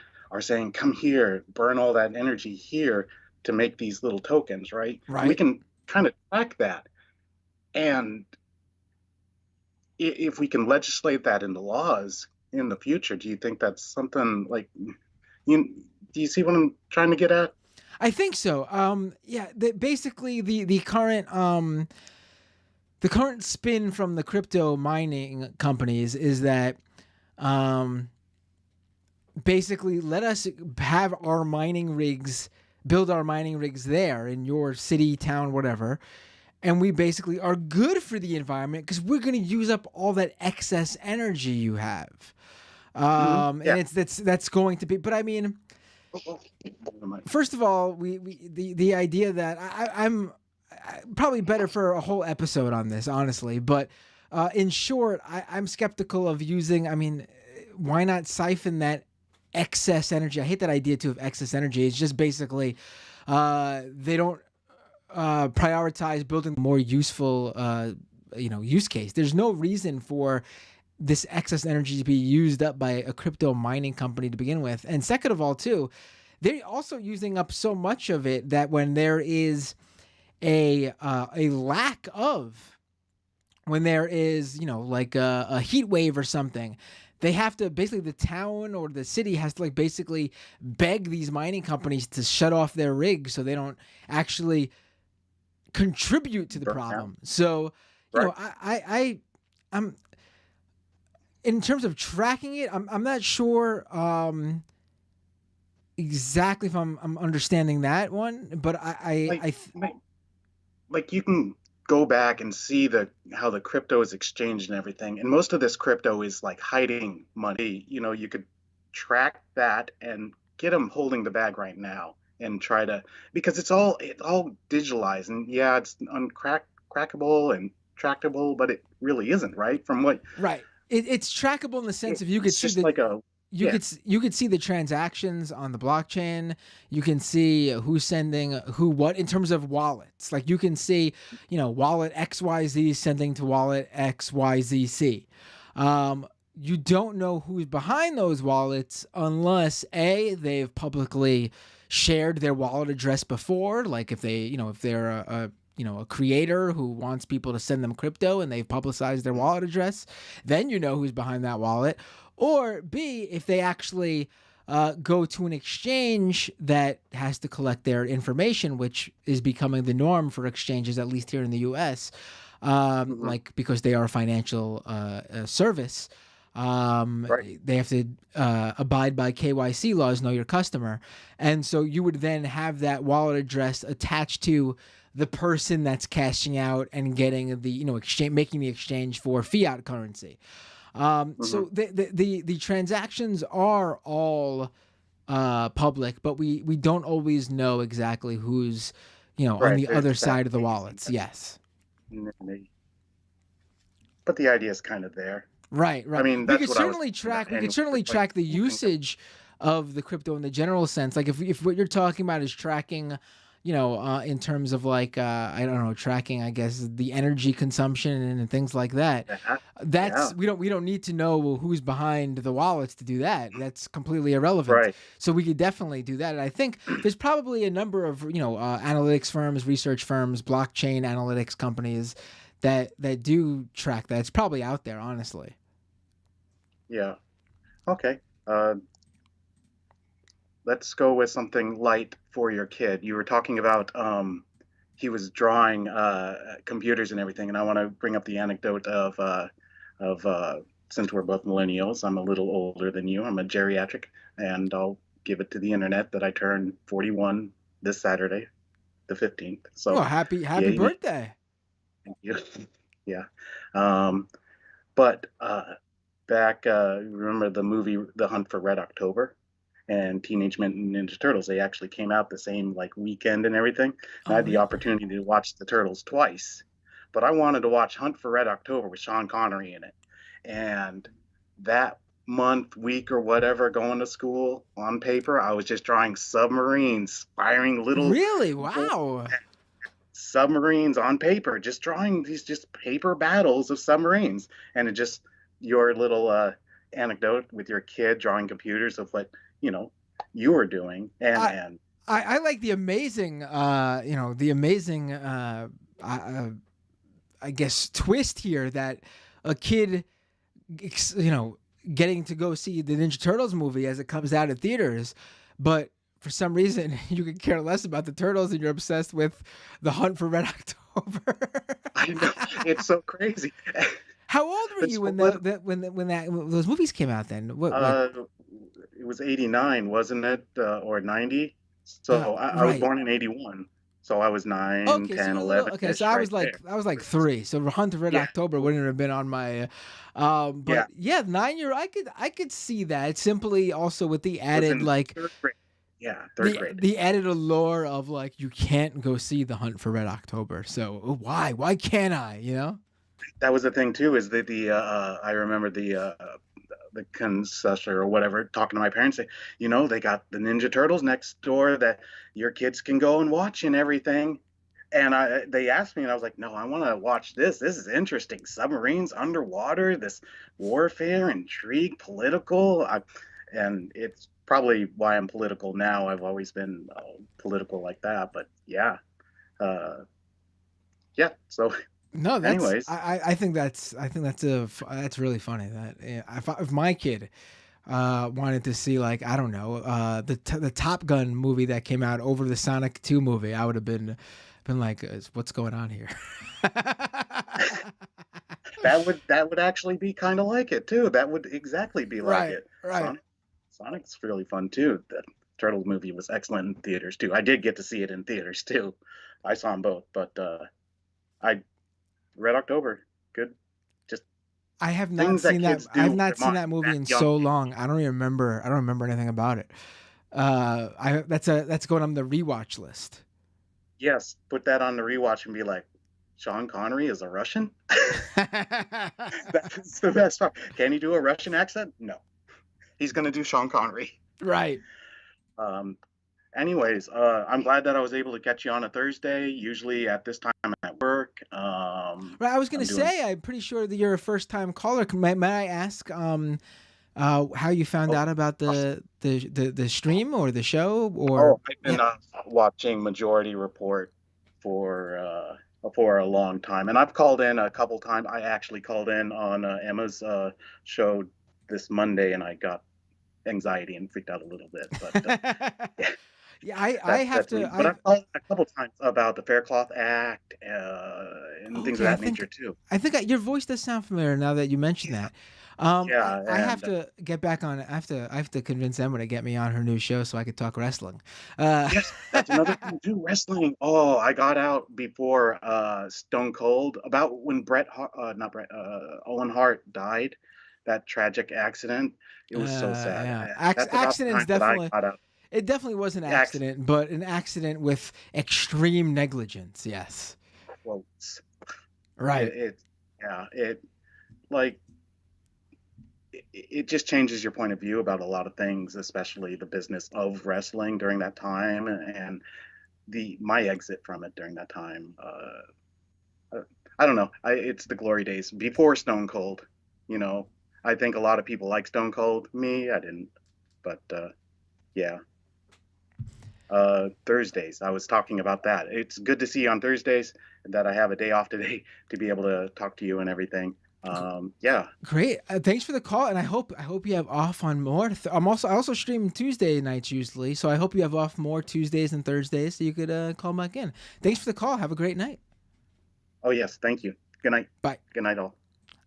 saying, "Come here, burn all that energy here to make these little tokens," right? And we Right. can kind of track that, and if we can legislate that into laws in the future, do you think that's something like you? Do you see what I'm trying to get at? I think so. Yeah. Basically, the current spin from the crypto mining companies is that um, basically let us have our mining rigs, build our mining rigs there in your city, town, whatever, and we basically are good for the environment because we're going to use up all that excess energy you have. And Yeah. that's going to be. But I mean, Oh, never mind. first of all, the idea that probably better for a whole episode on this, honestly. But in short, I'm skeptical of using. I mean, why not siphon that excess energy? I hate that idea too of excess energy. It's just basically they don't prioritize building a more useful, use case. There's no reason for this excess energy to be used up by a crypto mining company to begin with. And second of all, too, they're also using up so much of it that when there is a lack of, when there is, like a heat wave or something, they have to basically, the town or the city has to like basically beg these mining companies to shut off their rigs so they don't actually contribute to the Burn out. problem. So, Right. I'm in terms of tracking it, I'm not sure exactly if I'm understanding that one, but Like you can go back and see how the crypto is exchanged and everything, and most of this crypto is like hiding money. You could track that and get them holding the bag right now and try to, because it's all digitalized, and yeah, it's crackable and tractable, but it really isn't, right? From what right. It's trackable in the sense of you could it's see just like a yeah, you could see the transactions on the blockchain. You can see who's sending who what in terms of wallets. Like you can see, wallet XYZ sending to wallet XYZC. You don't know who's behind those wallets unless they've publicly shared their wallet address before. Like if they're a creator who wants people to send them crypto and they've publicized their wallet address, then you know who's behind that wallet. Or B, if they actually go to an exchange that has to collect their information, which is becoming the norm for exchanges, at least here in the U.S., like because they are a financial service. right. They have to abide by KYC laws, know your customer. And so you would then have that wallet address attached to the person that's cashing out and getting the, exchange, making the exchange for fiat currency. So the transactions are all public, but we don't always know exactly who's, on Right. the There's other that side of the hazy wallets. touch. Yes. But the idea is kind of there. Right. I mean, We that's could what I was certainly thinking about track. We anyway. could certainly It's like track the you can usage of the crypto in the general sense. Like if what you're talking about is tracking, in terms of like I don't know, tracking, I guess, the energy consumption and things like that. yeah, That's yeah, we don't need to know who's behind the wallets to do that. That's completely irrelevant. right. So we could definitely do that. And I think there's probably a number of analytics firms, research firms, blockchain analytics companies that do track that. It's probably out there, honestly. Yeah. Okay. Let's go with something light for your kid. You were talking about he was drawing computers and everything, and I want to bring up the anecdote of since we're both millennials, I'm a little older than you. I'm a geriatric, and I'll give it to the internet that I turn 41 this Saturday, the 15th. So, Well, happy yay me. birthday. Thank you. Yeah. Um, but back, remember the movie The Hunt for Red October and Teenage Mutant Ninja Turtles? They actually came out the same like weekend and everything. And I had the opportunity to watch the Turtles twice, but I wanted to watch Hunt for Red October with Sean Connery in it. And that month, week, or whatever, going to school on paper, I was just drawing submarines, firing little Really? Wow. submarines on paper, just drawing these just paper battles of submarines. And it just your little anecdote with your kid drawing computers of what you were doing, and I like the amazing I guess twist here that a kid getting to go see the Ninja Turtles movie as it comes out at theaters, but for some reason you could care less about the Turtles and you're obsessed with the Hunt for Red October. I know, it's so crazy. How old were you when those movies came out then? It was 89, wasn't it? Or 90? So I was born in 81. So I was 9, okay, 10, so 11. Okay, so I was like 3. So Hunt for Red October wouldn't have been on my but 9-year I could see that simply also with the added like third grade. Yeah, third grade. The added allure of like you can't go see the Hunt for Red October. So why can't I, That was the thing too, is that I remember the concessor or whatever talking to my parents, say, they got the Ninja Turtles next door that your kids can go and watch and everything. And they asked me, and I was like, no, I want to watch this. This is interesting. Submarines underwater, this warfare, intrigue, political. And it's probably why I'm political now. I've always been political like that. But yeah. So no, that's, anyways, I think that's really funny that if my kid wanted to see like I don't know the Top Gun movie that came out over the Sonic 2 movie, I would have been like, what's going on here? that would actually be kind of like it too. That would exactly be like it. Right. Sonic's really fun too. The Turtles movie was excellent in theaters too. I did get to see it in theaters too. I saw them both, but Red October, good. Just I have not seen that. I have not seen that movie in so long. I don't remember anything about it. That's going on the rewatch list. Yes, put that on the rewatch and be like, Sean Connery is a Russian? That's the best part. Can he do a Russian accent? No. He's going to do Sean Connery. Right. Anyways, I'm glad that I was able to catch you on a Thursday. Usually at this time I'm at work. Right, I was going to say, I'm pretty sure that you're a first-time caller. May I ask how you found out about the stream or the show? Or I've been watching Majority Report for a long time, and I've called in a couple times. I actually called in on Emma's show this Monday, and I got anxiety and freaked out a little bit. But I have to. But I've called a couple times about the Faircloth Act and things of that nature too. I think your voice does sound familiar now that you mention that. I have to get back on. I have to convince Emma to get me on her new show so I could talk wrestling. Yes, that's another thing too. Wrestling. Oh, I got out before Stone Cold about when Owen Hart died. That tragic accident. It was so sad. Yeah. Accidents definitely. It definitely was an accident, but an accident with extreme negligence. Yes. Quotes. Right. It just changes your point of view about a lot of things, especially the business of wrestling during that time, and my exit from it during that time. I don't know. It's the glory days before Stone Cold. I think a lot of people like Stone Cold. Me, I didn't. But yeah. Thursdays. I was talking about that. It's good to see you on Thursdays, that I have a day off today to be able to talk to you and everything. Yeah. Great. Thanks for the call, and I hope you have off on more. I also stream Tuesday nights usually, so I hope you have off more Tuesdays and Thursdays, so you could call back in. Thanks for the call. Have a great night. Oh yes, thank you. Good night. Bye. Good night all.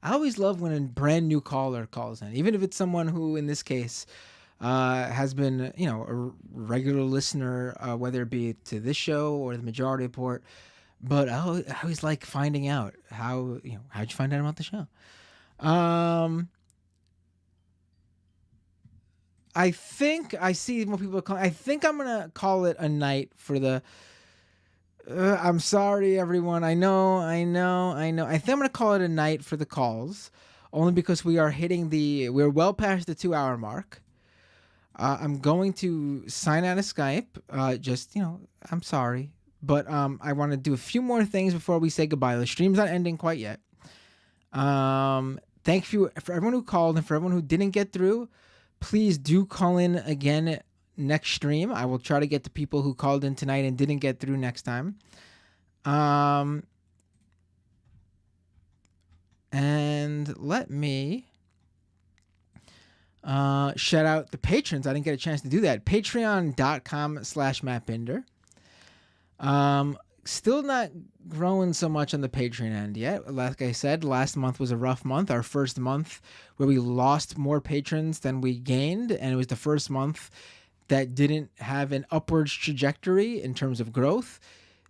I always love when a brand new caller calls in, even if it's someone who, in this case, has been, a regular listener, whether it be to this show or the Majority Report. But I always like finding out how'd you find out about the show? I think I see more people calling. I think I'm gonna call it a night for the. I'm sorry, everyone. I know. I think I'm gonna call it a night for the calls, only because we're well past the 2 hour mark. I'm going to sign out of Skype. I'm sorry, but I want to do a few more things before we say goodbye. The stream's not ending quite yet. Thank you for everyone who called and for everyone who didn't get through. Please do call in again next stream. I will try to get to people who called in tonight and didn't get through next time. And let me shout out the patrons. I didn't get a chance to do that. Patreon.com/MattBinder. Still not growing so much on the Patreon end yet. Like I said, last month was a rough month. Our first month where we lost more patrons than we gained. And it was the first month that didn't have an upwards trajectory in terms of growth.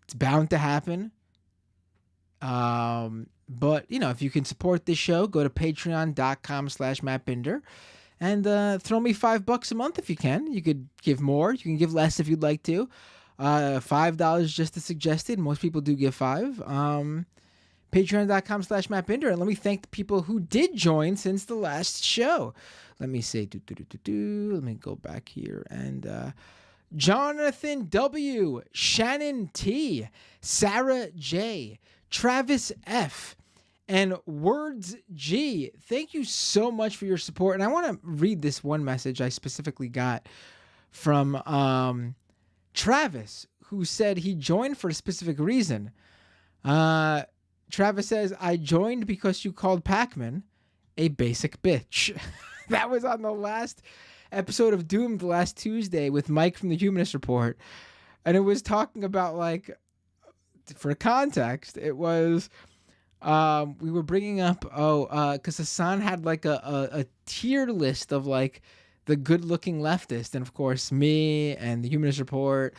It's bound to happen. But, if you can support this show, go to patreon.com/MattBinder and throw me $5 a month if you can. You could give more. You can give less if you'd like to. $5 just as suggested. Most people do give $5. Patreon.com/MattBinder. And let me thank the people who did join since the last show. Let me say, let me go back here. And Jonathan W., Shannon T., Sarah J., Travis F., and Words G. Thank you so much for your support. And I want to read this one message I specifically got from Travis, who said he joined for a specific reason. Travis says, I joined because you called Pac-Man a basic bitch. That was on the last episode of Doomed last Tuesday with Mike from the Humanist Report. And it was talking about, for context, it was, we were bringing up, because Hassan had a tier list of the good-looking leftist, and of course me and the Humanist Report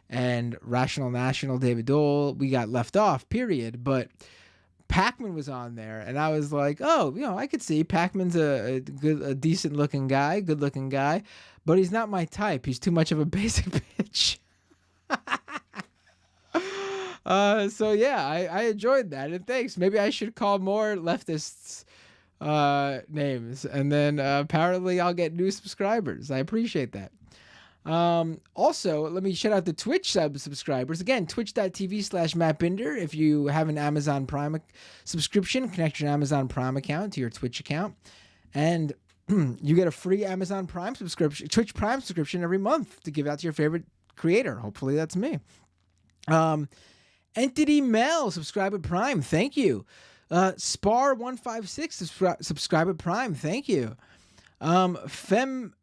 and Rational National David Dole, we got left off, period. But Pac-Man was on there, and I was like, I could see Pac-Man's a decent-looking guy, good-looking guy, but he's not my type. He's too much of a basic bitch. So yeah, I enjoyed that, and thanks. Maybe I should call more leftists names, and then apparently I'll get new subscribers. I appreciate that. Also, let me shout out the Twitch subscribers. Again, twitch.tv/MattBinder. If you have an Amazon Prime subscription, connect your Amazon Prime account to your Twitch account, and you get a free Amazon Prime subscription, Twitch Prime subscription every month to give out to your favorite creator. Hopefully that's me. Entity Mail, subscribe at Prime. Thank you. Spar156, subscribe at Prime. Thank you. Fem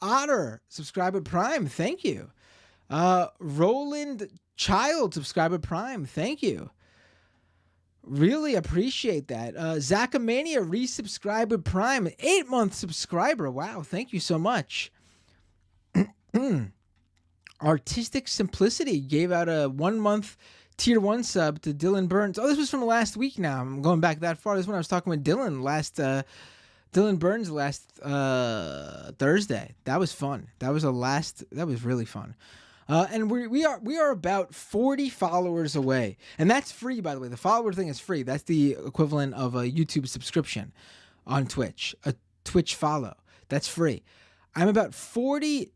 Otter, subscribe at Prime. Thank you. Roland Child, subscribe at Prime. Thank you. Really appreciate that. Zachamania, resubscribe at Prime. 8-month subscriber. Wow. Thank you so much. Artistic Simplicity gave out a 1-month Tier 1 sub to Dylan Burns. Oh, this was from last week now. I'm going back that far. This is when I was talking with Dylan Burns last Thursday. That was fun. That was really fun. And we are about 40 followers away. And that's free, by the way. The follower thing is free. That's the equivalent of a YouTube subscription on Twitch. A Twitch follow. That's free. I'm about 40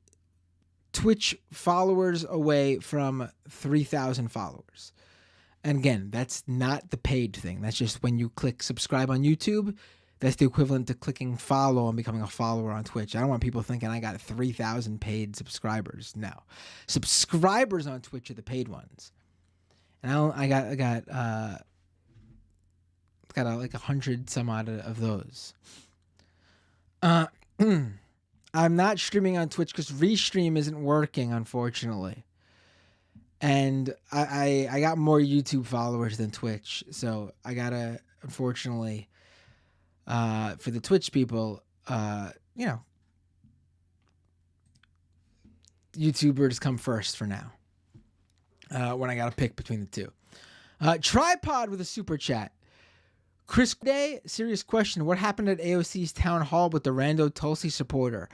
Twitch followers away from 3,000 followers. And again, that's not the paid thing. That's just when you click subscribe on YouTube, that's the equivalent to clicking follow and becoming a follower on Twitch. I don't want people thinking I got 3,000 paid subscribers. No. Subscribers on Twitch are the paid ones. And I got 100 some odd of those. I'm not streaming on Twitch because Restream isn't working, unfortunately. And I got more YouTube followers than Twitch, so I gotta, unfortunately, for the Twitch people, YouTubers come first for now. When I got to pick between the two. Tripod with a super chat. Chris Day, serious question. What happened at AOC's town hall with the Rando Tulsi supporter?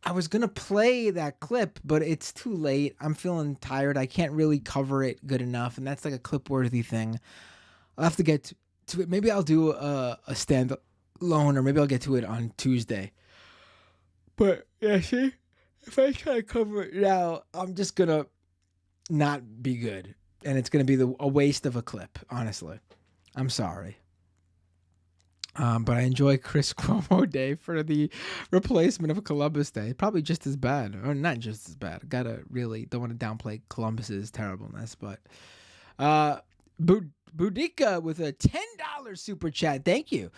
I was going to play that clip, but it's too late. I'm feeling tired. I can't really cover it good enough, and that's like a clip-worthy thing. I'll have to get to it. Maybe I'll do a stand-alone, or maybe I'll get to it on Tuesday. But, yeah, see? If I try to cover it now, I'm just going to not be good. And it's going to be a waste of a clip, honestly. I'm sorry. But I enjoy Chris Cuomo Day for the replacement of Columbus Day. Probably just as bad, or not just as bad. Don't want to downplay Columbus's terribleness, but Boudica with a $10 super chat. Thank you.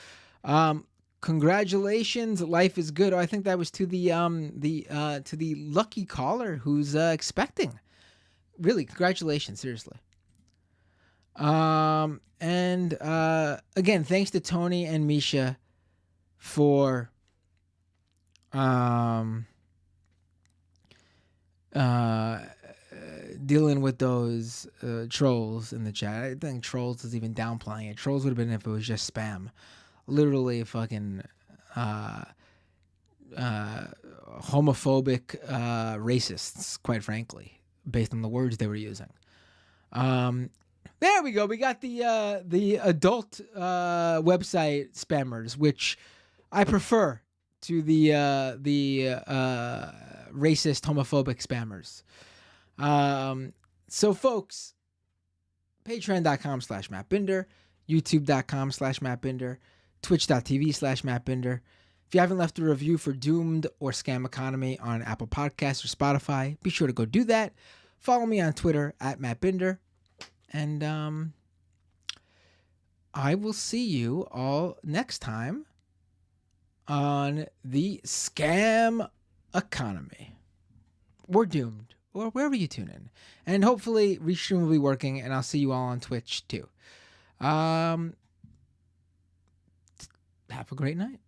Congratulations, life is good. Oh, I think that was to the lucky caller who's expecting. Really, congratulations, seriously. And again, thanks to Tony and Misha for dealing with those trolls in the chat. I think trolls is even downplaying it. Trolls would have been if it was just spam. Literally fucking homophobic racists, quite frankly, based on the words they were using. There we go. We got the adult website spammers, which I prefer to the racist, homophobic spammers. So, folks, patreon.com/MattBinder, youtube.com/MattBinder, twitch.tv/MattBinder. If you haven't left a review for Doomed or Scam Economy on Apple Podcasts or Spotify, be sure to go do that. Follow me on Twitter @MattBinder. And I will see you all next time on the Scam Economy. Or Doomed, or wherever you tune in. And hopefully Restream will be working, and I'll see you all on Twitch too. Have a great night.